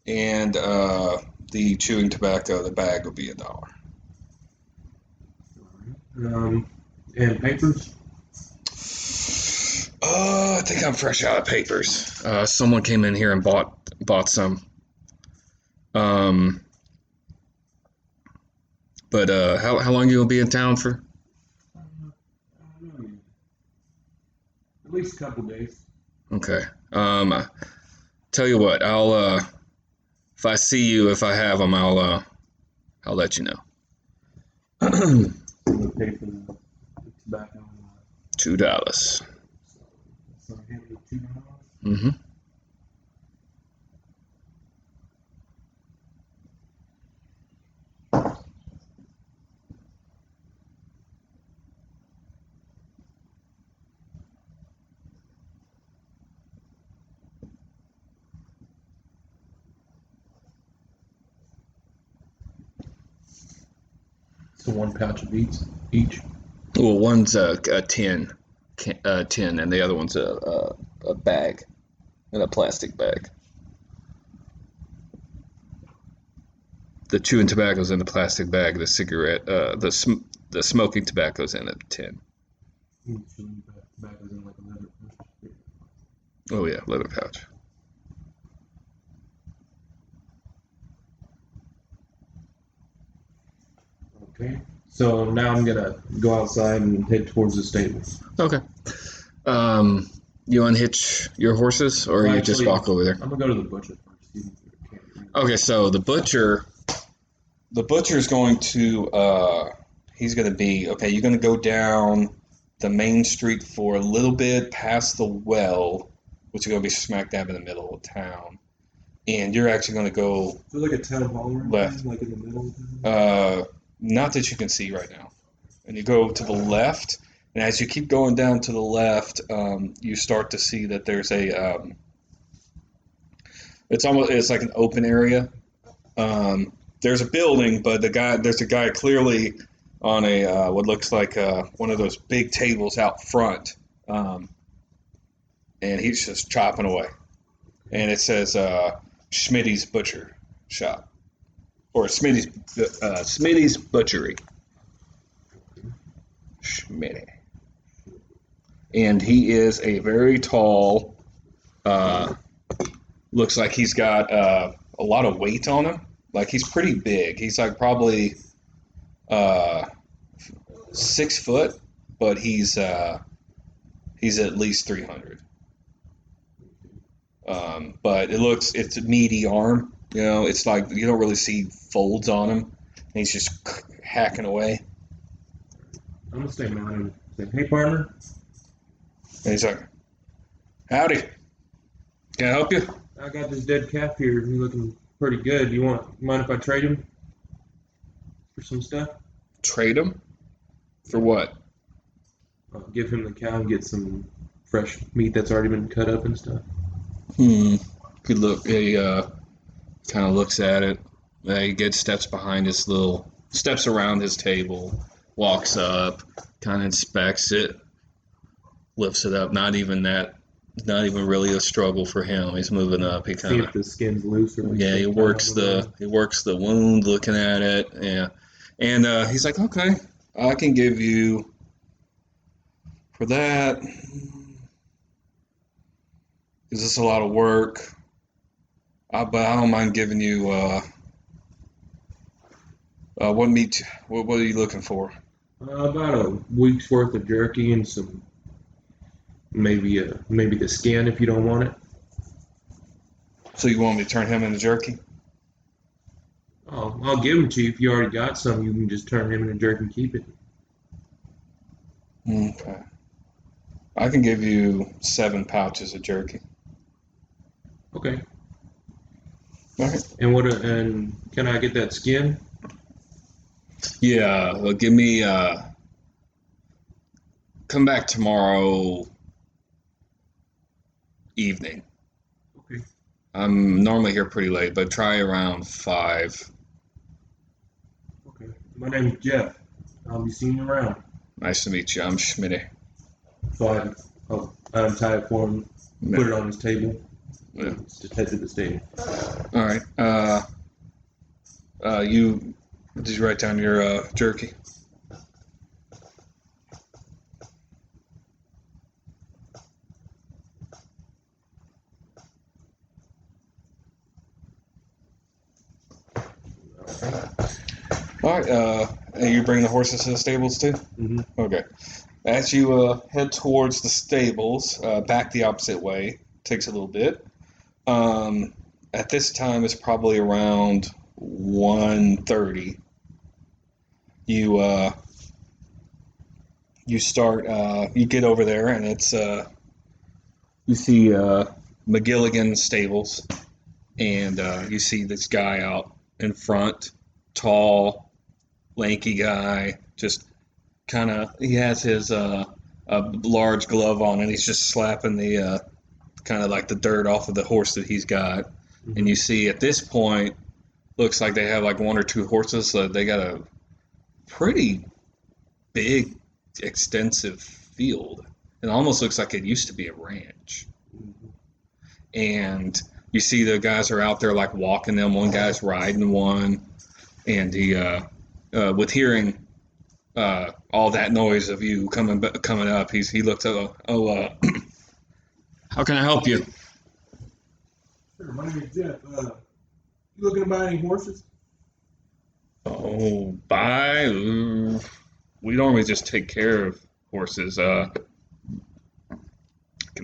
and the chewing tobacco, the bag, will be $1. And papers? I think I'm fresh out of papers. Someone came in here and bought some. But how long you gonna be in town for? I don't know. At least a couple days. Okay. Tell you what, I'll if I see you, if I have them, I'll let you know. We'll pay for the tobacco. $2. So I have the $2. Mm-hmm. So 1 pouch of each. Well, one's a tin, and the other one's a bag, in a plastic bag. The chewing tobacco's in the plastic bag. The cigarette, the smoking tobacco's in a tin. Tobacco's in like a leather pouch. Oh yeah, leather pouch. Okay. So now I'm gonna go outside and head towards the stables. Okay. You unhitch your horses, or Well, you just actually, walk over there? I'm gonna go to the butcher first. See if I can't get rid Okay, so the butcher. The butcher's going to. He's going to be okay. You're going to go down the main street for a little bit past the well, which is going to be smack dab in the middle of town, and you're actually going to go. Is there like a town hall or Left. anything, like in the middle of town? Not that you can see right now. And you go to the left, and as you keep going down to the left, you start to see that there's a. It's like an open area. There's a building, but there's a guy clearly on a what looks like one of those big tables out front, and he's just chopping away. And it says Schmitty's Butcher Shop. Or Smitty's Butchery. Schmitty. And he is a very tall, looks like he's got a lot of weight on him. Like he's pretty big. He's like probably 6 foot, but he's at least 300. But it's a meaty arm. You know, it's like you don't really see folds on him. And he's just hacking away. I'm gonna stay behind him and say, "Hey, partner." And he's like, "Howdy. Can I help you?" I got this dead calf here. You looking pretty good. Mind if I trade him for some stuff? Trade him? For what? I'll give him the cow and get some fresh meat that's already been cut up and stuff. Good look. He kind of looks at it. He gets steps around his table, walks up, kind of inspects it, lifts it up. Not even really a struggle for him. He's moving up. He See kind if of the skin's loose or he works the wound, looking at it. Yeah, and he's like, okay, I can give you for that. Is this a lot of work? But I don't mind giving you what meat? What are you looking for? About a week's worth of jerky and some maybe the skin if you don't want it. So you want me to turn him into jerky? I'll give them to you. If you already got some, you can just turn him into jerky and keep it. Okay. I can give you 7 pouches of jerky. Okay. All right. And can I get that skin? Yeah. Well, give me. Come back tomorrow evening. Okay. I'm normally here pretty late, but try around 5. Okay. My name's Jeff. I'll be seeing you around. Nice to meet you. I'm Schmitty. So I untie it for him, put it on his table. Yeah. Just head to the stadium. All right. Did you write down your jerky? All right. And you bring the horses to the stables too? Mm-hmm. Okay. As you head towards the stables, back the opposite way, takes a little bit. At this time, it's probably around 1:30. You you get over there, and it's you see McGilligan's stables, and you see this guy out in front, tall, lanky guy, just kind of, he has his a large glove on, and he's just slapping the kind of like the dirt off of the horse that he's got. Mm-hmm. And you see at this point, looks like they have like 1 or 2 horses, so they got a pretty big, extensive field. It almost looks like it used to be a ranch. Mm-hmm. And you see the guys are out there like walking them. One guy's riding one, and he with hearing all that noise of you coming up, he looks up. How can I help you? Sure, my name is Jeff. You looking to buy any horses? Oh, we normally just take care of horses. Can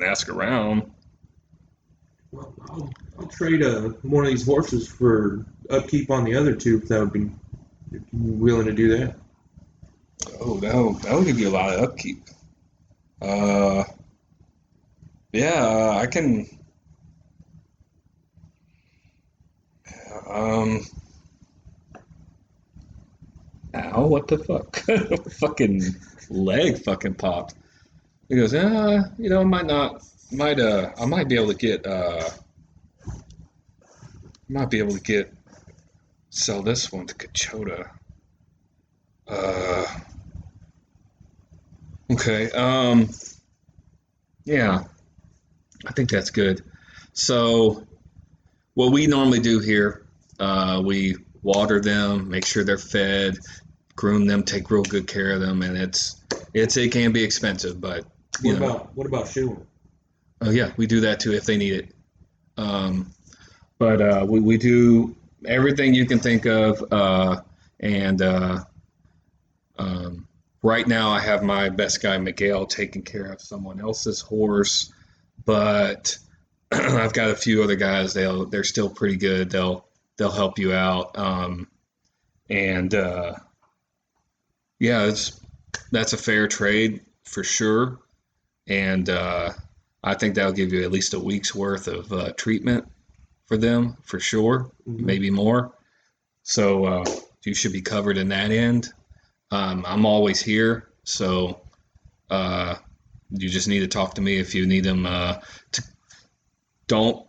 ask around. Well, I'll trade one of these horses for upkeep on the other 2 if you're willing to do that. Oh, that'll give you a lot of upkeep. Yeah, I can. Ow, what the fuck? Fucking leg fucking popped. He goes, I might be able to sell this one to Kachota. Okay, yeah, I think that's good. So, what we normally do here, we water them, make sure they're fed, groom them, take real good care of them, and it can be expensive, but What about shoeing? Oh yeah, we do that too if they need it. But we do everything you can think of, and right now I have my best guy Miguel taking care of someone else's horse, but I've got a few other guys. They're still pretty good. They'll help you out, and yeah, that's a fair trade for sure, and I think that'll give you at least a week's worth of treatment. for them for sure, maybe more. So you should be covered in that end. I'm always here, so you just need to talk to me if you need them. Don't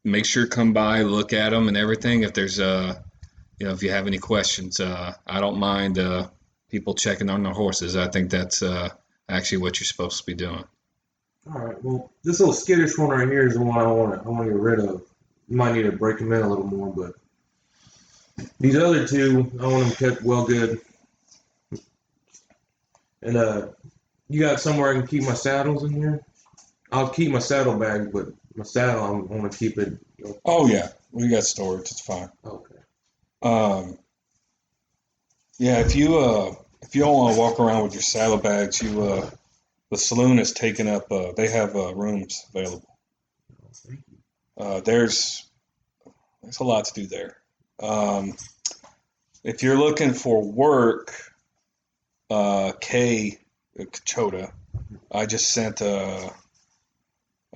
make sure come by, look at them and everything. If there's if you have any questions, I don't mind people checking on their horses. I think that's actually what you're supposed to be doing. All right. Well, this little skittish one right here is the one I want to get rid of. You might need to break them in a little more, but these other two, I want them kept well good. And you got somewhere I can keep my saddles in here? I'll keep my saddle bag, but my saddle, I want to keep it. Oh yeah, we got storage. It's fine. Okay. Yeah, if you don't want to walk around with your saddlebags, the saloon is taken up. They have rooms available. Thank you. There's a lot to do there. If you're looking for work, Kay Kachota, I just sent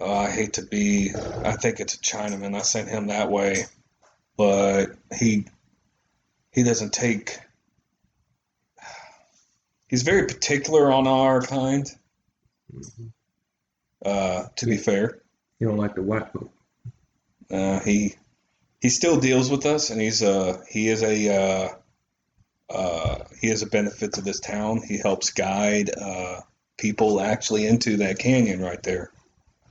I hate to be, I think it's a Chinaman. I sent him that way, but he doesn't take. He's very particular on our kind. To be fair, You don't like the white folk. he still deals with us, and he is a benefit to this town. He helps guide people actually into that canyon right there.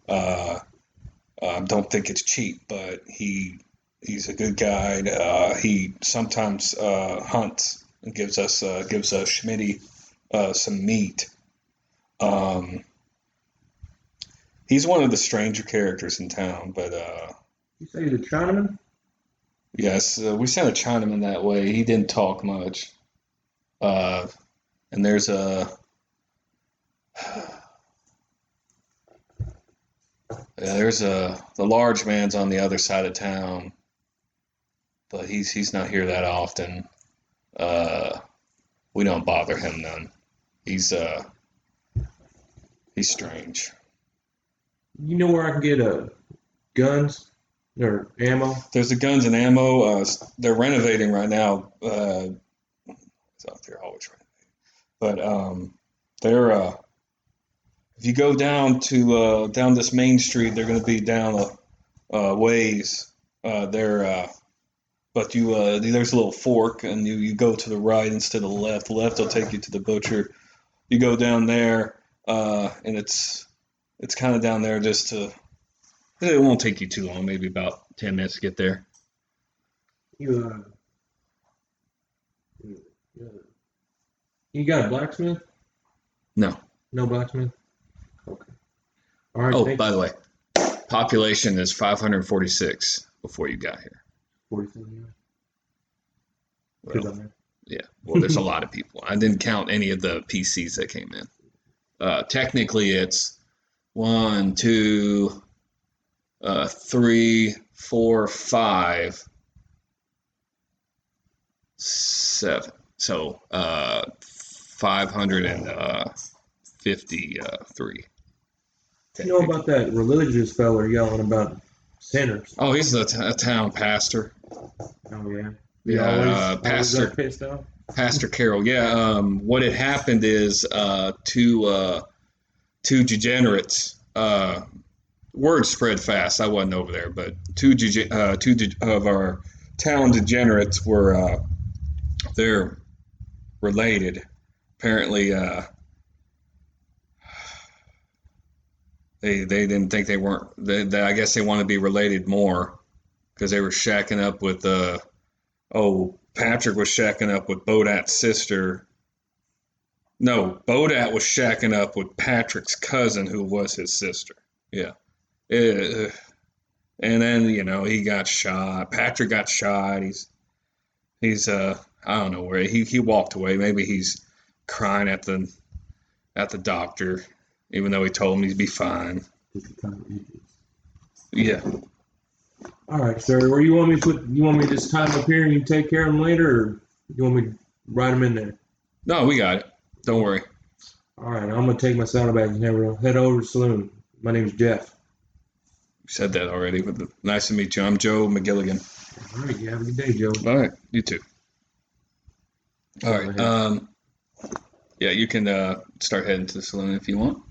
Don't think it's cheap, but he's a good guide. He sometimes hunts and gives us Schmitty some meat. He's one of the stranger characters in town, but You say he's a Chinaman? yes, we sent a Chinaman that way. He didn't talk much. And there's the large man's on the other side of town, but he's not here that often. We don't bother him none. He's strange. You know where I can get guns or ammo? There's the guns and ammo. They're renovating right now. It's out there always renovating. But they're if you go down to down this main street, they're going to be down a ways. But there's a little fork, and you go to the right instead of the left. The left will take you to the butcher. You go down there, and it's kind of down there just to. It won't take you too long, maybe about 10 minutes to get there. You got a blacksmith? No. No blacksmith? Okay. All right. Oh, by the way, population is 546 before you got here. 47. Well, yeah. Well, there's a lot of people. I didn't count any of the PCs that came in. Technically, it's 1, 2, 3, 4, 5, 7. So 553. You know about that religious fella yelling about sinners? Oh, he's a town pastor. Oh yeah. Yeah, Pastor pissed off. Pastor Carroll. Yeah. What had happened is two degenerates. Word spread fast. I wasn't over there, but two of our town degenerates were they're related. Apparently, they didn't think they weren't. I guess they want to be related more because they were shacking up with Patrick was shacking up with Bodat's sister. No, Bodat was shacking up with Patrick's cousin, who was his sister. Yeah. And then, he got shot. Patrick got shot. He's I don't know where he walked away. Maybe he's crying at the doctor, even though he told him he'd be fine. Yeah. All right, sir. Where you want me to put? You want me to just tie them up here and you take care of them later, or you want me to ride them in there? No, we got it. Don't worry. All right, I'm gonna take my saddlebags and head over to the saloon. My name's Jeff. said that already. Nice to meet you. I'm Joe McGilligan. All right, you have a good day, Joe. All right, you too. All Go right. ahead. Yeah, you can start heading to the saloon if you want.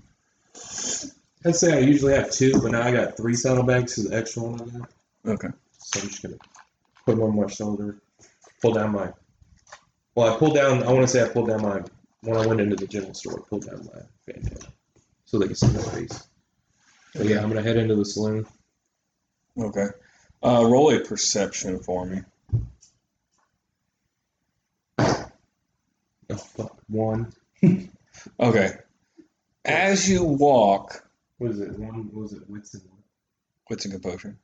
I'd say I usually have 2, but now I got 3 saddlebags to the extra one I got. Okay. So I'm just gonna put them on my shoulder, pull down my. Well, I pulled down. I want to say I pulled down my. When I went into the general store, I pulled down my bandana so they can see my face. But yeah, I'm gonna head into the saloon. Okay. Roll a perception for me. Oh fuck, 1. Okay. As you walk, What is it? 1. What was it? Wits and 1. wits and composure.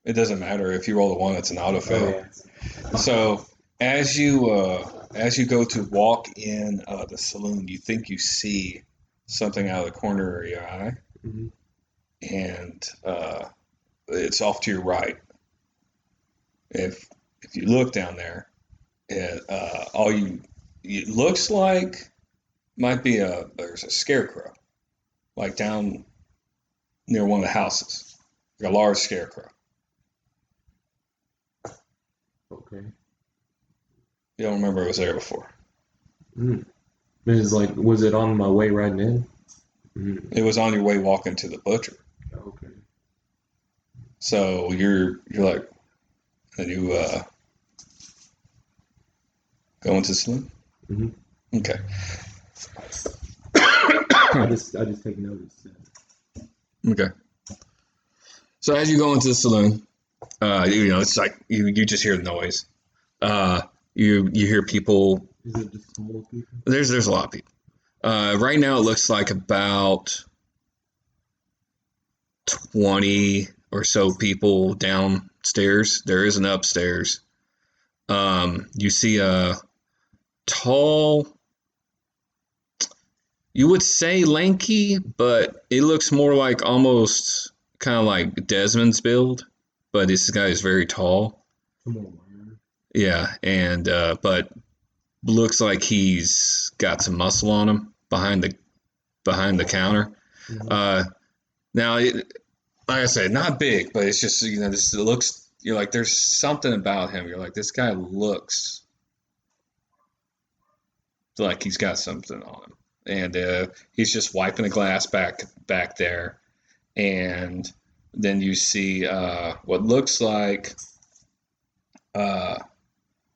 It doesn't matter if you roll a 1; it's an auto fail. Oh yeah. So as you go to walk in the saloon, you think you see something out of the corner of your eye, Mm-hmm. and it's off to your right. If you look down there, it looks like might be there's a scarecrow, like down near one of the houses, like a large scarecrow. Okay. You don't remember it was there before. Mm. It's like, was it on my way riding in? Mm. It was on your way walking to the butcher. Okay. So you're like, and you go into the saloon. Mm-hmm. Okay. I just take notice. Okay. So as you go into the saloon, it's like you just hear the noise. You hear people. Is it just small people? There's a lot of people. Right now it looks like about 20 or so people downstairs. There is an upstairs. You see a tall, you would say lanky, but it looks more like almost kind of like Desmond's build, but this guy is very tall. Yeah, and but looks like he's got some muscle on him behind the counter. Mm-hmm. Now, like I said, not big, but it's just this it looks. You're like, there's something about him. You're like, this guy looks like he's got something on him, and he's just wiping a glass back there, and then you see what looks like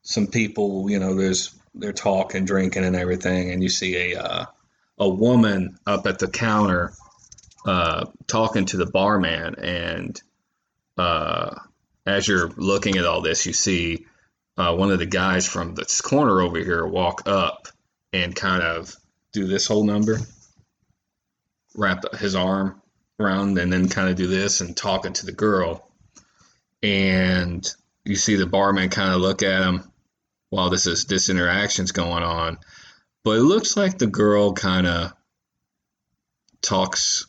some people. They're talking, drinking, and everything, and you see a woman up at the counter talking to the barman, and as you're looking at all this, you see one of the guys from this corner over here walk up and kind of do this whole number, wrap his arm around, and then kind of do this and talking to the girl. And you see the barman kind of look at him while this interaction's going on. But it looks like the girl kind of talks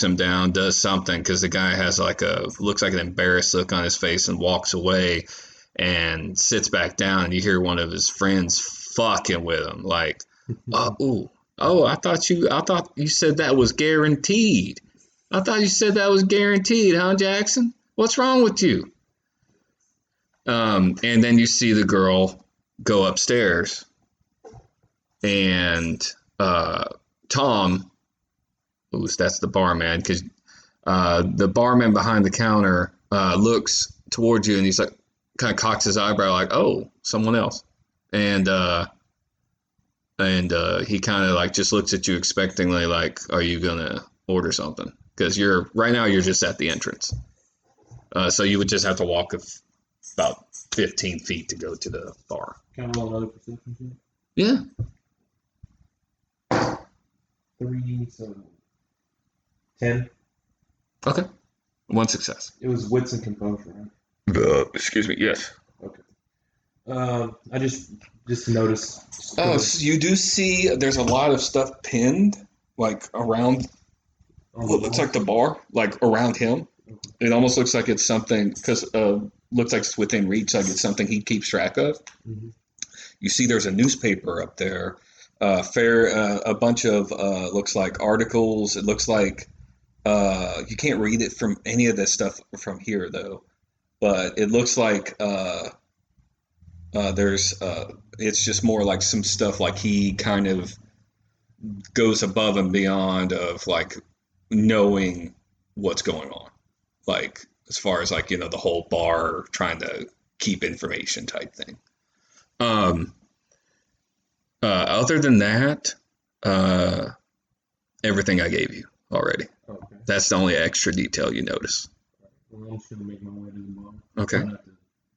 him down, does something, because the guy has looks like an embarrassed look on his face and walks away and sits back down, and you hear one of his friends fucking with him like, I thought you said that was guaranteed. I thought you said that was guaranteed, huh, Jackson? What's wrong with you? And then you see the girl go upstairs, and Tom, that's the barman, because the barman behind the counter looks towards you, and he's like, kind of cocks his eyebrow like, oh, someone else, and he kind of like just looks at you expectingly like, are you gonna order something? Because right now you're just at the entrance, so you would just have to walk about 15 feet to go to the bar. Can I roll another perception check? Yeah. 3, so 10. Okay. One success. It was wits and composure, right? Excuse me. Yes. Okay. I just noticed. Oh, so you do see there's a lot of stuff pinned like around. Well, it's like the bar, like around him. Okay. It almost looks like it's something because looks like it's within reach, like it's something he keeps track of. Mm-hmm. You see, there's a newspaper up there a bunch of looks like articles. It looks like you can't read it from any of this stuff from here though, but it looks like there's it's just more like some stuff like he kind of goes above and beyond of like knowing what's going on, like as far as like the whole bar trying to keep information type thing. Other than that, everything I gave you already. Okay. That's the only extra detail you notice. Well, I'm just gonna make my way to the bar. Okay. Not to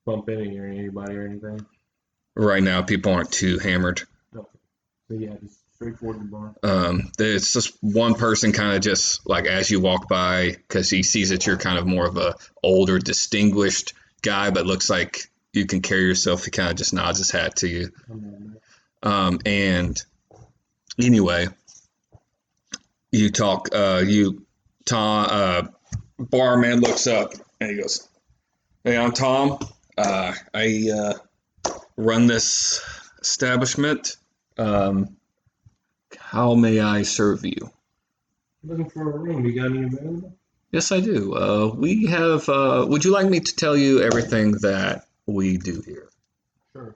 bump into anybody or anything. Right now, people aren't too hammered. Okay. So yeah, just straight forward to the bar. It's just one person kind of just like as you walk by, because he sees that you're kind of more of a older, distinguished guy, but looks like you can carry yourself. He kind of just nods his hat to you. And anyway, you talk. Tom, barman looks up and he goes, "Hey, I'm Tom. I run this establishment. How may I serve you?" Looking for a room. You got any available? Yes, I do. We have. Would you like me to tell you everything that we do here? Sure.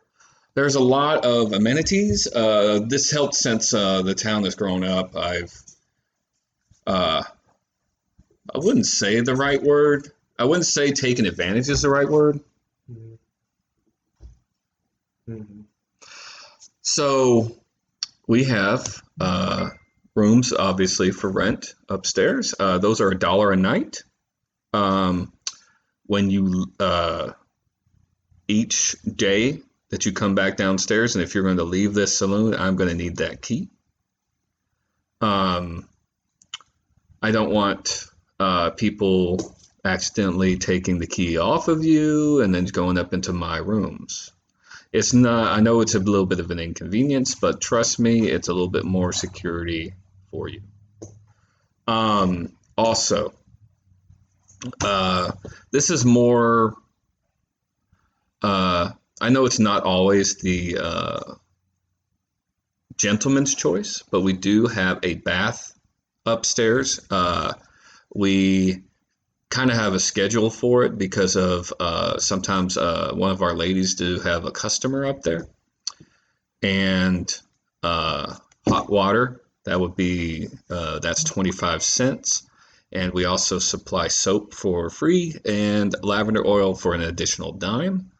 There's a lot of amenities. This helped since the town has grown up. I wouldn't say the right word. I wouldn't say taking advantage is the right word. Mm-hmm. So we have rooms, obviously, for rent upstairs. Those are $1 a night. When you each day that you come back downstairs, and if you're going to leave this saloon, I'm going to need that key. I don't want people accidentally taking the key off of you and then going up into my rooms. It's not. I know it's a little bit of an inconvenience, but trust me, it's a little bit more security for you. Also, this is more. I know it's not always the gentleman's choice, but we do have a bath upstairs. We kind of have a schedule for it because of sometimes one of our ladies do have a customer up there, and hot water that would be that's 25 cents, and we also supply soap for free and lavender oil for an additional dime.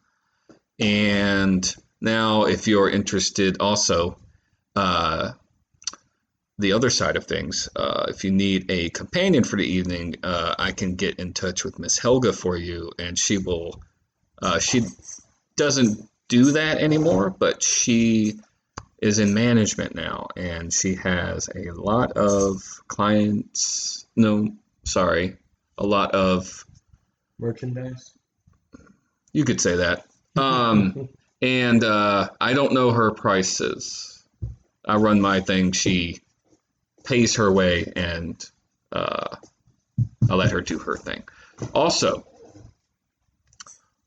And now if you're interested also the other side of things, if you need a companion for the evening, I can get in touch with Miss Helga for you, and she will. She doesn't do that anymore, but she is in management now, and she has a lot of clients. No, sorry, a lot of Merchandise. You could say that. And I don't know her prices. I run my thing. She pays her way, and I let her do her thing. Also,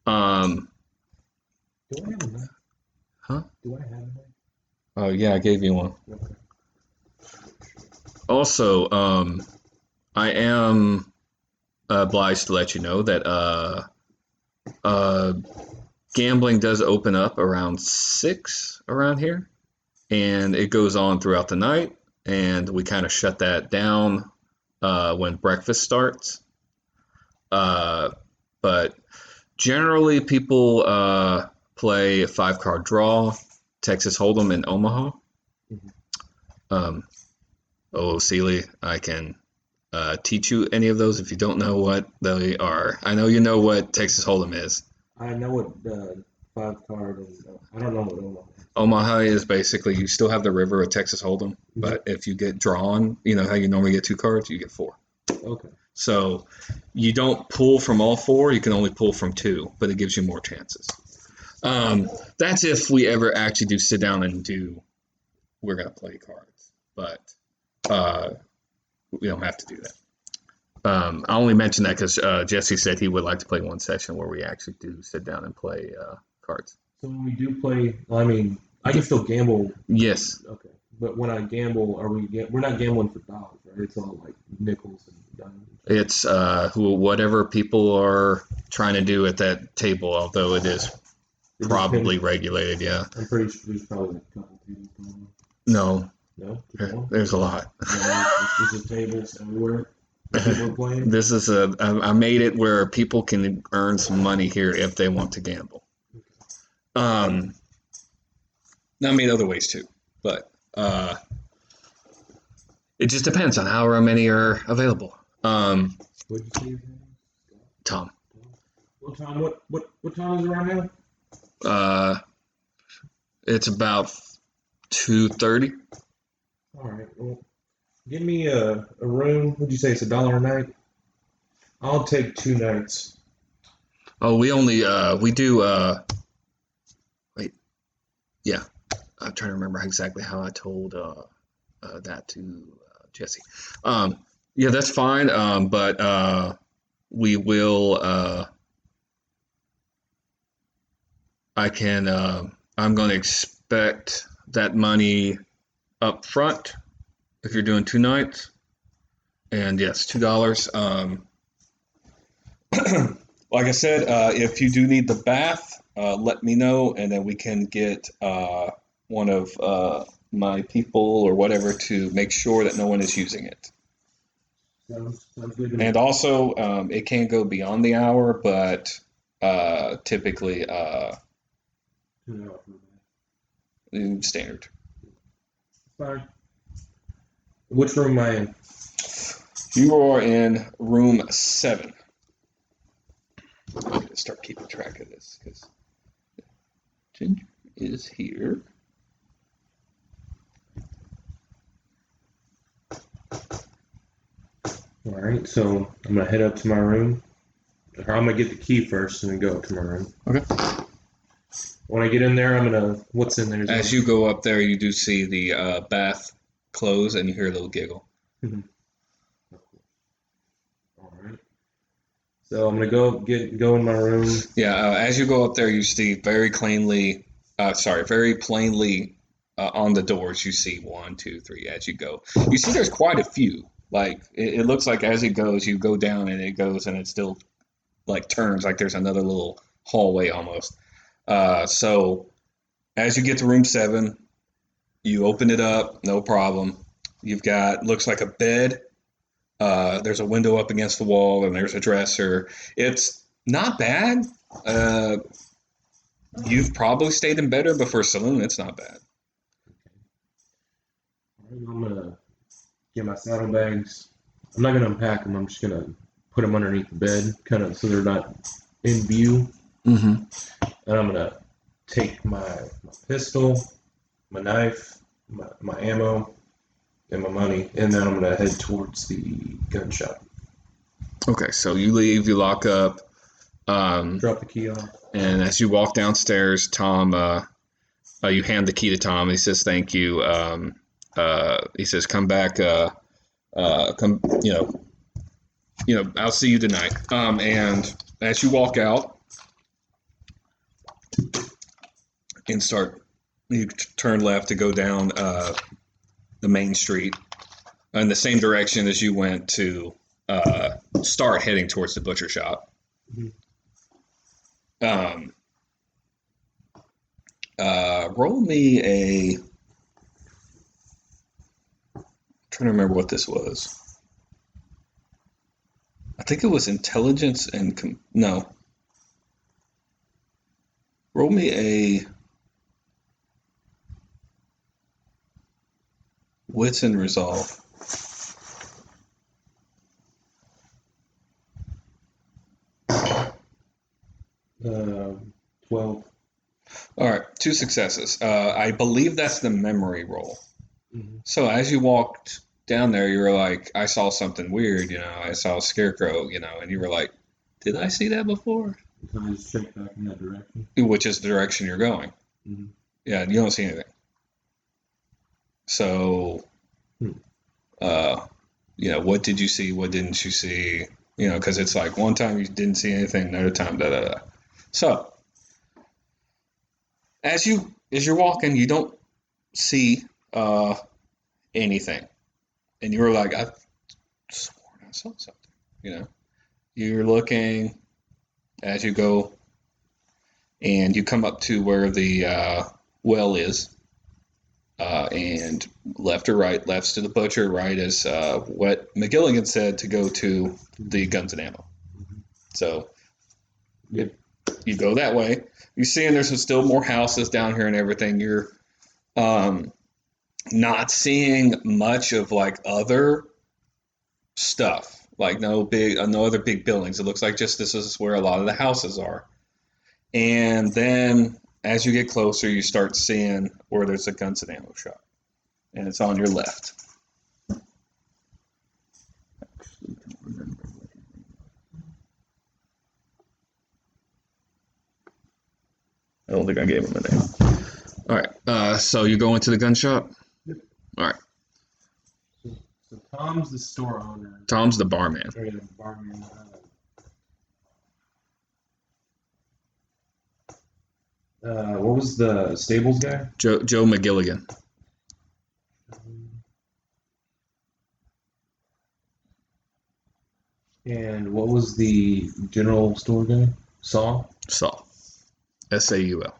Do I have a knife? huh? Do I have a knife? Oh yeah, I gave you one. Okay. Also, I am obliged to let you know that gambling does open up around 6 around here, and it goes on throughout the night. And we kind of shut that down when breakfast starts. But generally, people play a 5-card draw, Texas Hold'em in Omaha. Seeley, I can teach you any of those if you don't know what they are. I know you know what Texas Hold'em is. I know what 5-card and I don't know what Omaha is. Omaha is basically you still have the river of Texas Hold'em, but if you get drawn, you know how you normally get 2 cards, you get 4. Okay. So you don't pull from all 4, you can only pull from 2, but it gives you more chances. That's if we ever actually do sit down and we're going to play cards, but we don't have to do that. I only mention that because Jesse said he would like to play one session where we actually do sit down and play cards. So when we do play, I mean, I can still gamble. Yes. Okay. But when I gamble, we're not gambling for dollars, right? It's all like nickels and dimes. It's whatever people are trying to do at that table, although it is probably regulated. Yeah. I'm pretty sure there's probably like a couple tables going on. No. No? Just one? There's a lot. There's just tables everywhere. People are playing. This is I made it where people can earn some money here if they want to gamble. Now I made other ways too, but it just depends on how many are available. What did you say your name is? Tom. Well, Tom, what time is it right now? It's about 2:30. All right. Well, give me a room. What'd you say? It's $1 a night. I'll take 2 nights. Oh, we only we do wait. Yeah. I'm trying to remember exactly how I told that to Jesse. Yeah, that's fine. But we will I'm going to expect that money up front if you're doing 2 nights. And yes, $2. Like I said, if you do need the bath, let me know, and then we can get one of my people or whatever to make sure that no one is using it. Sounds good to me. And also, it can go beyond the hour, but typically 2 hours for that. standard. Fine. Which room am I in? You are in room 7. I need to start keeping track of this because Ginger is here. All right, so I'm gonna head up to my room. Or I'm gonna get the key first and then go up to my room. Okay. When I get in there, what's in there? As you go up there, you do see the bath close, and you hear a little giggle. All right. So I'm gonna go in my room. Yeah. As you go up there, you see very plainly on the doors. You see 1, 2, 3. As you go, you see there's quite a few. Like it looks like as it goes, you go down and it goes, and it still like turns. Like there's another little hallway almost. So as you get to room 7, you open it up, no problem. You've got, looks like a bed. There's a window up against the wall, and there's a dresser. It's not bad. You've probably stayed in better, but for a saloon, it's not bad. All right, I'm gonna get my saddlebags. I'm not gonna unpack them. I'm just gonna put them underneath the bed, kind of so they're not in view. Mm-hmm. And I'm gonna take my pistol, my knife, my ammo, and my money, and then I'm gonna head towards the gun shop. Okay, so you leave, you lock up, Drop the key off. and as you walk downstairs, Tom, you hand the key to Tom. He says, "Thank you." He says, "Come back. Come. I'll see you tonight." And as you walk out and you turn left to go down the main street in the same direction as you went to start heading towards the butcher shop. Mm-hmm. Roll me a. I'm trying to remember what this was. I think it was intelligence and no. Roll me a wits and resolve. 12. All right, 2 successes. I believe that's the memory roll. Mm-hmm. So as you walked down there, you were like, I saw something weird, I saw a scarecrow, and you were like, did I see that before? So I just check back in that direction. Which is the direction you're going. Mm-hmm. Yeah, you don't see anything. So, what did you see? What didn't you see? Because it's like one time you didn't see anything, another time, da-da-da. So, as you're walking, you don't see anything. And you were like, I sworn I saw something. You're looking as you go, and you come up to where the well is. And left or right, left's to the butcher, right is what McGilligan said to go to the guns and ammo. So you go that way. You see, and there's still more houses down here and everything. You're not seeing much of like other stuff, like no other big buildings. It looks like just this is where a lot of the houses are. And then as you get closer, you start seeing where there's a guns and ammo shop, and it's on your left. I don't think I gave him a name. All right. So you go into the gun shop? Yep. All right. So Tom's the store owner. Tom's the barman. Or the barman. What was the stables guy? Joe McGilligan. And what was the general store guy? Saul? Saul. Saul.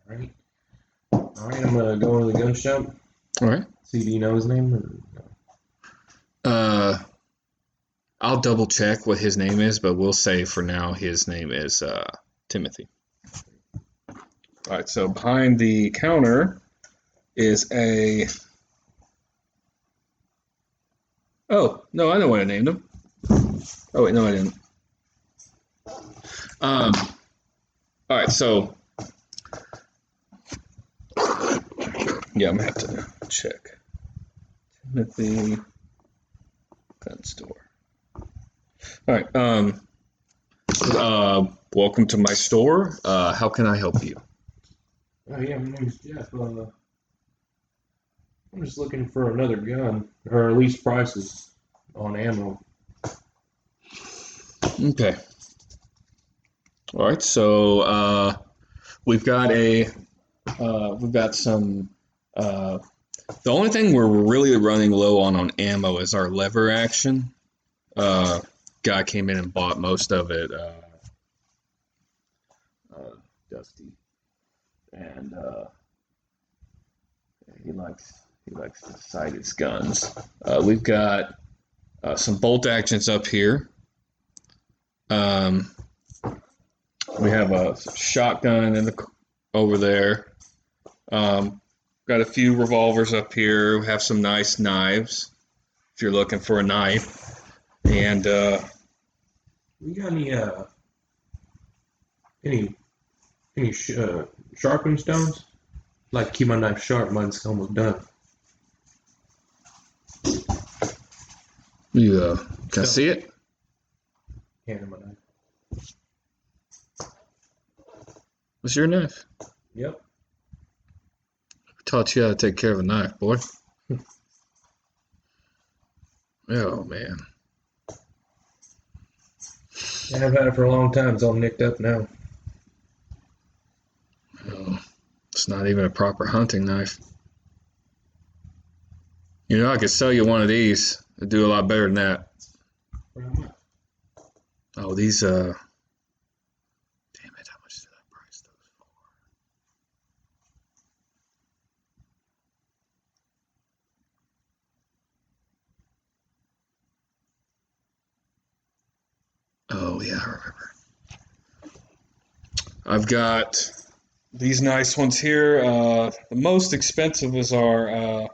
Alright. Alright, I'm gonna go into the gun shop. All right. See, do you know his name? Or no? I'll double check what his name is, but we'll say for now his name is Timothy. All right, so behind the counter is a... Oh, no, I know what I named him. Oh, wait, no, I didn't. All right, so... Yeah, I'm going to have to check. Timothy Gun Store. All right, welcome to my store. How can I help you? Oh, yeah, my name's Jeff. I'm just looking for another gun, or at least prices on ammo. Okay. All right, so we've got some. The only thing we're really running low on ammo is our lever action. Guy came in and bought most of it. Dusty, and he likes to sight his guns. We've got some bolt actions up here. We have a shotgun over there. Got a few revolvers up here. We have some nice knives if you're looking for a knife. And We got any sharpening stones? Like to keep my knife sharp. Mine's almost done. you can I see it? Hand my knife. What's your knife? Yep. Taught you how to take care of a knife, boy. Oh man. Yeah, I've had it for a long time. It's all nicked up now. Oh, it's not even a proper hunting knife. I could sell you one of these. It'd do a lot better than that. Oh, these, damn it, how much did I price those for? Oh, yeah, I remember. I've got these nice ones here. The most expensive is our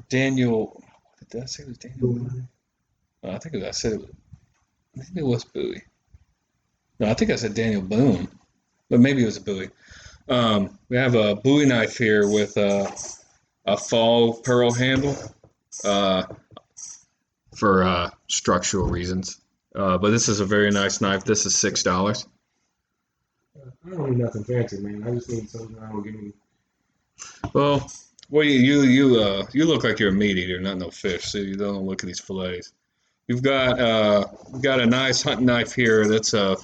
Daniel. What did I say it was Daniel? I think I said it was. I think it was Bowie. No, I think I said Daniel Boone, but maybe it was a Bowie. We have a Bowie knife here with a fall pearl handle for structural reasons. But this is a very nice knife. This is $6. I don't need nothing fancy, man. I just need something that will give me. Well, you look like you're a meat eater, not no fish. So you don't look at these fillets. We've got a nice hunting knife here. That's $5.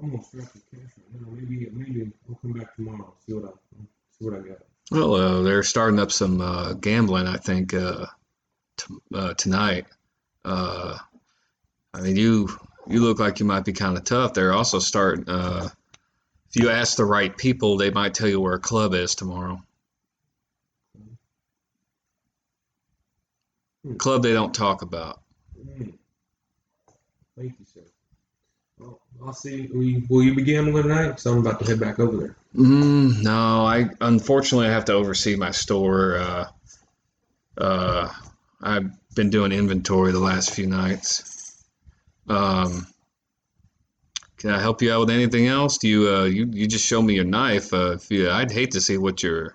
I'm gonna strap the cash right now. Maybe I'll come back tomorrow. See what I got. Well, they're starting up some gambling, I think, tonight. I mean, you look like you might be kind of tough. They're also starting. If you ask the right people, they might tell you where a club is tomorrow. Club they don't talk about. Thank you, sir. Well, I'll see. Will you be gambling tonight? Because I'm about to head back over there. No, I unfortunately have to oversee my store. I've been doing inventory the last few nights. Can I help you out with anything else? Do you just show me your knife? I'd hate to see what your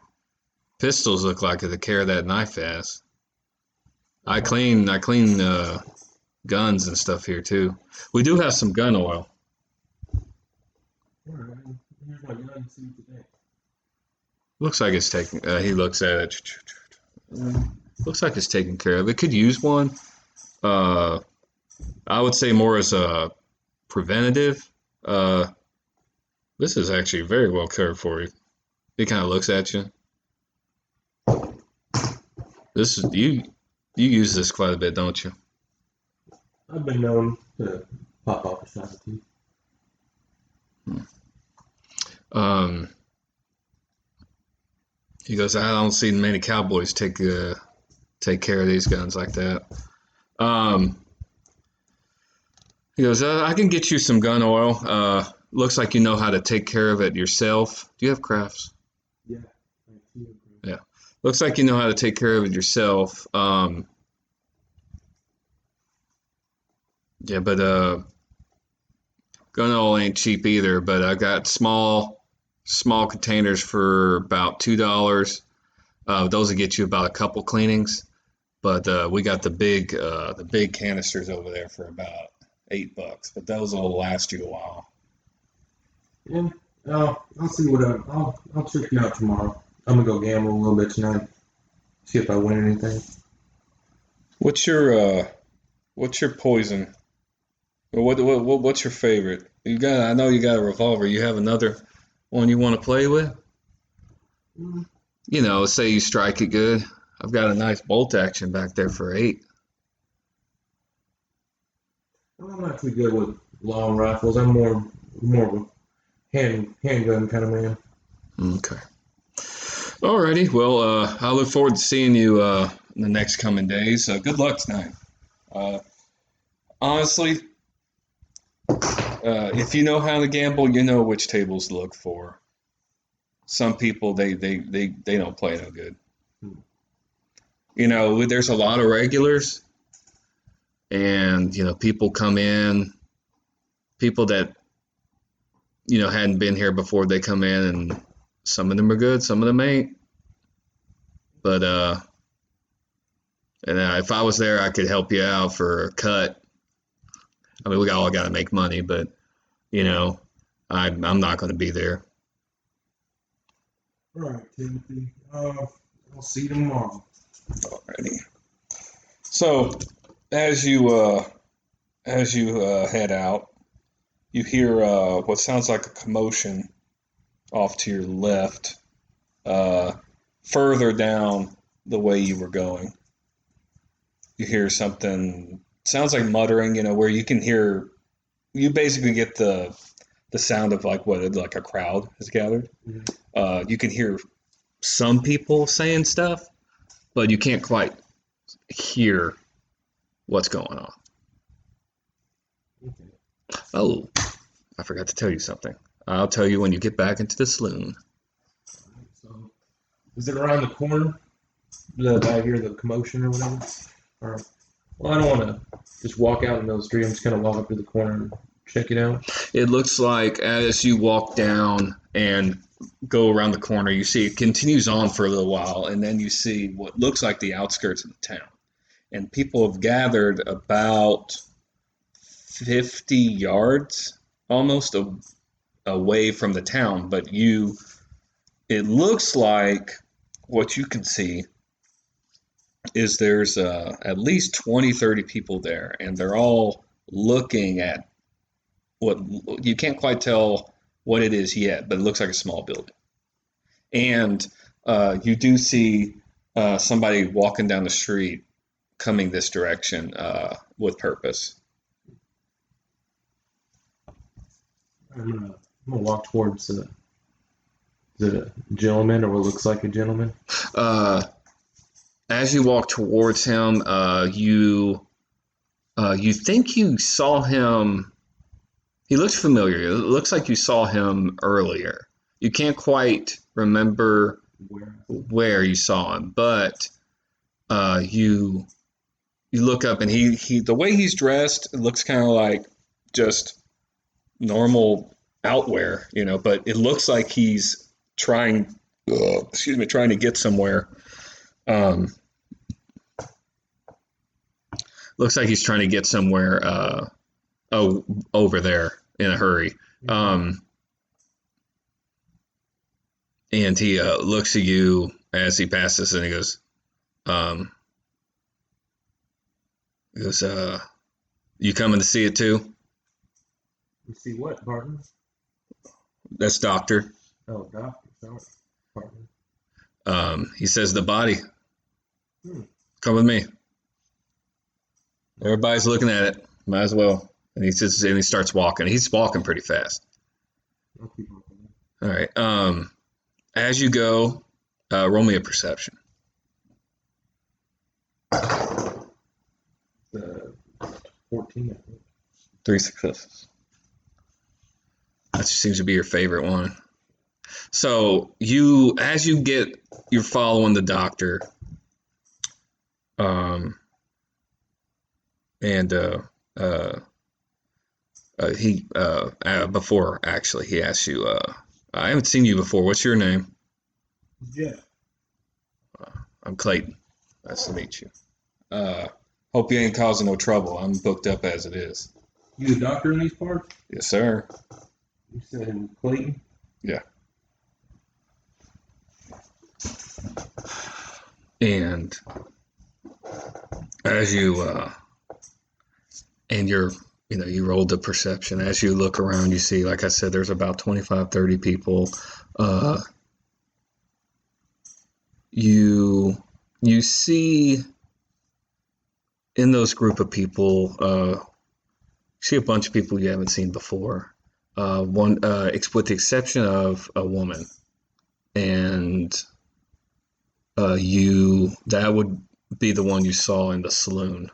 pistols look like if the care that knife has. I clean guns and stuff here too. We do have some gun oil. All right. Here's my gun. See what you think. Looks like it's taken. He looks at it. Looks like it's taken care of. It could use one. I would say more as a preventative. This is actually very well cared for you. He kind of looks at you. This is you. You use this quite a bit, don't you? I've been known to pop off a shot or two. He goes, I don't see many cowboys take care of these guns like that. He goes, I can get you some gun oil. Looks like you know how to take care of it yourself. Do you have crafts? Yeah. Yeah. Looks like you know how to take care of it yourself. Yeah, but gun oil ain't cheap either. But I got small containers for about $2. Those will get you about a couple cleanings. But we got the big canisters over there for about $8. But those will last you a while. Yeah. I'll see what I'll check you out tomorrow. I'm gonna go gamble a little bit tonight. See if I win anything. What's your poison? Or what's your favorite? I know you got a revolver. You have another one you want to play with? You know, say you strike it good. I've got a nice bolt action back there for $8. I'm not too good with long rifles. I'm more of a handgun kind of man. Okay. Alrighty. Well, I look forward to seeing you in the next coming days. Good luck tonight. Honestly, if you know how to gamble, you know which tables to look for. Some people they don't play no good. You know, there's a lot of regulars, and you know people come in, people that you know hadn't been here before. They come in, and some of them are good, some of them ain't. But if I was there, I could help you out for a cut. I mean, we all got to make money, but you know, I'm not going to be there. All right, Timothy. I'll see you tomorrow. Alrighty. So, as you head out, you hear what sounds like a commotion off to your left, further down the way you were going. You hear something. Sounds like muttering. You know, where you can hear. You basically get the sound of like a crowd has gathered. Mm-hmm. You can hear some people saying stuff, but you can't quite hear what's going on. Okay. Oh, I forgot to tell you something. I'll tell you when you get back into the saloon. So, is it around the corner? Did I hear the commotion or whatever? All right. Well, I don't want to just walk out in the street. I'm just going to walk up to the corner and check it out. It looks like as you walk down and go around the corner, you see it continues on for a little while, and then you see what looks like the outskirts of the town. And people have gathered about 50 yards almost away from the town, but it looks like what you can see is there's at least 20, 30 people there, and they're all looking at what you can't quite tell what it is yet, but it looks like a small building. And you do see somebody walking down the street coming this direction with purpose. I'm gonna walk towards is it a gentleman or what looks like a gentleman? As you walk towards him, you think you saw him. He looks familiar. It looks like you saw him earlier. You can't quite remember where you saw him, but you look up and he the way he's dressed, it looks kind of like just normal outwear, but it looks like he's trying to get somewhere. Looks like he's trying to get somewhere over there in a hurry. And he looks at you as he passes and he goes, you coming to see it too? You see what, partner? That's Doctor. Oh, doctor. Sorry, partner. He says the body. Come with me. Everybody's looking at it. Might as well. And he starts walking. He's walking pretty fast. I'll keep walking. All right. As you go, roll me a perception. 14, I think. 3 successes. That seems to be your favorite one. So you're following the doctor. Before actually he asks you, I haven't seen you before. What's your name? Yeah. I'm Clayton. Nice to meet you. Hope you ain't causing no trouble. I'm booked up as it is. You the doctor in these parts? Yes, sir. You said Clayton? Yeah. And as you you rolled the perception. As you look around, you see, like I said, there's about 25, 30 people. You see in those group of people, you see a bunch of people you haven't seen before. With the exception of a woman, and that would be the one you saw in the saloon.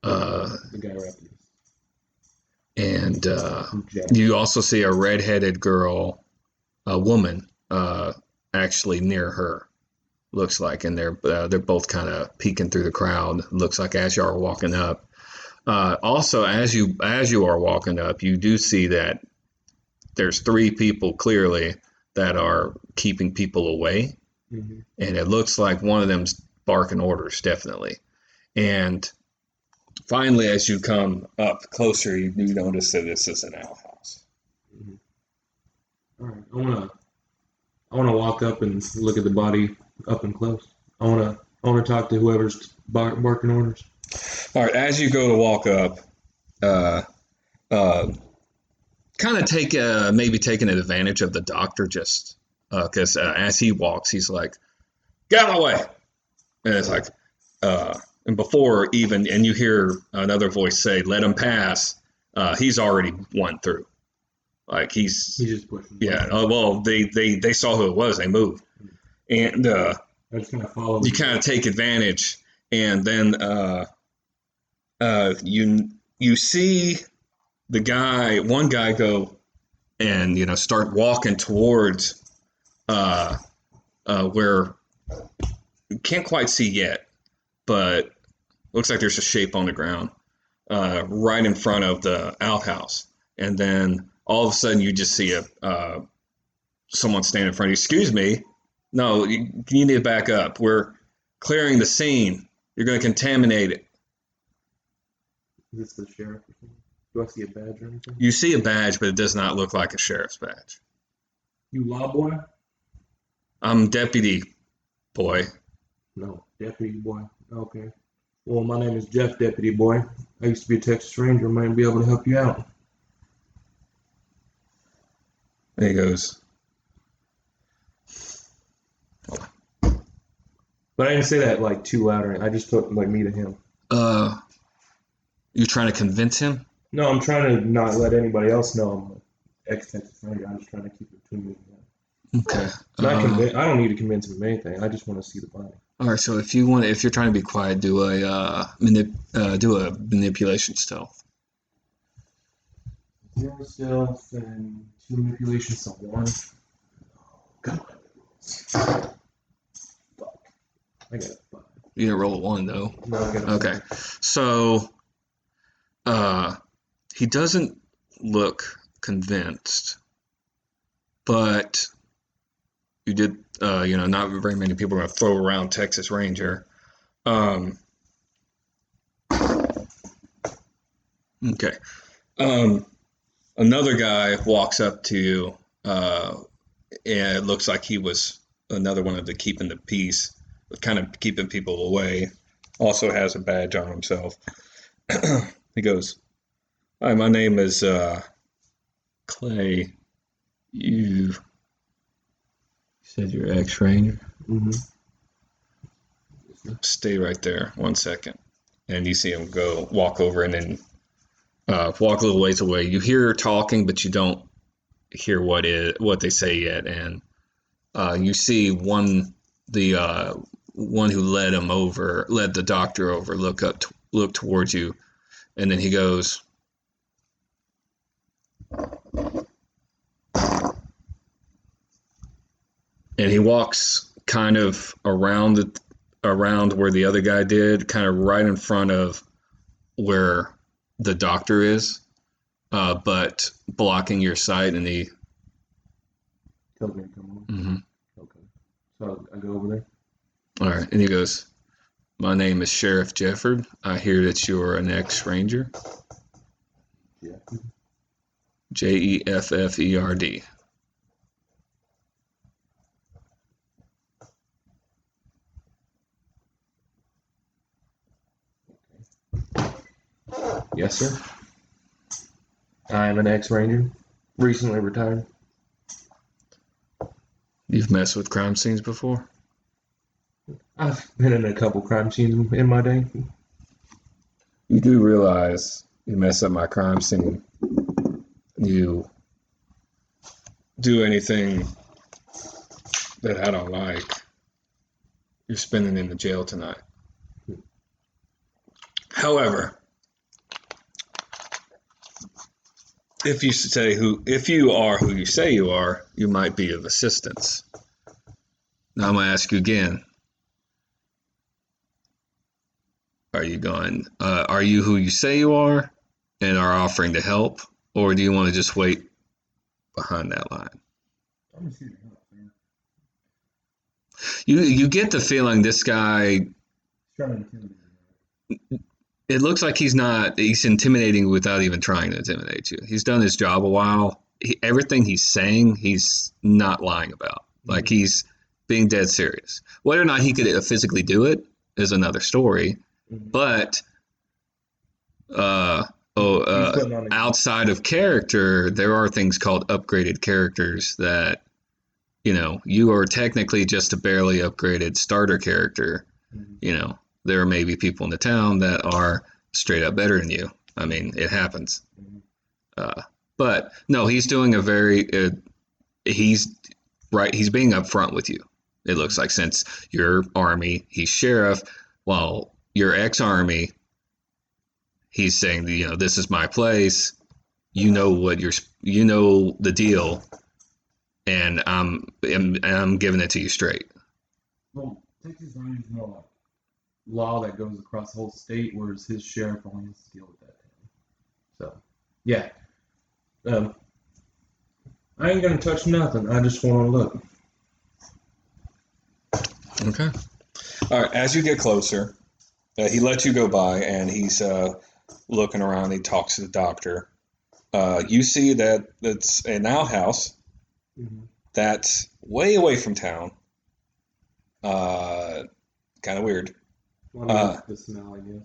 The guy right there. And you also see a redheaded girl, a woman, actually near her. Looks like, and they're both kind of peeking through the crowd. Looks like as you are walking up. Also, as you are walking up, you do see that there's 3 people clearly that are keeping people away, and it looks like one of them's barking orders, definitely. And finally, as you come up closer, you do notice that this is an outhouse. All right, I want to walk up and look at the body up and close. I want to talk to whoever's barking orders. All right, as you go to walk up, kind of maybe taking advantage of the doctor, just because as he walks, he's like, "Get out of my way," and it's like, and before even, and you hear another voice say, "Let him pass." He's already went through. Like he's just pushing. Yeah. Well, they saw who it was. They moved, and I just kind of follow. You kind of take advantage, and then you see one guy go and start walking towards where you can't quite see yet, but looks like there's a shape on the ground right in front of the outhouse, and then all of a sudden you just see someone standing in front of you. Excuse me, no, you need to back up. We're clearing the scene. You're going to contaminate it. Is this the sheriff or something? Do I see a badge or anything? You see a badge, but it does not look like a sheriff's badge. You law boy? I'm deputy boy. No. Deputy boy. Okay. Well, my name is Jeff, Deputy boy. I used to be a Texas Ranger. Might be able to help you out. And he goes, But I didn't say that like too loud or anything. I just took like me to him. You're trying to convince him? No, I'm trying to not let anybody else know I'm an ex-Texas Ranger. I'm just trying to keep it between me and him. Okay. I don't need to convince him of anything. I just want to see the body. All right. So if you're trying to be quiet, do a manipulation stealth. 0 stealth and 2 manipulation, so 1. God. Fuck. I got a 5. You didn't roll a 1 though. No, I got a 5. Okay. So, he doesn't look convinced, but you did. Not very many people are gonna throw around Texas Ranger. Okay. Another guy walks up to you, and it looks like he was another one of the keeping the peace, kind of keeping people away. Also has a badge on himself. He goes, "Hi, my name is Clay. You said you're ex-Ranger? Mm-hmm. Stay right there 1 second." And you see him walk over and then walk a little ways away. You hear talking, but you don't hear what they say yet. And you see the one who led the doctor over, look towards you, and then he goes, and he walks kind of around where the other guy did, kind of right in front of where the doctor is, but blocking your sight. And he Tells me to come on. Mm-hmm. Okay. So I go over there. All right, and he goes, "My name is Sheriff Jefford. I hear that you're an ex-Ranger." Yeah. Jefferd. Yes, sir. I am an ex-Ranger. Recently retired. You've messed with crime scenes before? I've been in a couple crime scenes in my day. You do realize you mess up my crime scene, you do anything that I don't like, you're spending in the jail tonight. However, if you are who you say you are, you might be of assistance. Now I'm gonna ask you again. Are you who you say you are and are offering to help, or do you want to just wait behind that line? I'm just here to help, man. You get the feeling this guy, Trying to intimidate me. it looks like he's intimidating without even trying to intimidate you. He's done his job a while. Everything he's saying, he's not lying about. Like, he's being dead serious. Whether or not he could physically do it is another story. But outside of character, there are things called upgraded characters that, you are technically just a barely upgraded starter character. There may be people in the town that are straight up better than you. I mean, it happens. But no, he's doing he's being upfront with you. It looks like, since you're Army, he's Sheriff, while you're ex-Army, he's saying, this is my place. You know the deal, and I'm giving it to you straight. Well, Texas Ranger is more like law that goes across the whole state, whereas his sheriff only has to deal with that. So, yeah. I ain't gonna touch nothing. I just want to look. Okay. All right. As you get closer, he lets you go by, and he's looking around. He talks to the doctor. You see that it's an outhouse that's way away from town. Kind kind of weird. Well, the smell, I guess.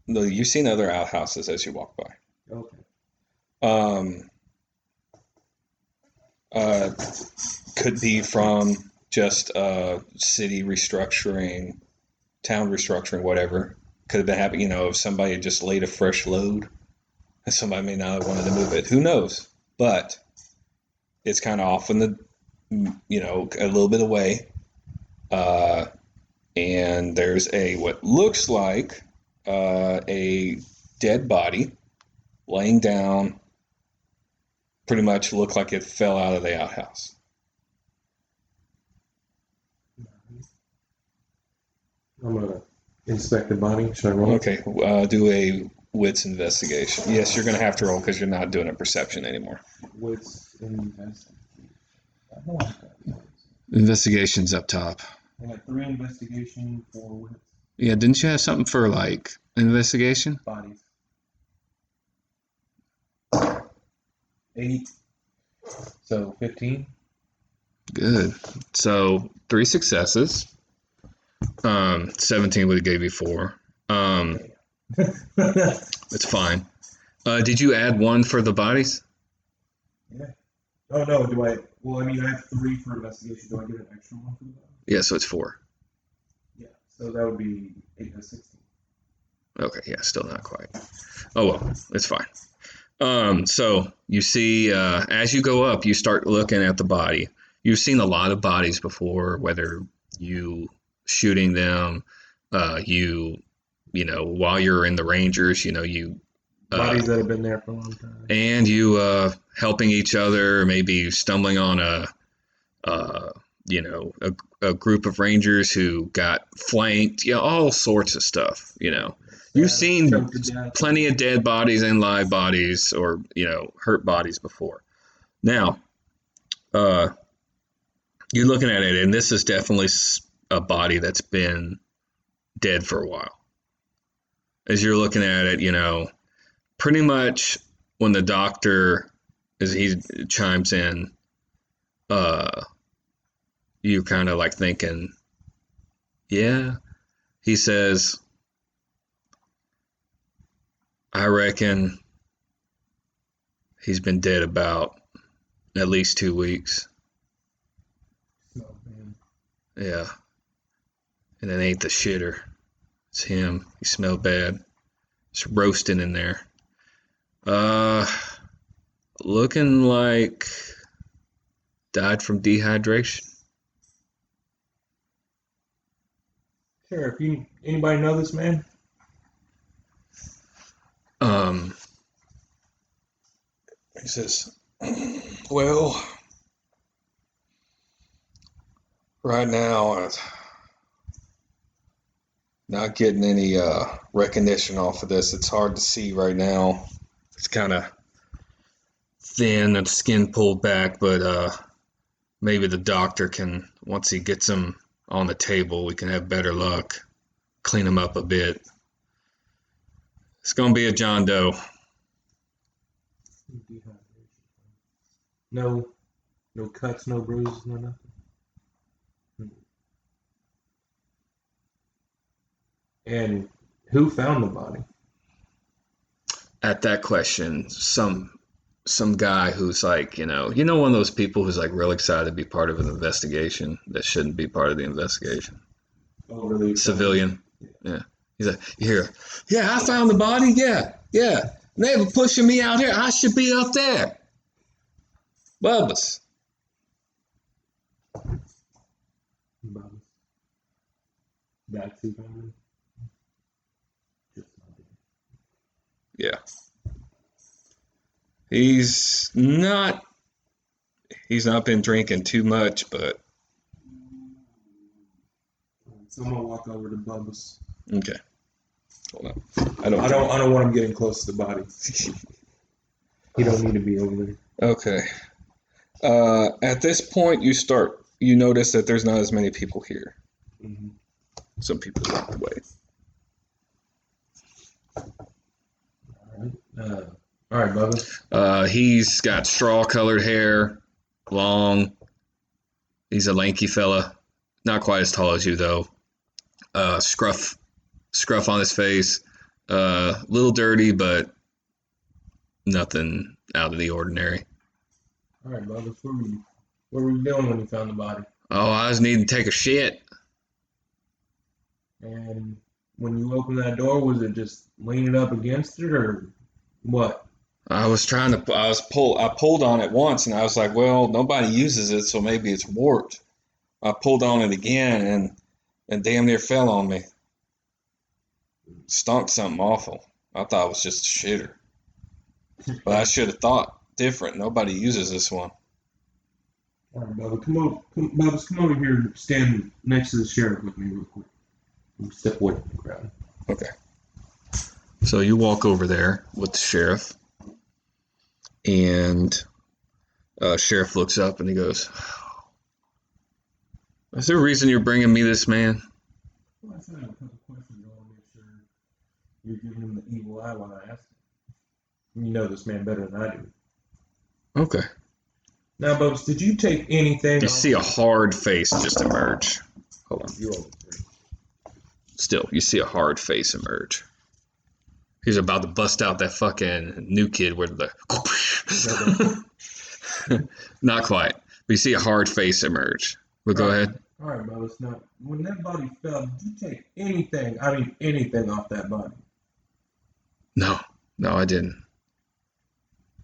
No, you've seen other outhouses as you walk by. Okay. Could be from just city restructuring, town restructuring, whatever. Could have been happening, if somebody had just laid a fresh load and somebody may not have wanted to move it. Who knows? But it's kind of off in the, a little bit away. And there's what looks like a dead body laying down, pretty much looked like it fell out of the outhouse. I'm going to inspect the body. Should I roll? Okay, do a wits investigation. Yes, you're going to have to roll because you're not doing a perception anymore. Wits investigation. Investigation's up top. I got 3 investigation, 4 wits. Yeah, didn't you have something for investigation? Bodies. 8. So 15. Good. So 3 successes. 17 would have gave you 4. It's fine. Did you add 1 for the bodies? Yeah. Oh no, do I? Well, I mean, I have 3 for investigation. Do I get an extra 1 for the body? Yeah, so it's 4. Yeah. So that would be 8 to 16. Okay, yeah, still not quite. Oh well, it's fine. So you see, as you go up, you start looking at the body. You've seen a lot of bodies before, whether you shooting them, while you're in the Rangers, you Bodies that have been there for a long time. and you helping each other, maybe stumbling on a group of Rangers who got flanked, all sorts of stuff. You've seen plenty of dead bodies and live bodies, or hurt bodies before. Now, you're looking at it, and this is definitely a body that's been dead for a while. As you're looking at it, pretty much when the doctor, as he chimes in, you kind of like thinking, yeah. He says, I reckon he's been dead about at least 2 weeks. Oh, man. Yeah. And it ain't the shitter. It's him. He smelled bad. It's roasting in there. Looking like died from dehydration. Sheriff, anybody know this man? He says, well, right now, I'm not getting any recognition off of this. It's hard to see right now. It's kind of thin and skin pulled back, but maybe the doctor can, once he gets him on the table, we can have better luck. Clean him up a bit. It's going to be a John Doe. No cuts, no bruises, no nothing. And who found the body? At that question, some guy who's like, one of those people who's like real excited to be part of an investigation that shouldn't be part of the investigation. Oh, really? Civilian. Yeah. He's like, here. Yeah, I found the body. Yeah. They were pushing me out here. I should be up there. Bubba's. That's who found him? Yeah. He's not been drinking too much, but So I'm gonna walk over to Bubba's. okay. Hold on. I don't want him getting close to the body. He don't need to be over there. Okay. At this point, you notice that there's not as many people here. Mm-hmm. Some people walked away. All right, Bubba. He's got straw-colored hair, long. He's a lanky fella. Not quite as tall as you, though. scruff on his face. Little dirty, but nothing out of the ordinary. All right, Bubba. What were you doing when you found the body? Oh, I was needing to take a shit. And when you opened that door, was it just leaning up against it, or what? I was trying to. I pulled on it once, and I was like, well, nobody uses it, so maybe it's warped. I pulled on it again, and damn near fell on me. Stunk something awful. I thought it was just a shitter. But I should have thought different. Nobody uses this one. All right, Bubba, come over here and stand next to the sheriff with me real quick. Step away from the crowd. Okay. So you walk over there with the sheriff, and sheriff looks up and he goes, "Is there a reason you're bringing me this man?" Well, I said I have a couple questions. I want to make sure you're giving him the evil eye when I ask him. You know this man better than I do. Okay. Now, Bubs, did you take anything? You see a hard face just emerge. Hold on. You rolled a 3. Still, you see a hard face emerge. He's about to bust out that fucking new kid with the... Not quite. But you see a hard face emerge. But go ahead. All right, Bubs. Now, when that body fell, did you take anything off that body? No, I didn't.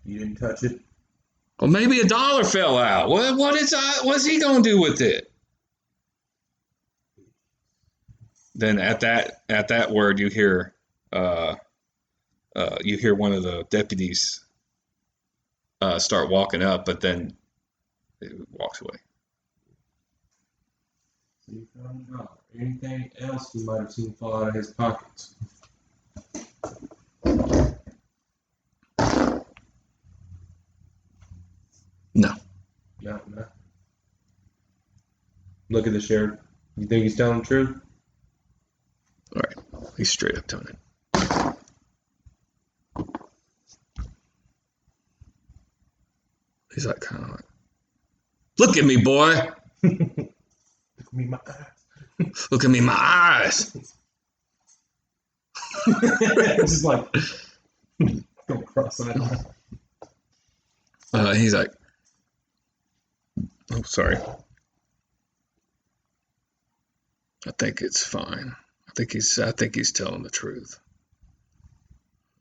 You didn't touch it? Well, maybe $1 fell out. What's he gonna do with it? Then at that word, you hear one of the deputies start walking up, but then it walks away. So you found $1. Anything else you might have seen fall out of his pockets? No. No. Look at the sheriff. You think he's telling the truth? All right. He's straight up telling it. He's like kind of like, "Look at me, boy. Look at me, my eyes. Look at me, my eyes." It's just like going cross-eyed. He's like, "Oh, sorry. I think it's fine. I think he's telling the truth."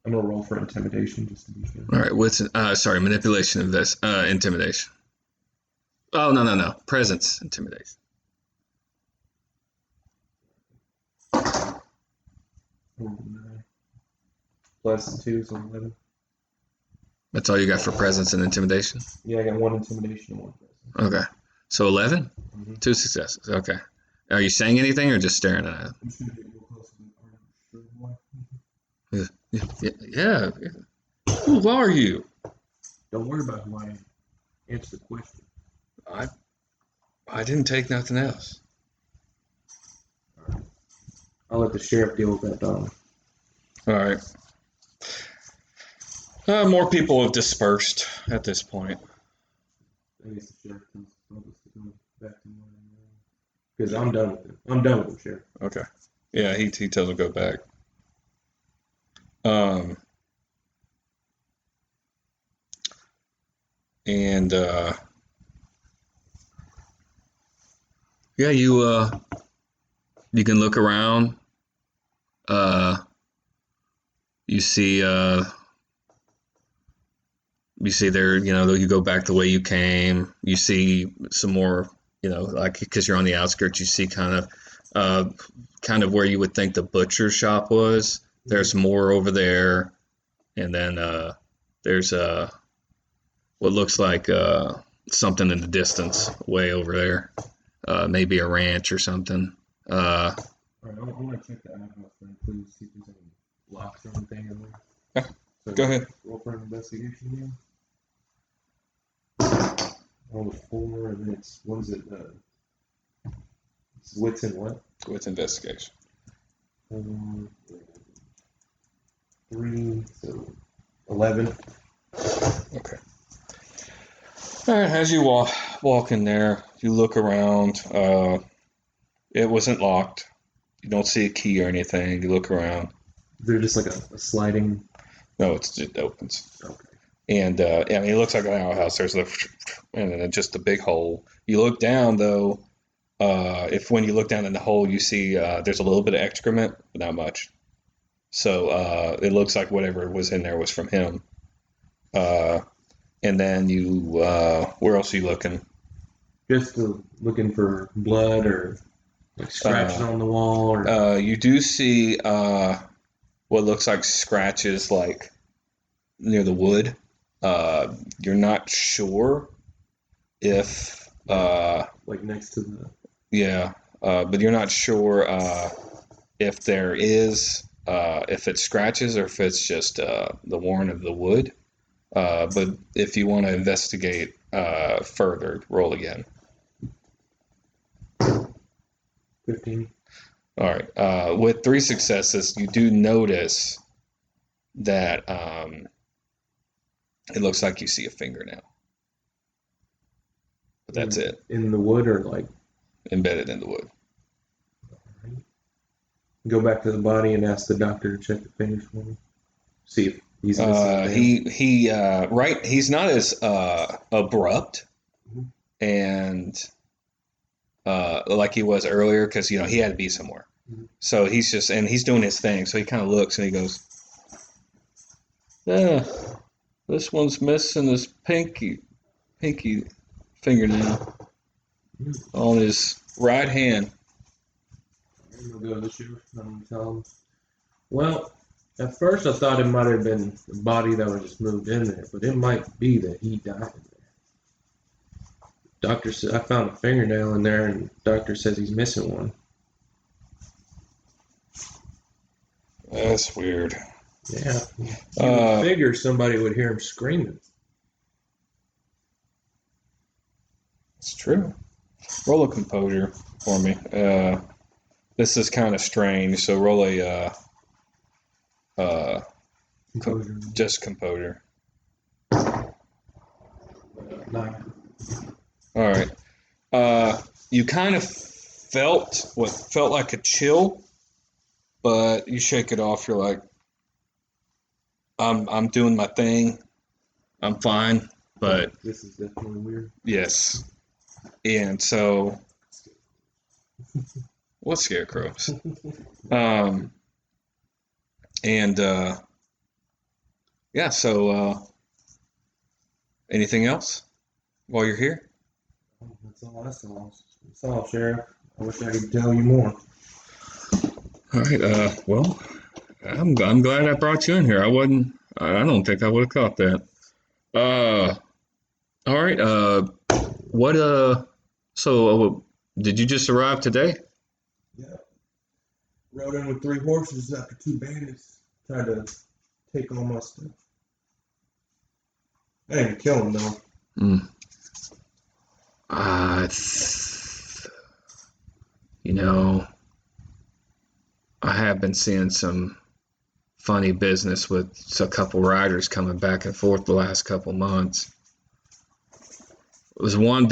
I'm gonna roll for intimidation just to be sure. All right. What's manipulation of this? Intimidation. Oh, no. Presence intimidation. Plus 2 is 11. That's all you got for presence and intimidation? Yeah, I got 1 intimidation and 1 presence. Okay. So 11? Mm-hmm. 2 successes. Okay. Are you saying anything or just staring at it? I'm just gonna get real close to the boy. Yeah. Who are you? Don't worry about who I am. Answer the question. I didn't take nothing else. All right. I'll let the sheriff deal with that dog. All right. More people have dispersed at this point. I guess the sheriff tells Bubbles to go back to where because I'm done with him. I'm done with him, sheriff. Okay. Yeah, he tells him to go back. And yeah, you can look around. You see there, you go back the way you came. You see some more, like because you're on the outskirts, you see kind of where you would think the butcher shop was. There's more over there, and then there's what looks like something in the distance way over there. Maybe a ranch or something. All right, I want to check the outhouse then, please, see if there's any locks or anything in there. Yeah, So go ahead. Roll for an investigation again. Roll a 4, and then it's, what is it? It's wits and what? With investigation. 3, so 11. Okay. All right, as you walk in there, you look around. It wasn't locked, You don't see a key or anything. You look around. They're just like a sliding. No, it opens. Okay. And I mean, it looks like an outhouse. There's and then just a big hole. You look down though. If when you look down in the hole, you see there's a little bit of excrement, but not much. So it looks like whatever was in there was from him. And then you, where else are you looking? Just looking for blood or like scratches on the wall, or You do see what looks like scratches like near the wood. You're not sure if like next to the. yeah, but you're not sure if there is if it's scratches or if it's just the worn of the wood. But if you want to investigate further, roll again. 15. All right. With 3 successes, you do notice that it looks like you see a fingernail. But that's it. In the wood or like. Embedded in the wood. Go back to the body and ask the doctor to check the fingers for me. See if he's missing. He's not as abrupt and like he was earlier because he had to be somewhere. So he's doing his thing. So he kind of looks and he goes, "Yeah, this one's missing his pinky fingernail on his right hand." I'm gonna go to the sheriff and tell him. Well, at first I thought it might have been the body that was just moved in there, but it might be that he died in there. Doctor said I found a fingernail in there, and doctor says he's missing one. That's weird. Yeah, you would figure somebody would hear him screaming. It's true. Roll a composure for me. This is kind of strange, so roll a Composure. just composure. 9. All right. You kind of felt what felt like a chill, but you shake it off. You're like, I'm doing my thing. I'm fine. But This is definitely weird. yes. And so what scarecrows? Yeah, so anything else while you're here? That's all I saw. That's all, Sheriff. I wish I could tell you more. All right, well, I'm glad I brought you in here. I don't think I would have caught that. All right, so did you just arrive today? Yeah. Rode in with 3 horses after 2 bandits tried to take all my stuff. I didn't kill him though. I have been seeing some funny business with a couple riders coming back and forth the last couple months. Did one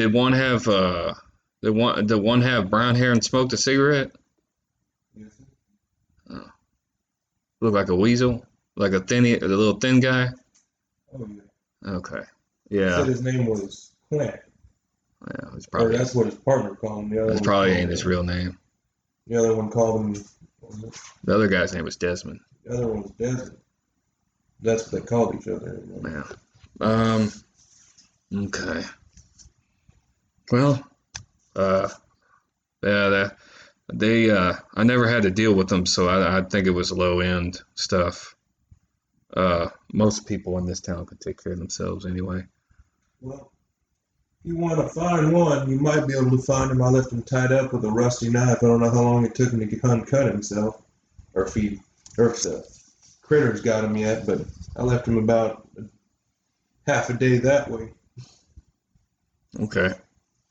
have brown hair and smoked a cigarette? Yes. Oh. Looked like a weasel, like a little thin guy. Oh yeah. Okay. He Yeah. said his name was Clint. Yeah, it's Or probably that's what his partner called him. The other it one probably called ain't his him- real name. The other one called him. The other guy's name was Desmond. The other one was Desmond. That's what they called each other. Yeah. Okay. Well, yeah, I never had to deal with them, so I think it was low end stuff. Most people in this town could take care of themselves anyway. Well, if you want to find one, you might be able to find him. I left him tied up with a rusty knife. I don't know how long it took him to uncut himself. Or if the critters got him yet, but I left him about half a day that way. Okay.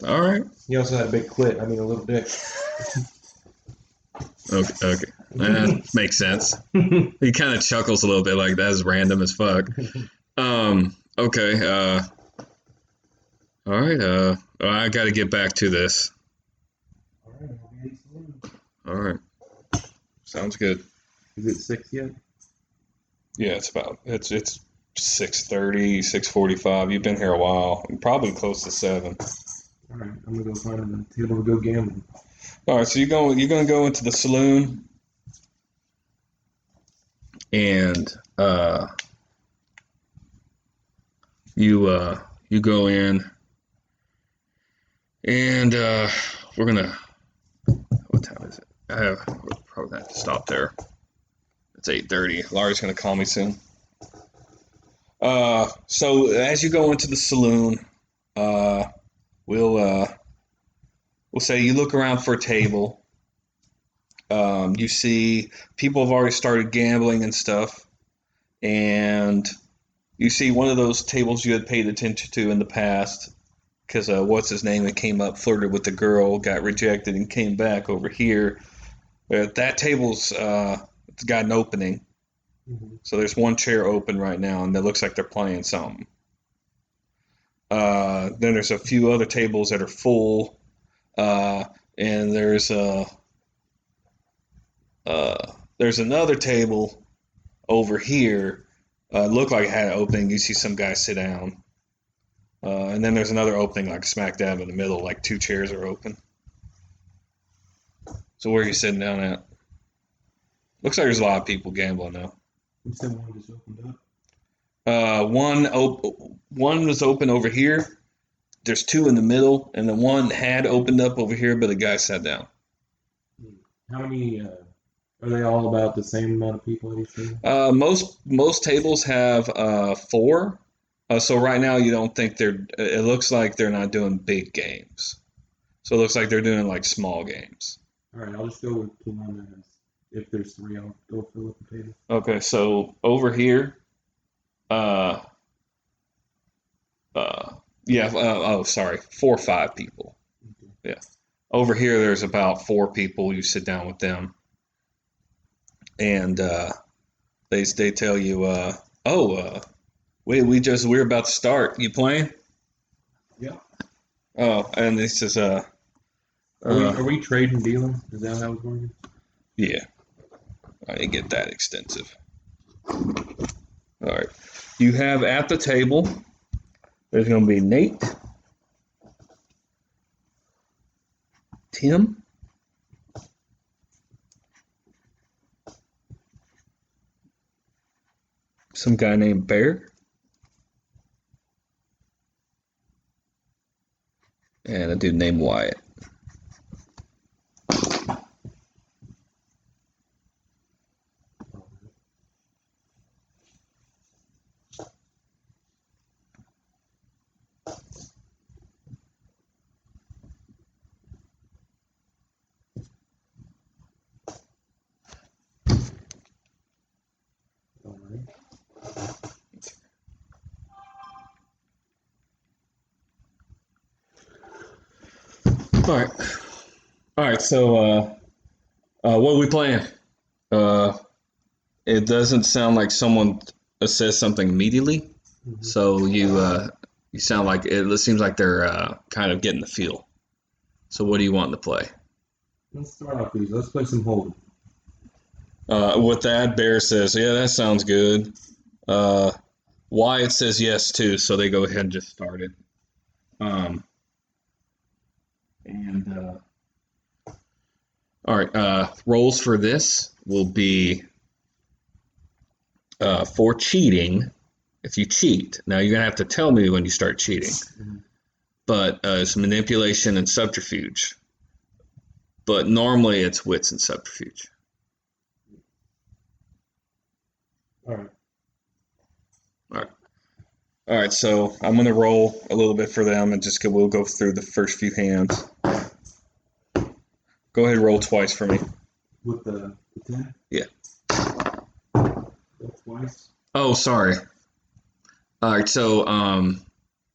All right. He also had a big clit. I mean, a little dick. Okay. Makes sense. He kind of chuckles a little bit, like that's random as fuck. Okay. All right. I got to get back to this. All right. All right. Sounds good. Is it 6 yet? Yeah, it's 6:30, 6:45. You've been here a while. Probably close to 7. All right, I'm gonna go find a table to go gambling. All right, so you're gonna go into the saloon. And you go in, and we're gonna. What time is it? We're probably gonna have to stop there. It's 8:30. Laurie's gonna call me soon. So as you go into the saloon, we'll say you look around for a table. You see people have already started gambling and stuff, and you see one of those tables you had paid attention to in the past because what's his name that came up, flirted with the girl, got rejected, and came back over here. That table's it's got an opening. So there's one chair open right now, and it looks like they're playing something. Then there's a few other tables that are full, and there's another table over here. Looked like it had an opening. You see some guy sit down, and then there's another opening like smack dab in the middle, like 2 chairs are open. So where are you sitting down at? Looks like there's a lot of people gambling now. You said one just opened up. One was open over here. There's 2 in the middle, and the one had opened up over here, but the guy sat down. How many? Are they all about the same amount of people at each table? Most tables have 4. So right now you don't think it looks like they're not doing big games. So it looks like they're doing like small games. All right, I'll just go with the one that has. If there's 3, I'll go fill up the table. Okay, so over here, sorry, 4 or 5 people. Okay. Yeah. Over here, there's about 4 people. You sit down with them, and they tell you, we're about to start. You playing? Yeah. Oh, and this is Are we trading, dealing? Is that how it's working? yeah. I didn't get that extensive. All right. You have at the table, there's going to be Nate, Tim, some guy named Bear, and a dude named Wyatt. All right. All right. So, what are we playing? It doesn't sound like someone says something immediately. So you sound like it seems like they're kind of getting the feel. So what do you want to play? Let's start off these. Let's play some Hold'em. With that, Bear says, "Yeah, that sounds good." Wyatt says yes too, so they go ahead and just start it. All right. Roles for this will be for cheating. If you cheat, now you're gonna have to tell me when you start cheating. But it's manipulation and subterfuge. But normally it's wits and subterfuge. All right. All right, so I'm going to roll a little bit for them and we'll go through the first few hands. Go ahead and roll twice for me. With the 10? Yeah. Roll twice. Oh, sorry. All right, so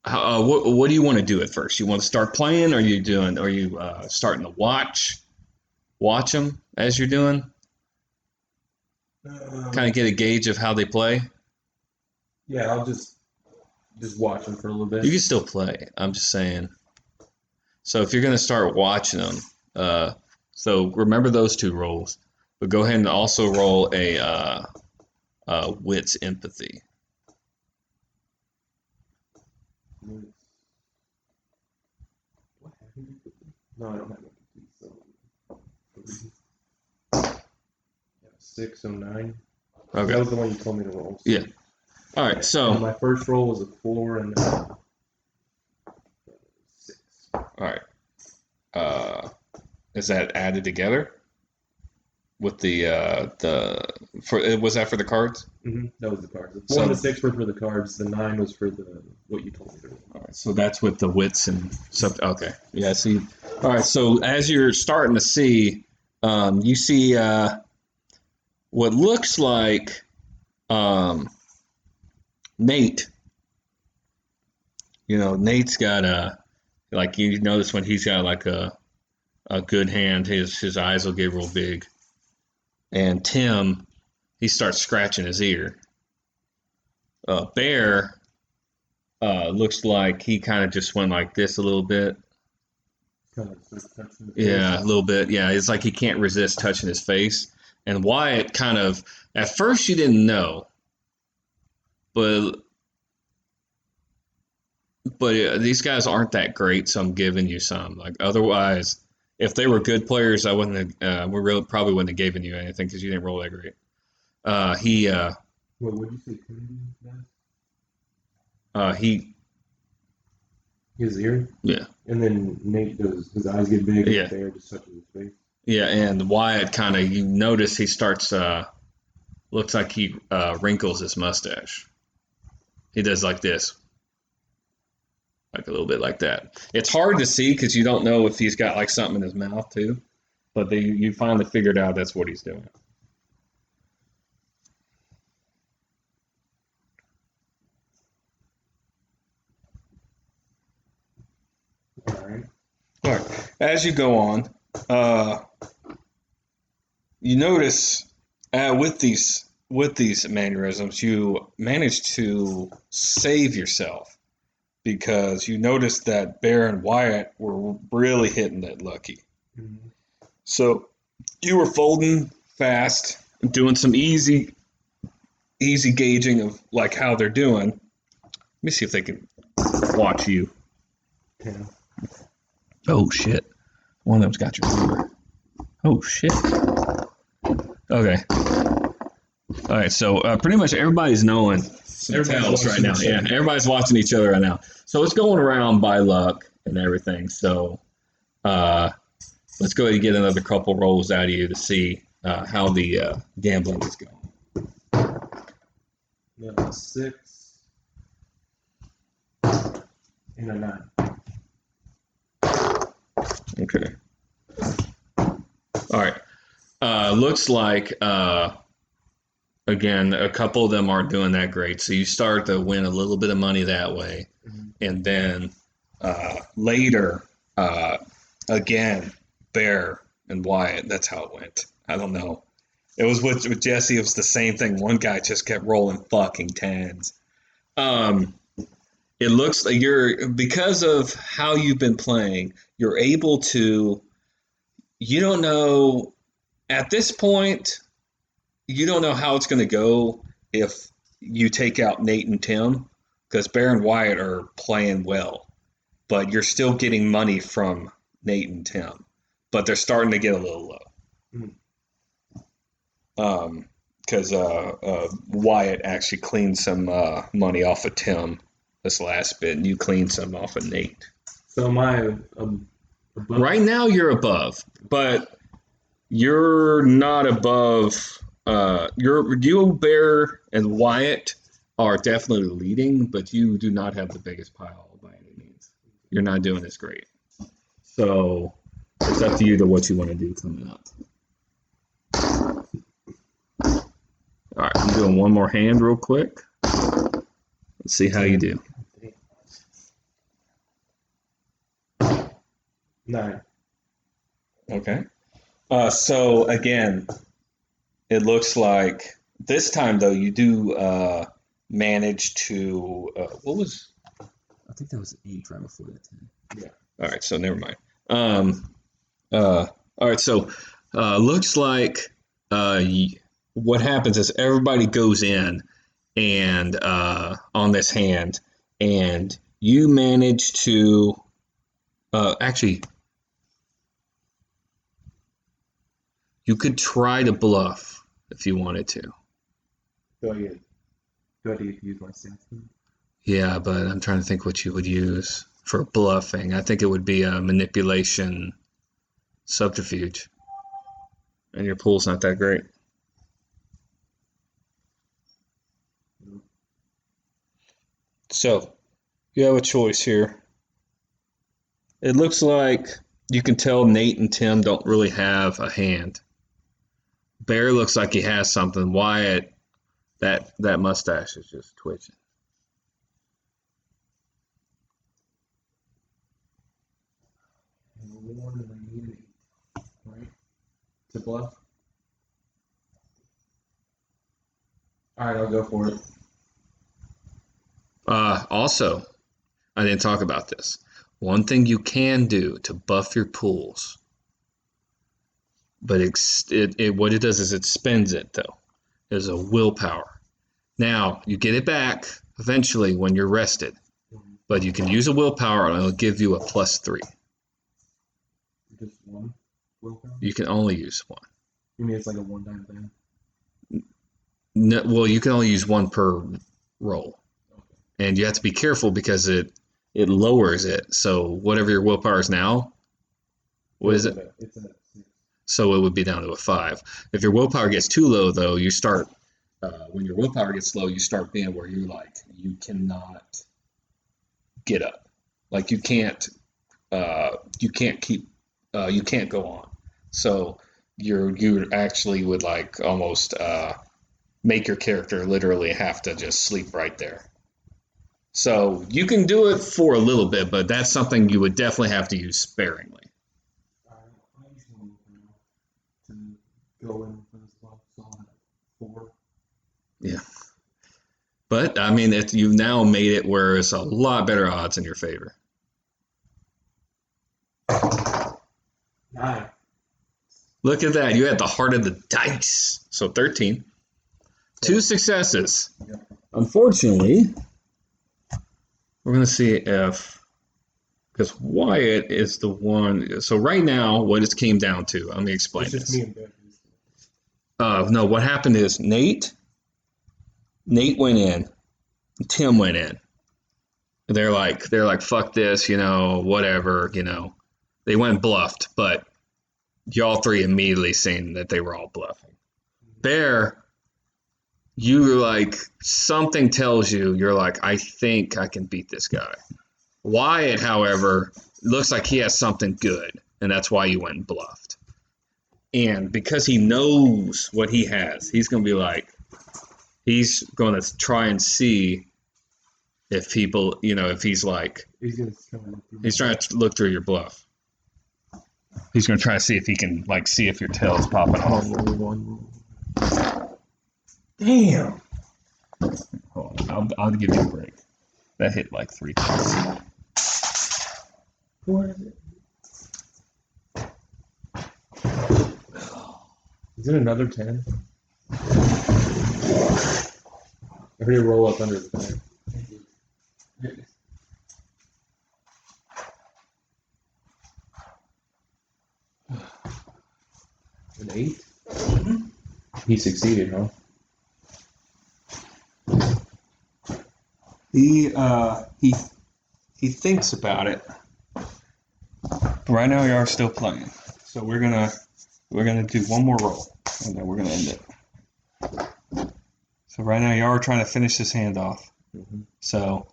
what do you want to do at first? You want to start playing, or are you starting to watch them as you're doing? Kind of get a gauge of how they play? Yeah, I'll just watch them for a little bit. You can still play. I'm just saying. So if you're going to start watching them, so remember those 2 roles. But go ahead and also roll a wits empathy. What happened? No, I don't have empathy. So 609. Okay. That was the one you told me to roll. So. Yeah. All right. And So my first roll was a 4 and a 6. all right. Is that added together with the was that for the cards? Mm-hmm. That was the cards. The 4 So- and the 6 were for the cards. The 9 was for the what you told me to roll. All right, so that's with the wits and stuff. Okay, yeah. See, all right. So as you're starting to see, you see what looks like Nate. You know, Nate's got like you notice when he's got like a good hand, his eyes will get real big. And Tim, he starts scratching his ear. Bear looks like he kind of just went like this a little bit. Kind of touching the Yeah, a little bit. Yeah, it's like he can't resist touching his face. And Wyatt kind of, at first you didn't know, but these guys aren't that great, so I'm giving you some. Like otherwise, if they were good players, I wouldn't have. We really probably wouldn't have given you anything because you didn't roll that great. He What would you say? Kennedy does? he His ear, yeah. and then Nate does. His eyes get big. Yeah. And Bear just touches his face. Yeah, and Wyatt kind of, you notice he starts, looks like he wrinkles his mustache. He does like this. Like a little bit like that. It's hard to see because you don't know if he's got like something in his mouth too. But you finally figured out that's what he's doing. All right. All right. As you go on, you notice with these mannerisms, you manage to save yourself because you noticed that Bear and Wyatt were really hitting that lucky. Mm-hmm. So you were folding fast, doing some easy gauging of like how they're doing. Let me see if they can watch you. Yeah. Oh shit! One of them's got your number. Oh shit! Okay. All right. So pretty much everybody's knowing some Everybody's tells right watching now. each Yeah, other. everybody's watching each other right now. So it's going around by luck and everything. So let's go ahead and get another couple rolls out of you to see how the gambling is going. No, 6 and a 9. Okay. All right. Looks like again a couple of them aren't doing that great. So you start to win a little bit of money that way, Mm-hmm. and then later again Bear and Wyatt. That's how it went. I don't know. It was with Jesse. It was the same thing. One guy just kept rolling fucking tens. It looks like because of how you've been playing, you're able to. You don't know at this point. You don't know how it's going to go if you take out Nate and Tim, because Bear and Wyatt are playing well, but you're still getting money from Nate and Tim, but they're starting to get a little low. Because Wyatt actually cleaned some money off of Tim this last bit, and you cleaned some off of Nate. So am I above? Right now, you're above, but you're not above. You, Bear, and Wyatt are definitely leading, but you do not have the biggest pile by any means. You're not doing this great. So it's up to you to what you want to do coming up. All right, I'm doing one more hand real quick. Let's see how you do. 9. Okay. So again, it looks like this time though you do manage to what was? I think that was 8 right before that 10. Yeah. All right, so never mind. All right, so looks like what happens is everybody goes in and on this hand, and you manage to actually you could try to bluff if you wanted to. Do I get to use my stance? Yeah, but I'm trying to think what you would use for bluffing. I think it would be a manipulation subterfuge. And your pool's not that great. So, you have a choice here. It looks like you can tell Nate and Tim don't really have a hand. Bear looks like he has something. Wyatt, that mustache is just twitching. Right? To bluff? Alright, I'll go for it. Also, I didn't talk about this. One thing you can do to buff your pools, but what it does is it spends it, though, is a willpower. Now, you get it back eventually when you're rested, but you can use a willpower and it'll give you a +3. Just one willpower? You can only use one. You mean it's like a one-time thing? No, well, you can only use one per roll. Okay. And you have to be careful because it lowers it. So whatever your willpower is now, what is it? It's at 6. So it would be down to a 5. If your willpower gets too low, though, you start. When your willpower gets low, you start being where you cannot get up. Like you can't go on. So you actually would like almost make your character literally have to just sleep right there. So you can do it for a little bit, but that's something you would definitely have to use sparingly. I use one to go in for this block, so I'll have 4. Yeah. But, I mean, you've now made it where it's a lot better odds in your favor. 9. Look at that. You had the heart of the dice. So 13. 2 successes. Yeah. Unfortunately, we're going to see if, because Wyatt is the one. So right now, what it came down to, let me explain It's just this. me and Ben. No, what happened is Nate went in, Tim went in. They're like, fuck this, whatever, They went and bluffed, but y'all three immediately seen that they were all bluffing. Bear, you like, something tells you, you're like, I think I can beat this guy. Wyatt, however, looks like he has something good, and that's why you went and bluffed. And because he knows what he has, he's going to be like, he's going to try and see if people, if he's like, he's trying to look through your bluff. He's going to try to see if he can, like, see if your tail's popping off. Damn. Hold on, I'll give you a break. That hit like 3 times. What is it? Is it another 10? I heard it roll up under the bed. An 8? He succeeded, huh? He thinks about it. Right now, we are still playing, so we're gonna do one more roll, and then we're gonna end it. So right now, you are trying to finish this hand off. Mm-hmm. So,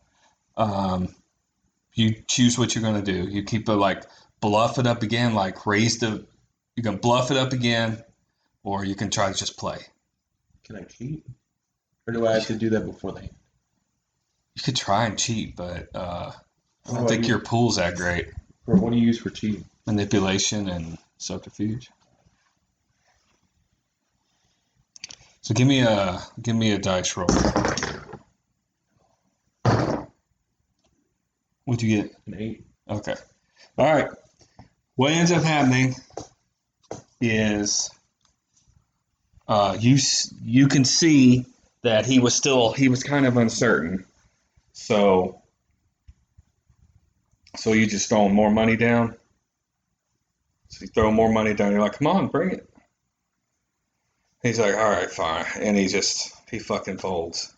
you choose what you're gonna do. You keep it bluff it up again, you can bluff it up again, or you can try to just play. Can I cheat? Or do I have to do that before they? You could try and cheat, but I What don't do I think use? your pool's that great. Or what do you use for cheating? Manipulation and subterfuge. So give me a dice roll. What'd you get? An 8. Okay. All right. What ends up happening is you can see that he was kind of uncertain. So you just throwing more money down. So you throw more money down. You're like, come on, bring it. He's like, all right, fine. And he fucking folds.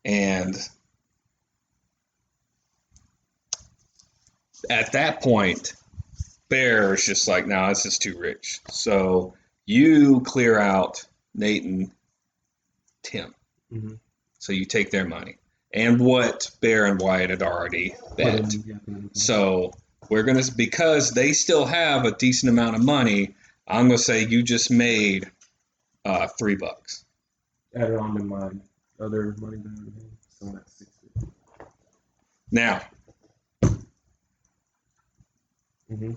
And at that point, Bear is just like, no, this is too rich. So you clear out Nate and Tim. Mm-hmm. So you take their money and what Bear and Wyatt had already bet. So we're going to, because they still have a decent amount of money, I'm going to say you just made $3. Add it on to my other money that I have. So that's 60. Now, Mm-hmm.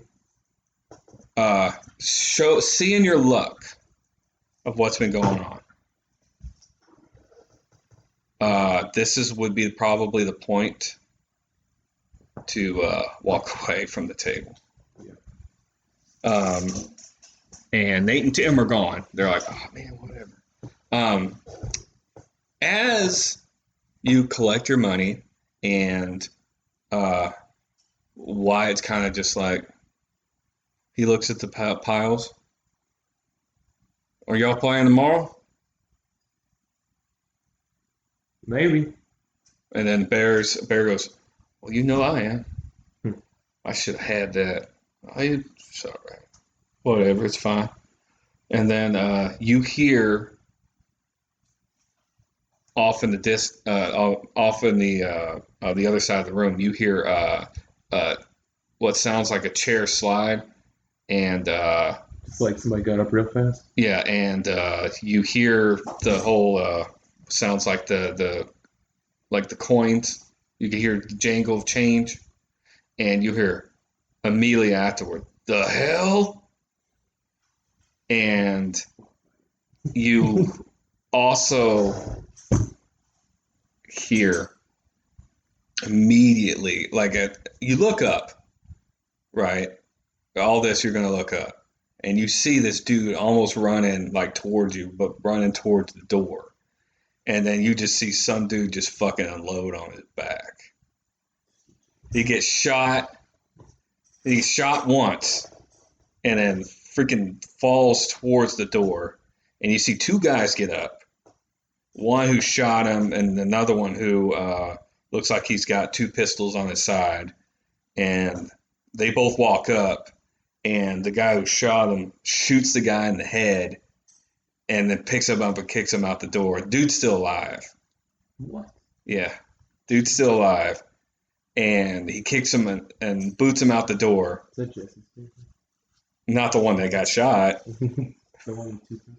seeing your luck of what's been going on. This would be probably the point to walk away from the table. Yeah. And Nate and Tim are gone. They're like, oh man, whatever. As you collect your money, and Wyatt's kind of just like, he looks at the piles. Are y'all playing tomorrow? Maybe. And then Bear goes, well, you know I am. I should have had that. It's all right. Whatever, it's fine. And then you hear off in the off in the other side of the room, you hear what sounds like a chair slide, and It's like somebody got up real fast. yeah, and you hear the whole sounds like the coins. You can hear the jangle of change, and you hear immediately afterward, the hell? And you also hear immediately, you look up, right? All this you're going to look up. And you see this dude almost running towards you, but running towards the door. And then you just see some dude just fucking unload on his back. He gets shot. He's shot once, and then freaking falls towards the door. And you see two guys get up. One who shot him, and another one who looks like he's got two pistols on his side. And they both walk up, and the guy who shot him shoots the guy in the head, and then picks him up and kicks him out the door. Dude's still alive. What? Yeah. Dude's still alive. And he kicks him and boots him out the door. Is that Jesse Statham? Not the one that got shot. The one with 2 pistols?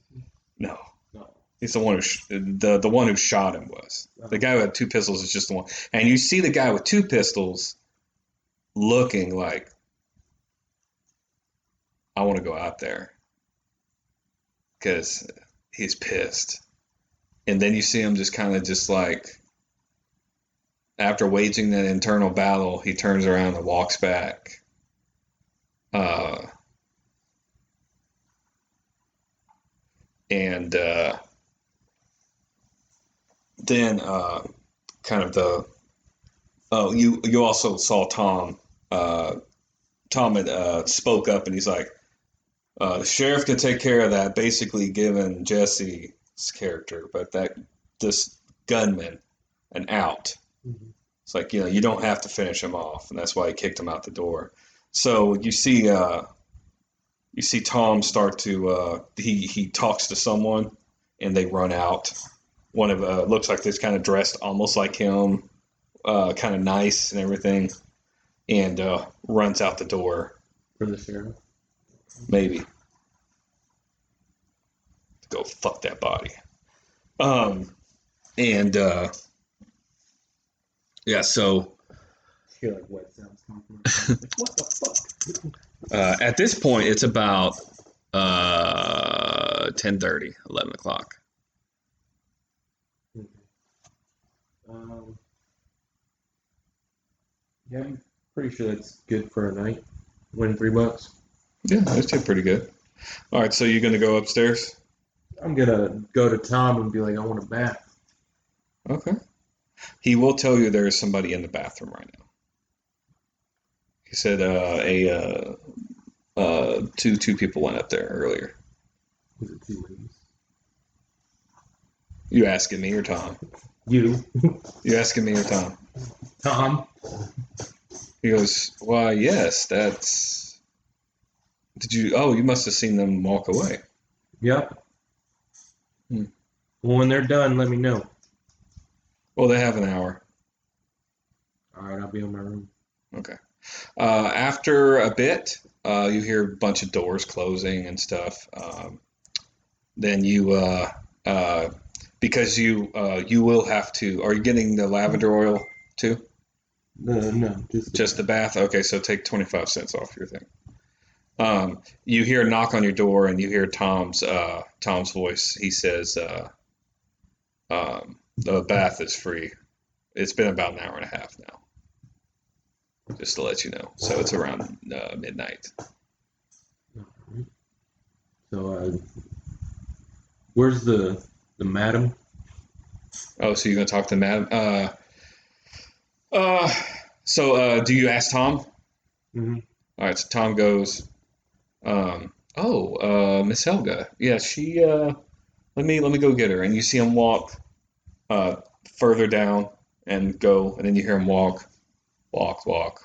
No. No. He's the one the one who shot him was. The guy who had 2 pistols is just the one. And you see the guy with 2 pistols looking like, I want to go out there. Because he's pissed. And then you see him just kind of just like, after waging that internal battle, he turns around and walks back. And then kind of you also saw Tom. Tom had spoke up, and he's like, the sheriff can take care of that, basically giving Jesse's character, but this gunman an out. Mm-hmm. It's like, you don't have to finish him off, and that's why he kicked him out the door. So you see Tom start to he talks to someone, and they run out. One of looks like this kind of dressed almost like him, kind of nice and everything, and runs out the door. For the sheriff? Maybe. Go fuck that body. Yeah, so I hear like wet sounds coming from like, what the fuck? at this point, it's about 10:30, 11 o'clock. Okay. Yeah, I'm pretty sure that's good for a night. Win $3. Yeah, that's pretty good. All right, so you're going to go upstairs? I'm gonna go to Tom and be like, I want a bath. Okay. He will tell you there is somebody in the bathroom right now. He said two people went up there earlier. Was it 2 ladies? You asking me or Tom? You, You asking me or Tom? Tom. He goes, why, yes, that's... Did you... Oh, you must have seen them walk away. Yep. Hmm. Well, when they're done, let me know. Well, they have an hour. All right, I'll be in my room. Okay. After a bit, you hear a bunch of doors closing and stuff. Then you, because you will have to... Are you getting the lavender oil too? No, Just the bath? Okay, so take 25 cents off your thing. You hear a knock on your door, and you hear Tom's voice. He says, "The bath is free. It's been about an hour and a half now. Just to let you know. So it's around midnight." So, where's the madam? Oh, so you're gonna talk to Madam? Do you ask Tom? Mm-hmm. All right. So Tom goes, Miss Helga. Yeah, she. Let me go get her. And you see him walk further down and go, and then you hear him walk, and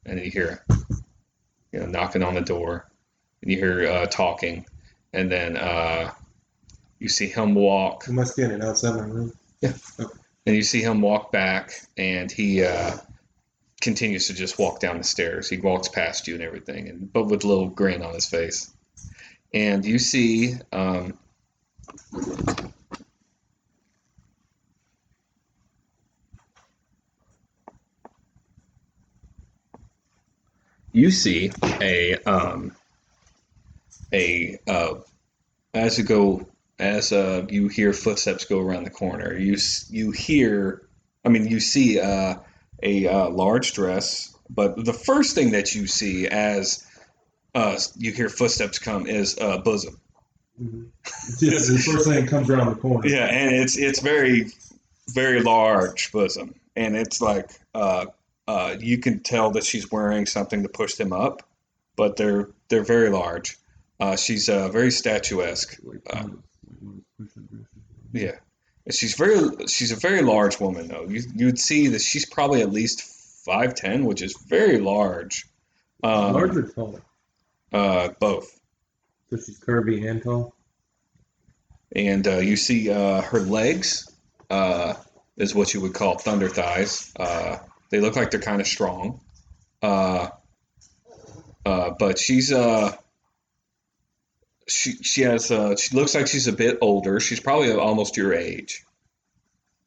then you hear knocking on the door, and you hear talking, and then you see him walk. Am I standing outside my room? Yeah. Okay. And you see him walk back, and he continues to just walk down the stairs. He walks past you and everything, but with a little grin on his face. And you see as you hear footsteps go around the corner. You see a large dress, but the first thing that you see as you hear footsteps come is a bosom. Mm-hmm. Just the first thing that comes around the corner. Yeah, and it's very, very large bosom, and it's like you can tell that she's wearing something to push them up, but they're very large. She's very statuesque. Yeah, she's a very large woman though. You'd see that she's probably at least 5'10", which is very large. Large or tall? Both. So she's curvy and tall? And you see her legs is what you would call thunder thighs. They look like they're kind of strong. But she's she looks like she's a bit older. She's probably almost your age.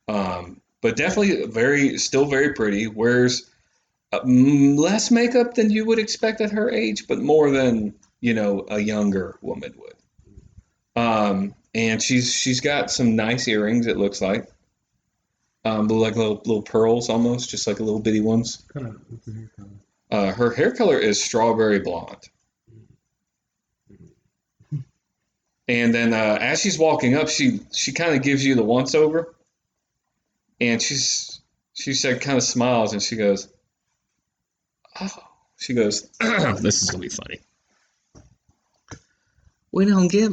But definitely still very pretty. Wears less makeup than you would expect at her age, but more than a younger woman would. And she's got some nice earrings. It looks like, like little pearls almost, just like little bitty ones. What's her hair color? Her hair color is strawberry blonde. And then as she's walking up, she kind of gives you the once over, and she said kind of smiles and she goes, "Oh," she goes, "This is gonna be funny. We don't get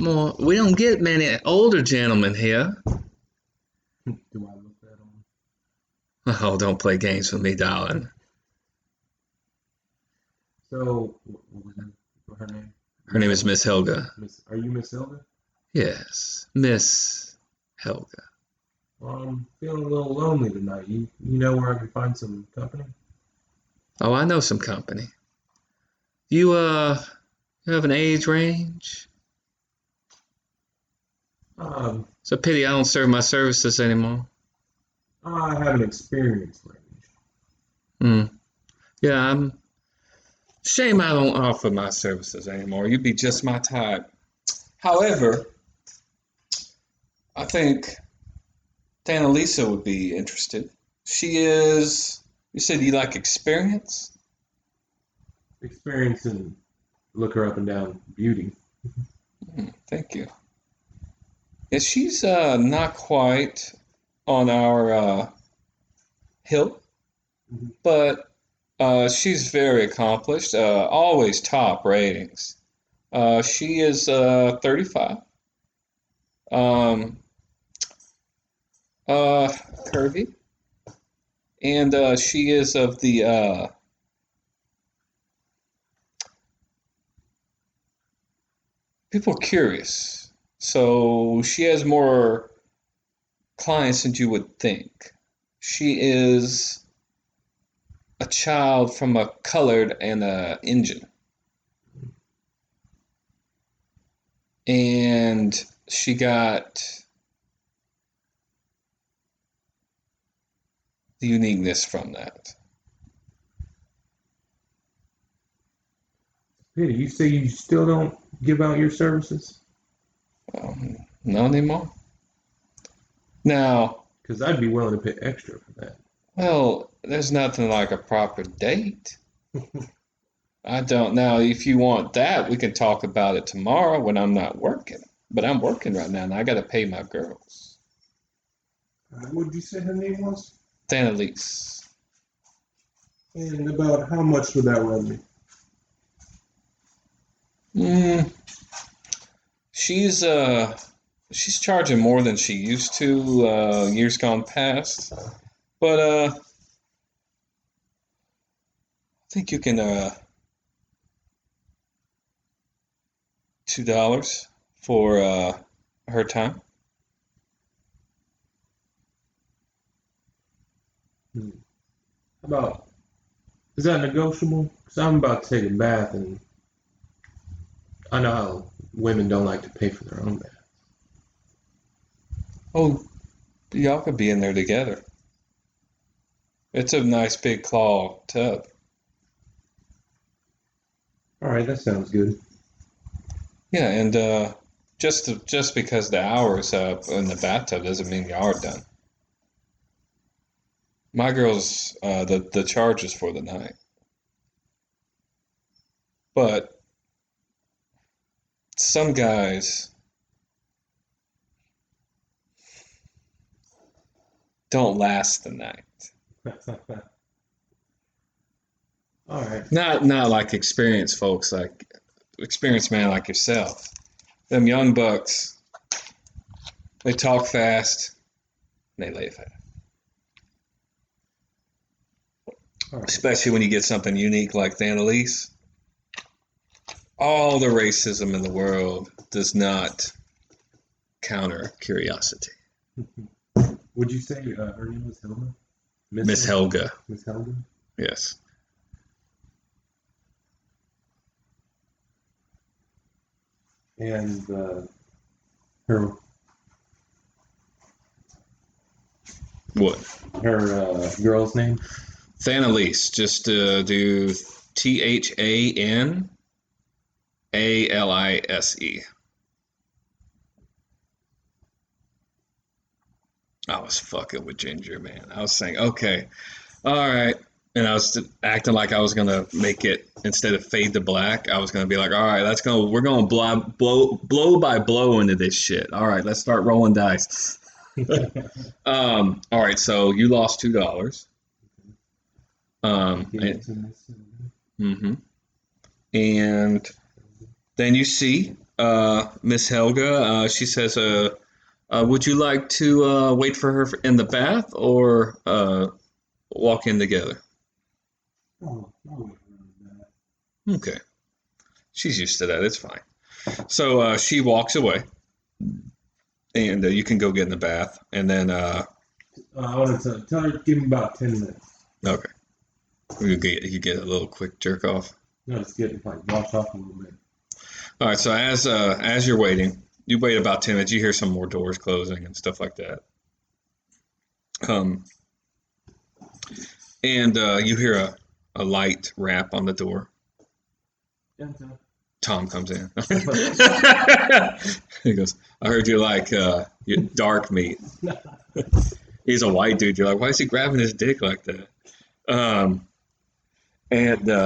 many older gentlemen here." Do I look that on? Oh, don't play games with me, darling. So, what was her name? Her name is Miss Helga. Are you Miss Helga? Yes, Miss Helga. Well, I'm feeling a little lonely tonight. You know where I can find some company? Oh, I know some company. You have an age range? It's a pity I don't serve my services anymore. I have an experience range. Yeah, shame I don't offer my services anymore. You'd be just my type. However, I think Dana Lisa would be interested. She is. You said you like experience? Experience and look her up and down beauty. Thank you. And she's not quite on our hill, Mhm. but she's very accomplished. Always top ratings. She is 35. Um, Curvy, and she is of the people are curious. So she has more clients than you would think. She is a child from a colored and a Indian, and she got the uniqueness from that. Pity, you say you still don't give out your services? Not anymore. Now, Because I'd be willing to pay extra for that. well, there's nothing like a proper date. I don't. Now, if you want that, we can talk about it tomorrow when I'm not working. But I'm working right now, and I got to pay my girls. What did you say her name was? Annalise. And about how much would that run me? Mm, she's she's charging more than she used to years gone past. But I think you can $2 for her time. How about, is that negotiable? Because I'm about to take a bath, and I know how women don't like to pay for their own bath. Oh, y'all could be in there together. It's a nice big claw tub. All right, that sounds good. Yeah, and just because the hour is up in the bathtub doesn't mean y'all are done. My girl's the charge is for the night, but some guys don't last the night. All right. Not like experienced folks, like experienced man like yourself. Them young bucks, they talk fast, and they lay fast. All right. Especially when you get something unique like the Annalise. All the racism in the world does not counter curiosity. Would you say her name was Hilda? Miss Helga, Miss Helga? yes. And her What? her girl's name? Thanalise. Just do THANALISE. I was fucking with Ginger, man. I was saying, okay, all right. And I was acting like I was gonna make it instead of fade to black. I was gonna be like, all right, we're gonna blow by blow into this shit. All right, let's start rolling dice. All right, so you lost $2. Give it to Miss Hilda. Mm-hmm. And then you see Miss Helga. She says, would you like to wait for her in the bath or walk in together? Oh, I'll wait around that. Okay. She's used to that. It's fine. So she walks away, and you can go get in the bath. And then, I want to tell her to give me about 10 minutes. okay. You get a little quick jerk off. No, just get like wash off a little bit. All right. So as you're waiting, you wait about 10 minutes. You hear some more doors closing and stuff like that. And you hear a light rap on the door. Tom comes in. He goes, I heard you like your dark meat. He's a white dude. You're like, why is he grabbing his dick like that? And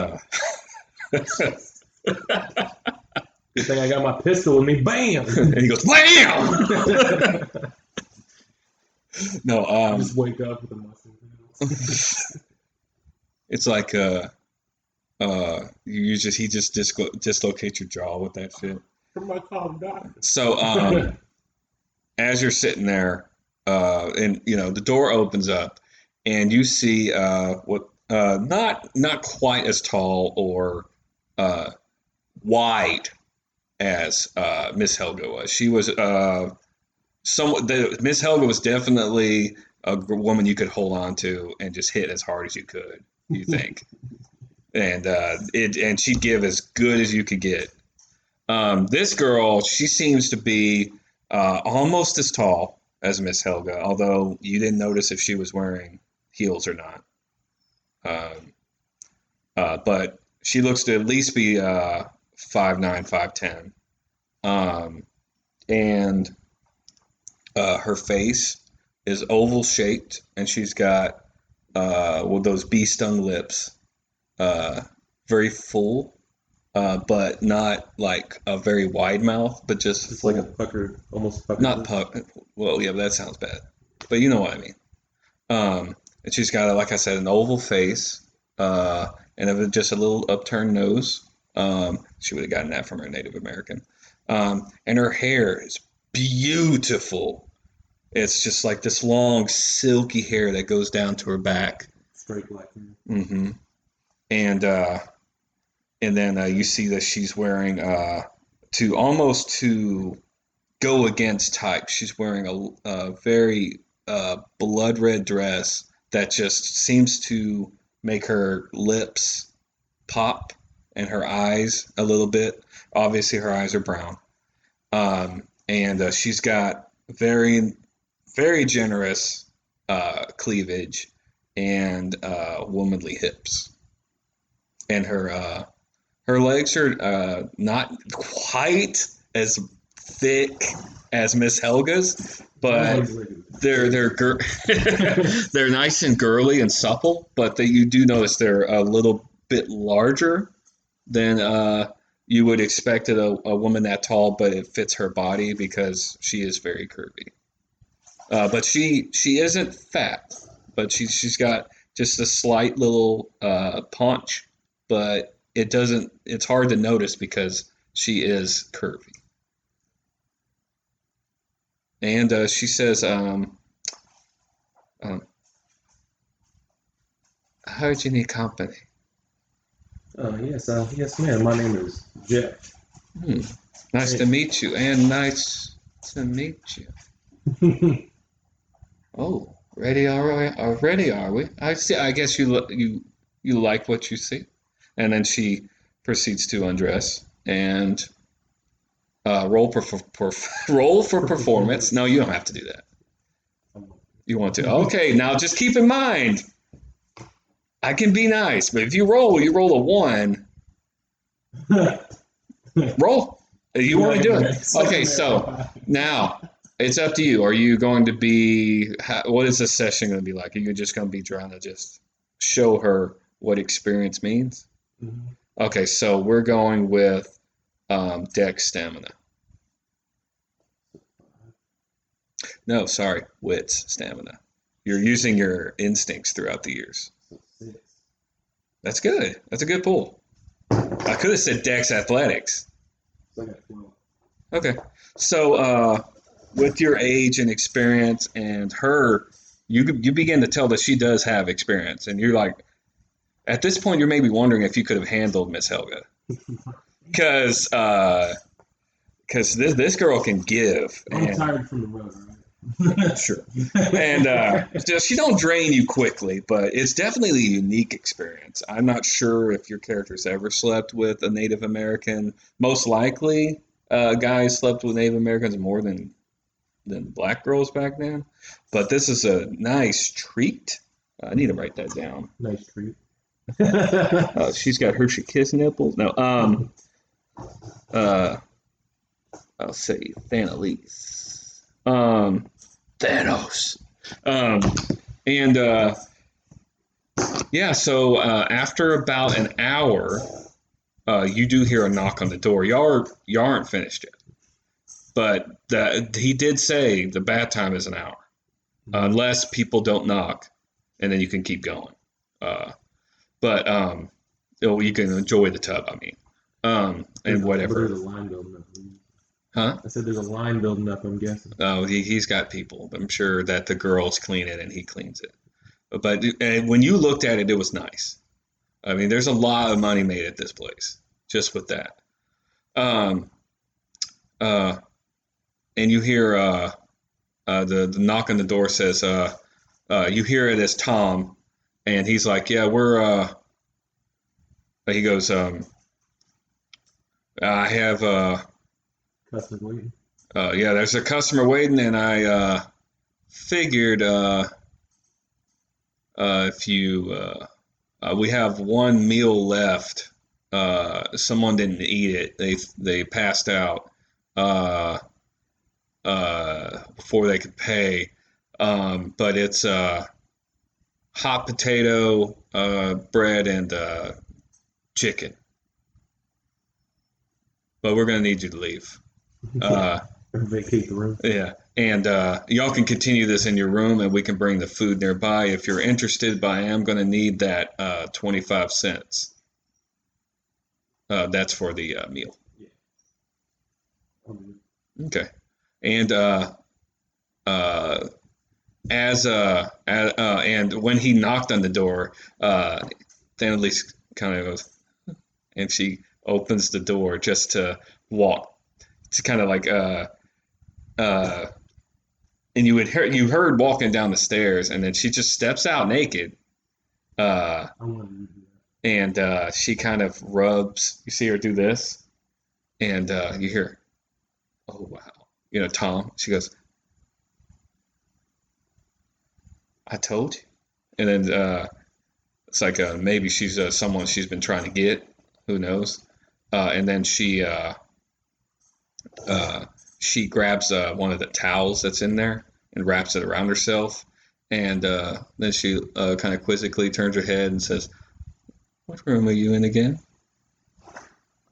Good thing I got my pistol with me. Bam! And he goes, "Bam!" No, Just wake up with a muscle. it's like he just dislocates your jaw with that shit. My call doctor. So as you're sitting there, and the door opens up, and you see what not quite as tall or wide as Miss Helga was. She was Miss Helga was definitely a woman you could hold on to and just hit as hard as you could. You think, and she'd give as good as you could get. This girl, she seems to be almost as tall as Miss Helga, although you didn't notice if she was wearing heels or not. But she looks to at least be 5'9", 5'10", and her face is oval shaped, and she's got with those bee-stung lips, very full. But not like a very wide mouth, but just It's like a pucker, almost pucker. not puck. Well, yeah, that sounds bad, but you know what I mean. And she's got, like I said, an oval face, and just a little upturned nose. She would have gotten that from her Native American. And her hair is beautiful. It's just like this long, silky hair that goes down to her back. Straight black hair. Mm-hmm. And then you see that she's wearing, to go against type, she's wearing a very blood red dress that just seems to make her lips pop and her eyes a little bit. Obviously, her eyes are brown. And she's got very, very generous cleavage and womanly hips. And her legs are not quite as thick as Miss Helga's, but they're they're nice and girly and supple. But you do notice they're a little bit larger than you would expect a woman that tall. But it fits her body because she is very curvy. But she isn't fat, but she's got just a slight little paunch, but it's hard to notice because she is curvy. And she says, I heard you need company. Yes, ma'am. My name is Jeff. Nice to meet you, and nice to meet you. Oh, ready are we? I see. I guess you like what you see. And then she proceeds to undress and roll for performance. No, you don't have to do that. You want to? Okay, now just keep in mind, I can be nice, but if you roll a 1. Roll. You want to do it? Okay, so now it's up to you. Are you going to be? What is this session going to be like? Are you just going to be trying to just show her what experience means? Mm-hmm. Okay, so we're going with Dex stamina. No, sorry, wits stamina. You're using your instincts throughout the years. That's good. That's a good pull. I could have said Dex athletics. Okay, so with your age and experience and her, you begin to tell that she does have experience, and you're like, at this point, you're maybe wondering if you could have handled Miss Helga, because this girl can give. I'm tired from the road, right? Sure. And she don't drain you quickly, but it's definitely a unique experience. I'm not sure if your character's ever slept with a Native American. Most likely, guys slept with Native Americans more than black girls back then. But this is a nice treat. I need to write that down. Nice treat. She's got Hershey Kiss nipples. No, I'll say Thanalise. Thanos. Yeah, so after about an hour you do hear a knock on the door. Y'all aren't finished yet, but he did say the bath time is an hour, unless people don't knock, and then you can keep going. But you can enjoy the tub. I mean, and whatever. There's a line building up. Huh? I said there's a line building up, I'm guessing. Oh, he's got people. I'm sure that the girls clean it and he cleans it. But when you looked at it, it was nice. I mean, there's a lot of money made at this place just with that. And you hear the knock on the door says, you hear it as Tom, and he's like, yeah, he goes, I have Customer waiting. yeah, there's a customer waiting, and I figured if you we have one meal left. Someone didn't eat it. They passed out before they could pay. But it's hot potato, bread, and chicken. But we're gonna need you to leave. Vacate the room. Yeah, and y'all can continue this in your room, and we can bring the food nearby if you're interested. But I am going to need that 25 cents. That's for the meal. Yeah. Okay, and and when he knocked on the door, Annalise kind of goes, and she opens the door just to walk. It's kind of like and you heard walking down the stairs, and then she just steps out naked, and she kind of rubs. You see her do this, and you hear, oh wow, Tom. She goes, I told you, and then it's like maybe she's someone she's been trying to get. Who knows? And then she grabs one of the towels that's in there and wraps it around herself, and then she kind of quizzically turns her head and says, "What room are you in again?"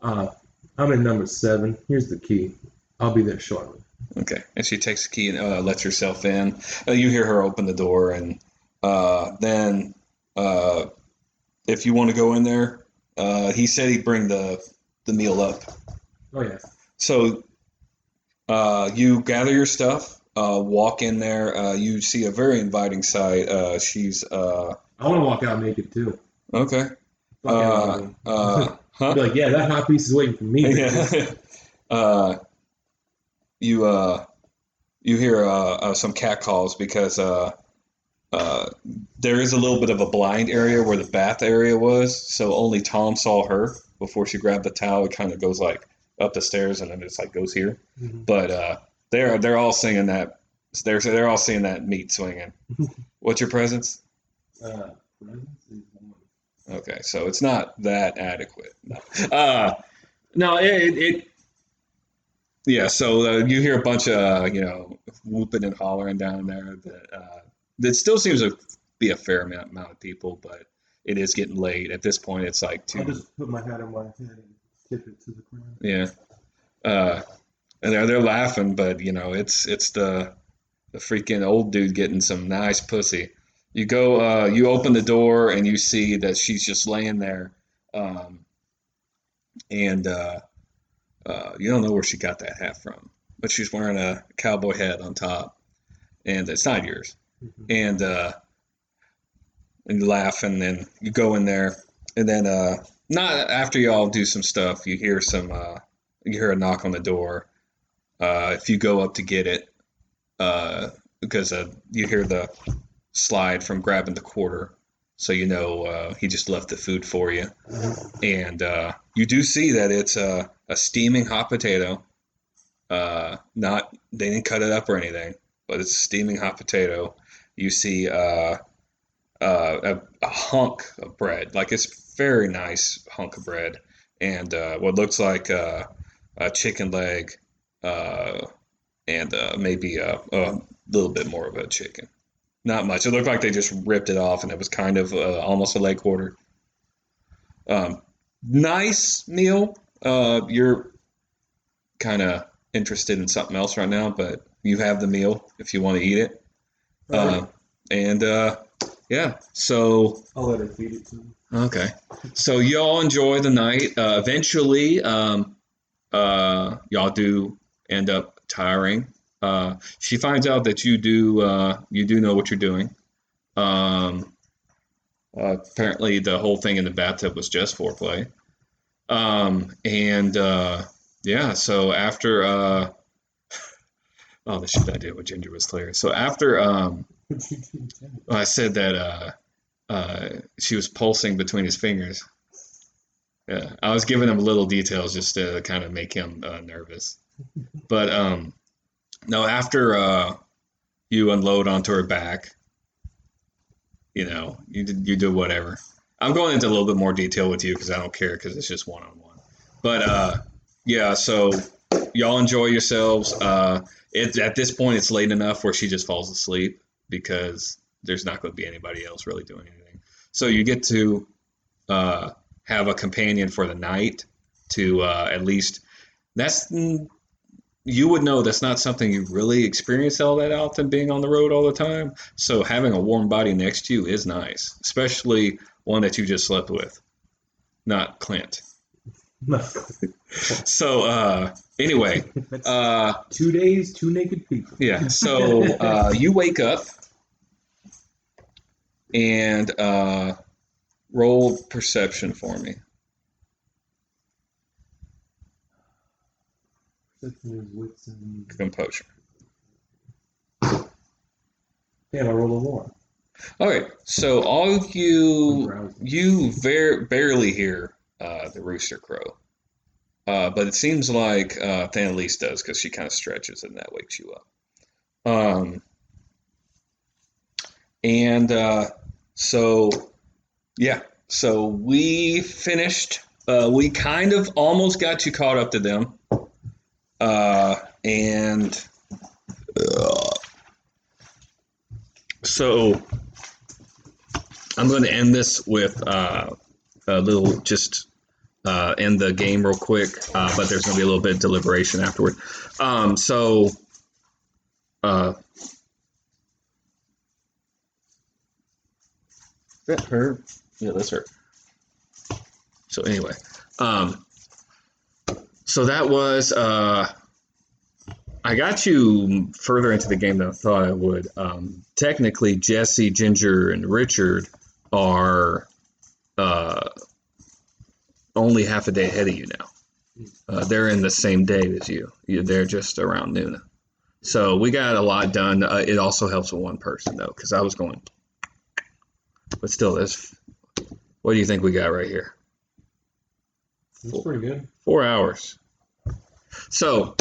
I'm in number 7. Here's the key. I'll be there shortly. Okay, and she takes the key and lets herself in. You hear her open the door, and then if you want to go in there, he said he'd bring the meal up. Oh yeah. So you gather your stuff, walk in there. You see a very inviting sight. She's I want to walk out naked too. okay. Huh? Be like, yeah, that hot piece is waiting for me. Yeah. You hear some cat calls because there is a little bit of a blind area where the bath area was, so only Tom saw her before she grabbed the towel. It kind of goes like up the stairs and then it's like goes here. Mm-hmm. But they're all singing that. They're all seeing that meat swinging. What's your presence? Okay, so it's not that adequate. No, it yeah. So you hear a bunch of whooping and hollering down there. That still seems to be a fair amount of people, but it is getting late at this point. It's like 2. I'll just put my hat on my head and tip it to the ground. Yeah, and they're laughing, but it's the freaking old dude getting some nice pussy. You go, you open the door and you see that she's just laying there, and you don't know where she got that hat from, but she's wearing a cowboy hat on top, and it's not yours. Mm-hmm. And you laugh, and then you go in there, and then not after y'all do some stuff, you hear a knock on the door. If you go up to get it, because you hear the slide from grabbing the quarter, so he just left the food for you. Mm-hmm. And you do see that it's a steaming hot potato. They didn't cut it up or anything, but it's a steaming hot potato. You see a hunk of bread, like it's very nice hunk of bread, and what looks like a chicken leg, and maybe a little bit more of a chicken. Not much. It looked like they just ripped it off, and it was kind of almost a leg quarter. nice meal. You're kind of interested in something else right now, but you have the meal if you want to eat it. Alright. And yeah, so I'll let her feed it to me. okay, so y'all enjoy the night. Eventually, y'all do end up tiring. She finds out that you do know what you're doing. Um, apparently, the whole thing in the bathtub was just foreplay. And yeah, so after oh, the shit I did with Ginger was clear. So after I said that she was pulsing between his fingers. Yeah, I was giving him little details just to kind of make him nervous. But no, after you unload onto her back, you do whatever. I'm going into a little bit more detail with you because I don't care because it's just one on one. But yeah, so y'all enjoy yourselves. At this point, it's late enough where she just falls asleep because there's not going to be anybody else really doing anything. So you get to have a companion for the night to at least that's you would know that's not something you really experience all that often being on the road all the time. So having a warm body next to you is nice, especially one that you just slept with, not Clint. So anyway, That's 2 days, 2 naked people. yeah. So you wake up and roll perception for me. Composure. Damn, I rolled a 1. Okay, so all you barely hear the rooster crow, but it seems like Thanalise does because she kind of stretches and that wakes you up. And so yeah, so we finished. We kind of almost got you caught up to them, and so I'm going to end this with a little just end the game real quick, but there's going to be a little bit of deliberation afterward. So that her? Yeah, that's her. So anyway, so that was I got you further into the game than I thought I would. Technically, Jesse, Ginger, and Richard are only half a day ahead of you now. They're in the same day as you. They're just around noon. So we got a lot done. It also helps with one person, though, because I was going. But still, what do you think we got right here? That's pretty good. 4 hours. So,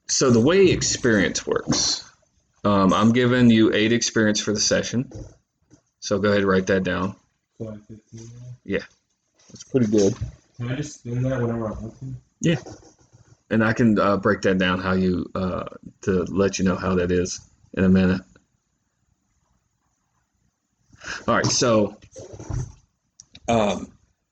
so the way experience works, I'm giving you 8 experience for the session. So go ahead and write that down. So I have 15 now? Yeah, that's pretty good. Can I just spin that whenever I want to? Yeah, and I can break that down how you to let you know how that is in a minute. All right, so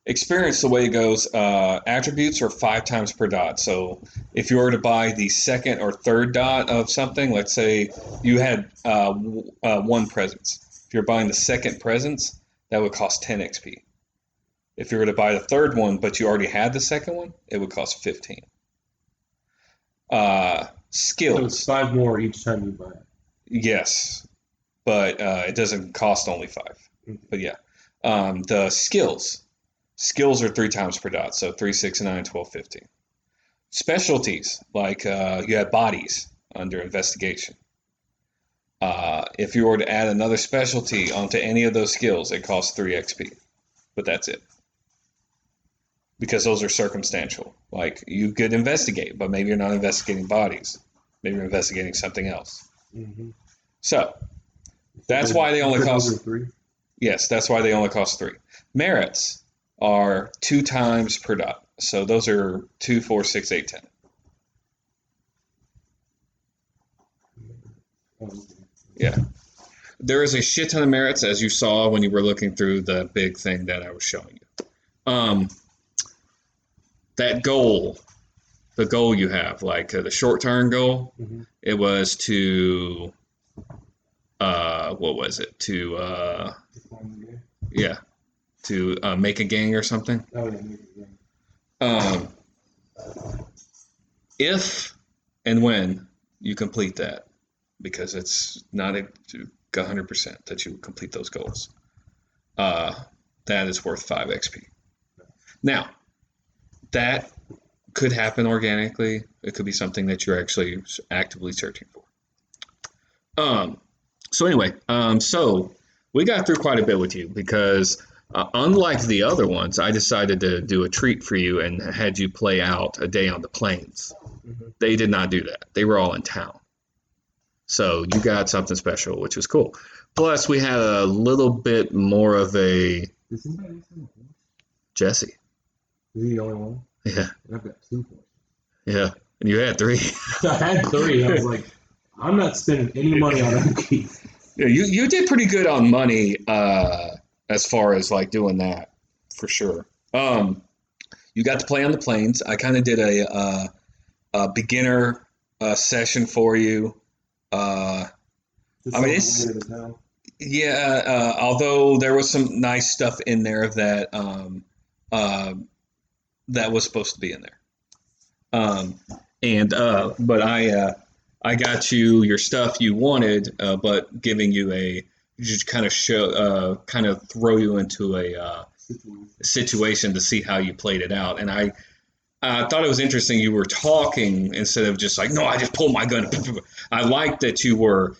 experience, the way it goes, attributes are 5 times per dot. So if you were to buy the second or third dot of something, let's say you had 1 presence. If you're buying the second presence, that would cost 10 XP. If you were to buy the third one, but you already had the second one, it would cost 15. Skills. So it's 5 more each time you buy it. Yes, but it doesn't cost only 5. But yeah, the skills. Skills are 3 times per dot, so 3, 6, 9, 12, 15. Specialties, like you have bodies under investigation. If you were to add another specialty onto any of those skills, it costs 3 XP. But that's it. Because those are circumstantial. Like, you could investigate, but maybe you're not investigating bodies. Maybe you're investigating something else. Mm-hmm. So, that's why they only cost... 3? Yes, that's why they only cost 3. Merits are 2 times per dot. So those are 2, 4, 6, 8, 10. Oh, okay. Yeah. there is a shit ton of merits, as you saw when you were looking through the big thing that I was showing you. That goal, the goal you have, like the short-term goal, it was to, what was it? To, yeah, to make a gang or something. Oh, yeah, make a gang. If and when you complete that, because it's not 100% that you complete those goals, that is worth 5 XP. Now, that could happen organically. It could be something that you're actually actively searching for. So anyway, so we got through quite a bit with you because unlike the other ones, I decided to do a treat for you and had you play out a day on the plains. They did not do that. They were all in town. So you got something special, which was cool. Plus, we had a little bit more of a... Did somebody else have a horse? Jesse. Is he the only one? Yeah. I've got 2 horses. Yeah. And you had 3. I had 3. I was like, I'm not spending any money on upkeep. Yeah, you did pretty good on money as far as like doing that, for sure. You got to play on the plains. I kind of did a beginner session for you. I mean, it's... Yeah, although there was some nice stuff in there that that was supposed to be in there. But I got you your stuff you wanted, but giving you just kind of kind of throw you into a situation to see how you played it out. And I thought it was interesting you were talking instead of just like, no, I just pulled my gun. I liked that you were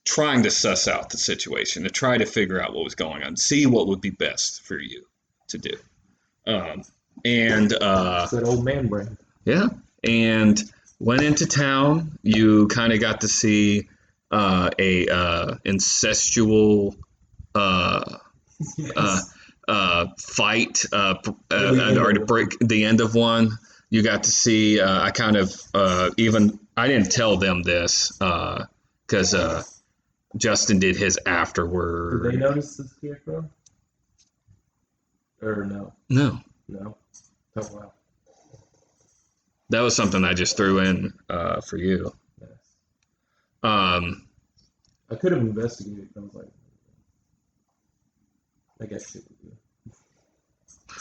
trying to suss out the situation, to try to figure out what was going on, see what would be best for you to do. It's that old man brain. Yeah, and went into town. You kind of got to see a incestual fight, or to break the end of one. You got to see. I kind of I didn't tell them this because Justin did his afterward. Did they notice the scarecrow? Or no? No. No. Oh wow. That was something I just threw in for you. Yes. I could have investigated. I was like, I guess it would be.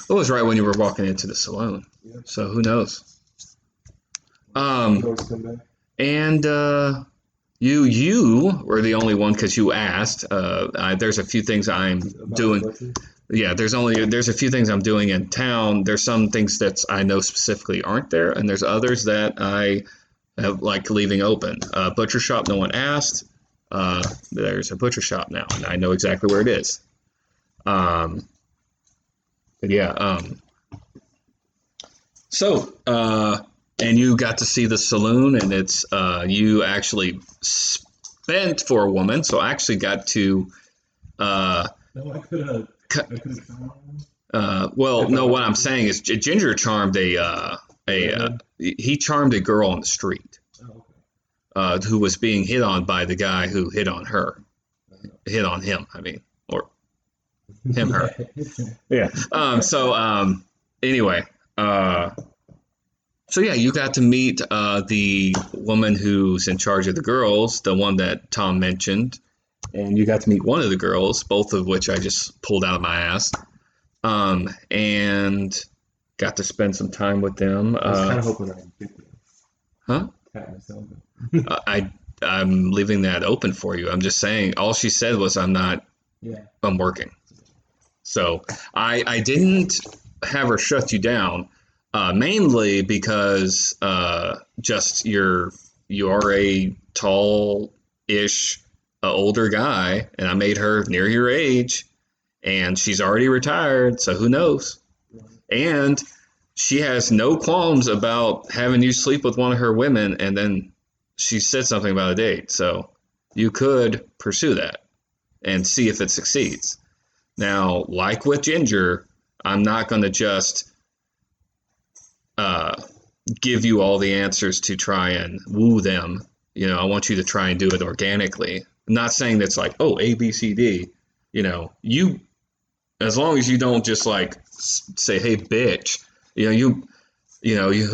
It was right when you were walking into the saloon. Yeah. So who knows? Come back. And you were the only one because you asked. There's a few things I'm doing. Yeah, there's a few things I'm doing in town. There's some things that I know specifically aren't there, and there's others that I have like leaving open. Butcher shop, no one asked. There's a butcher shop now, and I know exactly where it is. But yeah. So, and you got to see the saloon, and it's you actually spent for a woman, so I actually got to. No, I could have. Well, no. What I'm saying is, Ginger charmed he charmed a girl on the street, who was being hit on by the guy who hit on her, hit on him. I mean, or him, her. Yeah. Anyway, so yeah, you got to meet the woman who's in charge of the girls, the one that Tom mentioned. And you got to meet one of the girls, both of which I just pulled out of my ass, and got to spend some time with them. I was kind of hoping I'd get you. Huh? Pat myself. I'm leaving that open for you. I'm just saying. All she said was, "I'm not. Yeah. I'm working." So I didn't have her shut you down, mainly because just you are a tall-ish. Older guy, and I made her near your age, and she's already retired, so who knows? And she has no qualms about having you sleep with one of her women, and then she said something about a date, so you could pursue that and see if it succeeds. Now, like with Ginger, I'm not going to just give you all the answers to try and woo them. You know, I want you to try and do it organically. not saying that's like, oh, A, B, C, D. You know, you, as long as you don't just like say, hey, bitch, who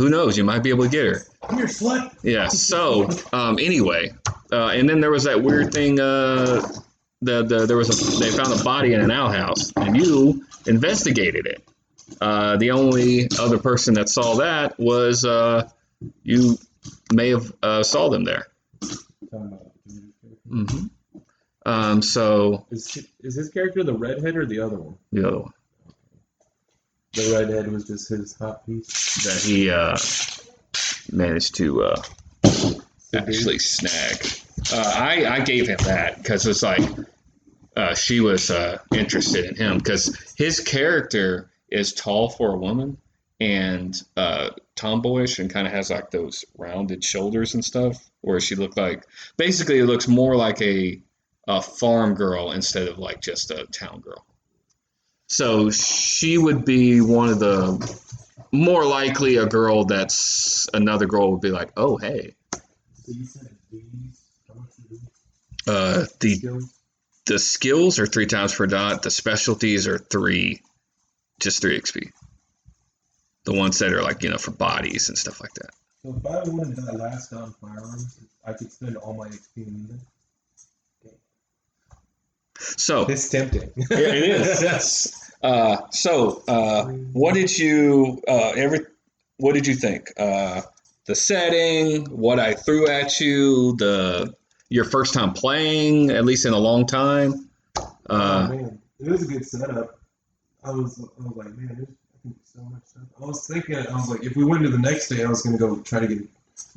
knows? You might be able to get her. Come here, slut. Yeah. So, anyway, and then there was that weird thing. They found a body in an outhouse, and you investigated it. The only other person that saw that was you may have saw them there. Mm-hmm. So is his character the redhead or the other one? The other one. The redhead was just his hot piece that he managed to actually snag. I gave him that because it's like she was interested in him because his character is tall for a woman and tomboyish and kind of has like those rounded shoulders and stuff, where she looked like, basically it looks more like a farm girl instead of like just a town girl. So she would be one of the more likely a girl that's another girl would be like, oh, hey. So you said these, how much are these? The skills are 3 times per dot. The specialties are just 3 XP. The ones that are like, for bodies and stuff like that. So if I wanted that last on firearms, I could spend all my XP in them. So it's tempting. It is. Yes. What did you what did you think? The setting, what I threw at you, your first time playing, at least in a long time. Oh man, it was a good setup. I was like, man, there's so much stuff. I was like, if we went to the next day, I was gonna go try to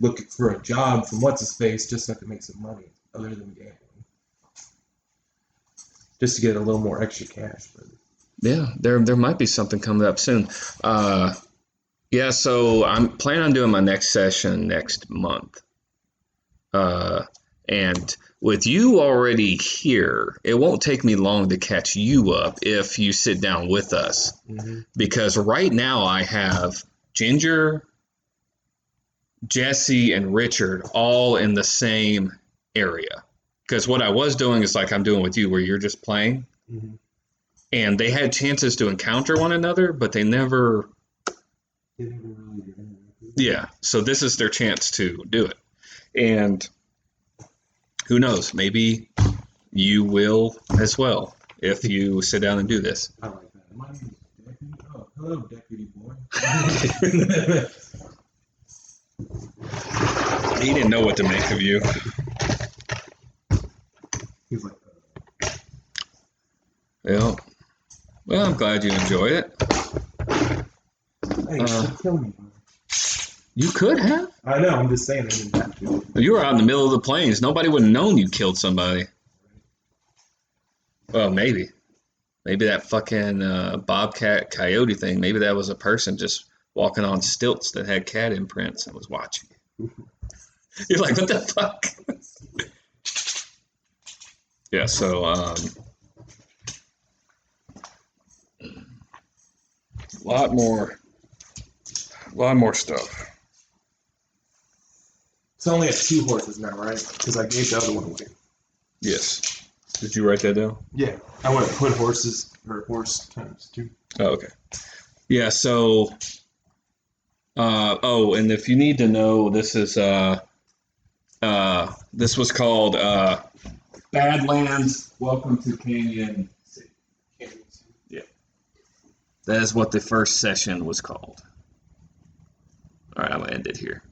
look for a job from what's his face, just so I could make some money other than gambling, just to get a little more extra cash. But yeah, there might be something coming up soon. Yeah, so I'm planning on doing my next session next month. And with you already here, it won't take me long to catch you up if you sit down with us. Mm-hmm. Because right now I have Ginger, Jesse, and Richard all in the same area. Because what I was doing is like I'm doing with you, where you're just playing. Mm-hmm. And they had chances to encounter one another, but they never really did. Yeah, so this is their chance to do it. And who knows, maybe you will as well if you sit down and do this. I like that. My name is Deputy. Oh, hello, Deputy Boy. He didn't know what to make of you. He's like, yeah. Well, I'm glad you enjoyed it. Hey, you should kill me, bro. You could have. I know, I'm just saying I didn't have to. You were out in the middle of the plains. Nobody would have known you killed somebody. Well, maybe. Maybe that fucking bobcat coyote thing, maybe that was a person just walking on stilts that had cat imprints and was watching you. You're like, what the fuck? Yeah, so, a lot more stuff. It's only at 2 horses now, right? Because I gave the other one away. Yes. Did you write that down? Yeah. I want to put horse times 2. Oh, okay. Yeah, so and if you need to know, this is this was called Badlands. Welcome to Canyon City. Yeah. That is what the first session was called. All right, I'm gonna end it here.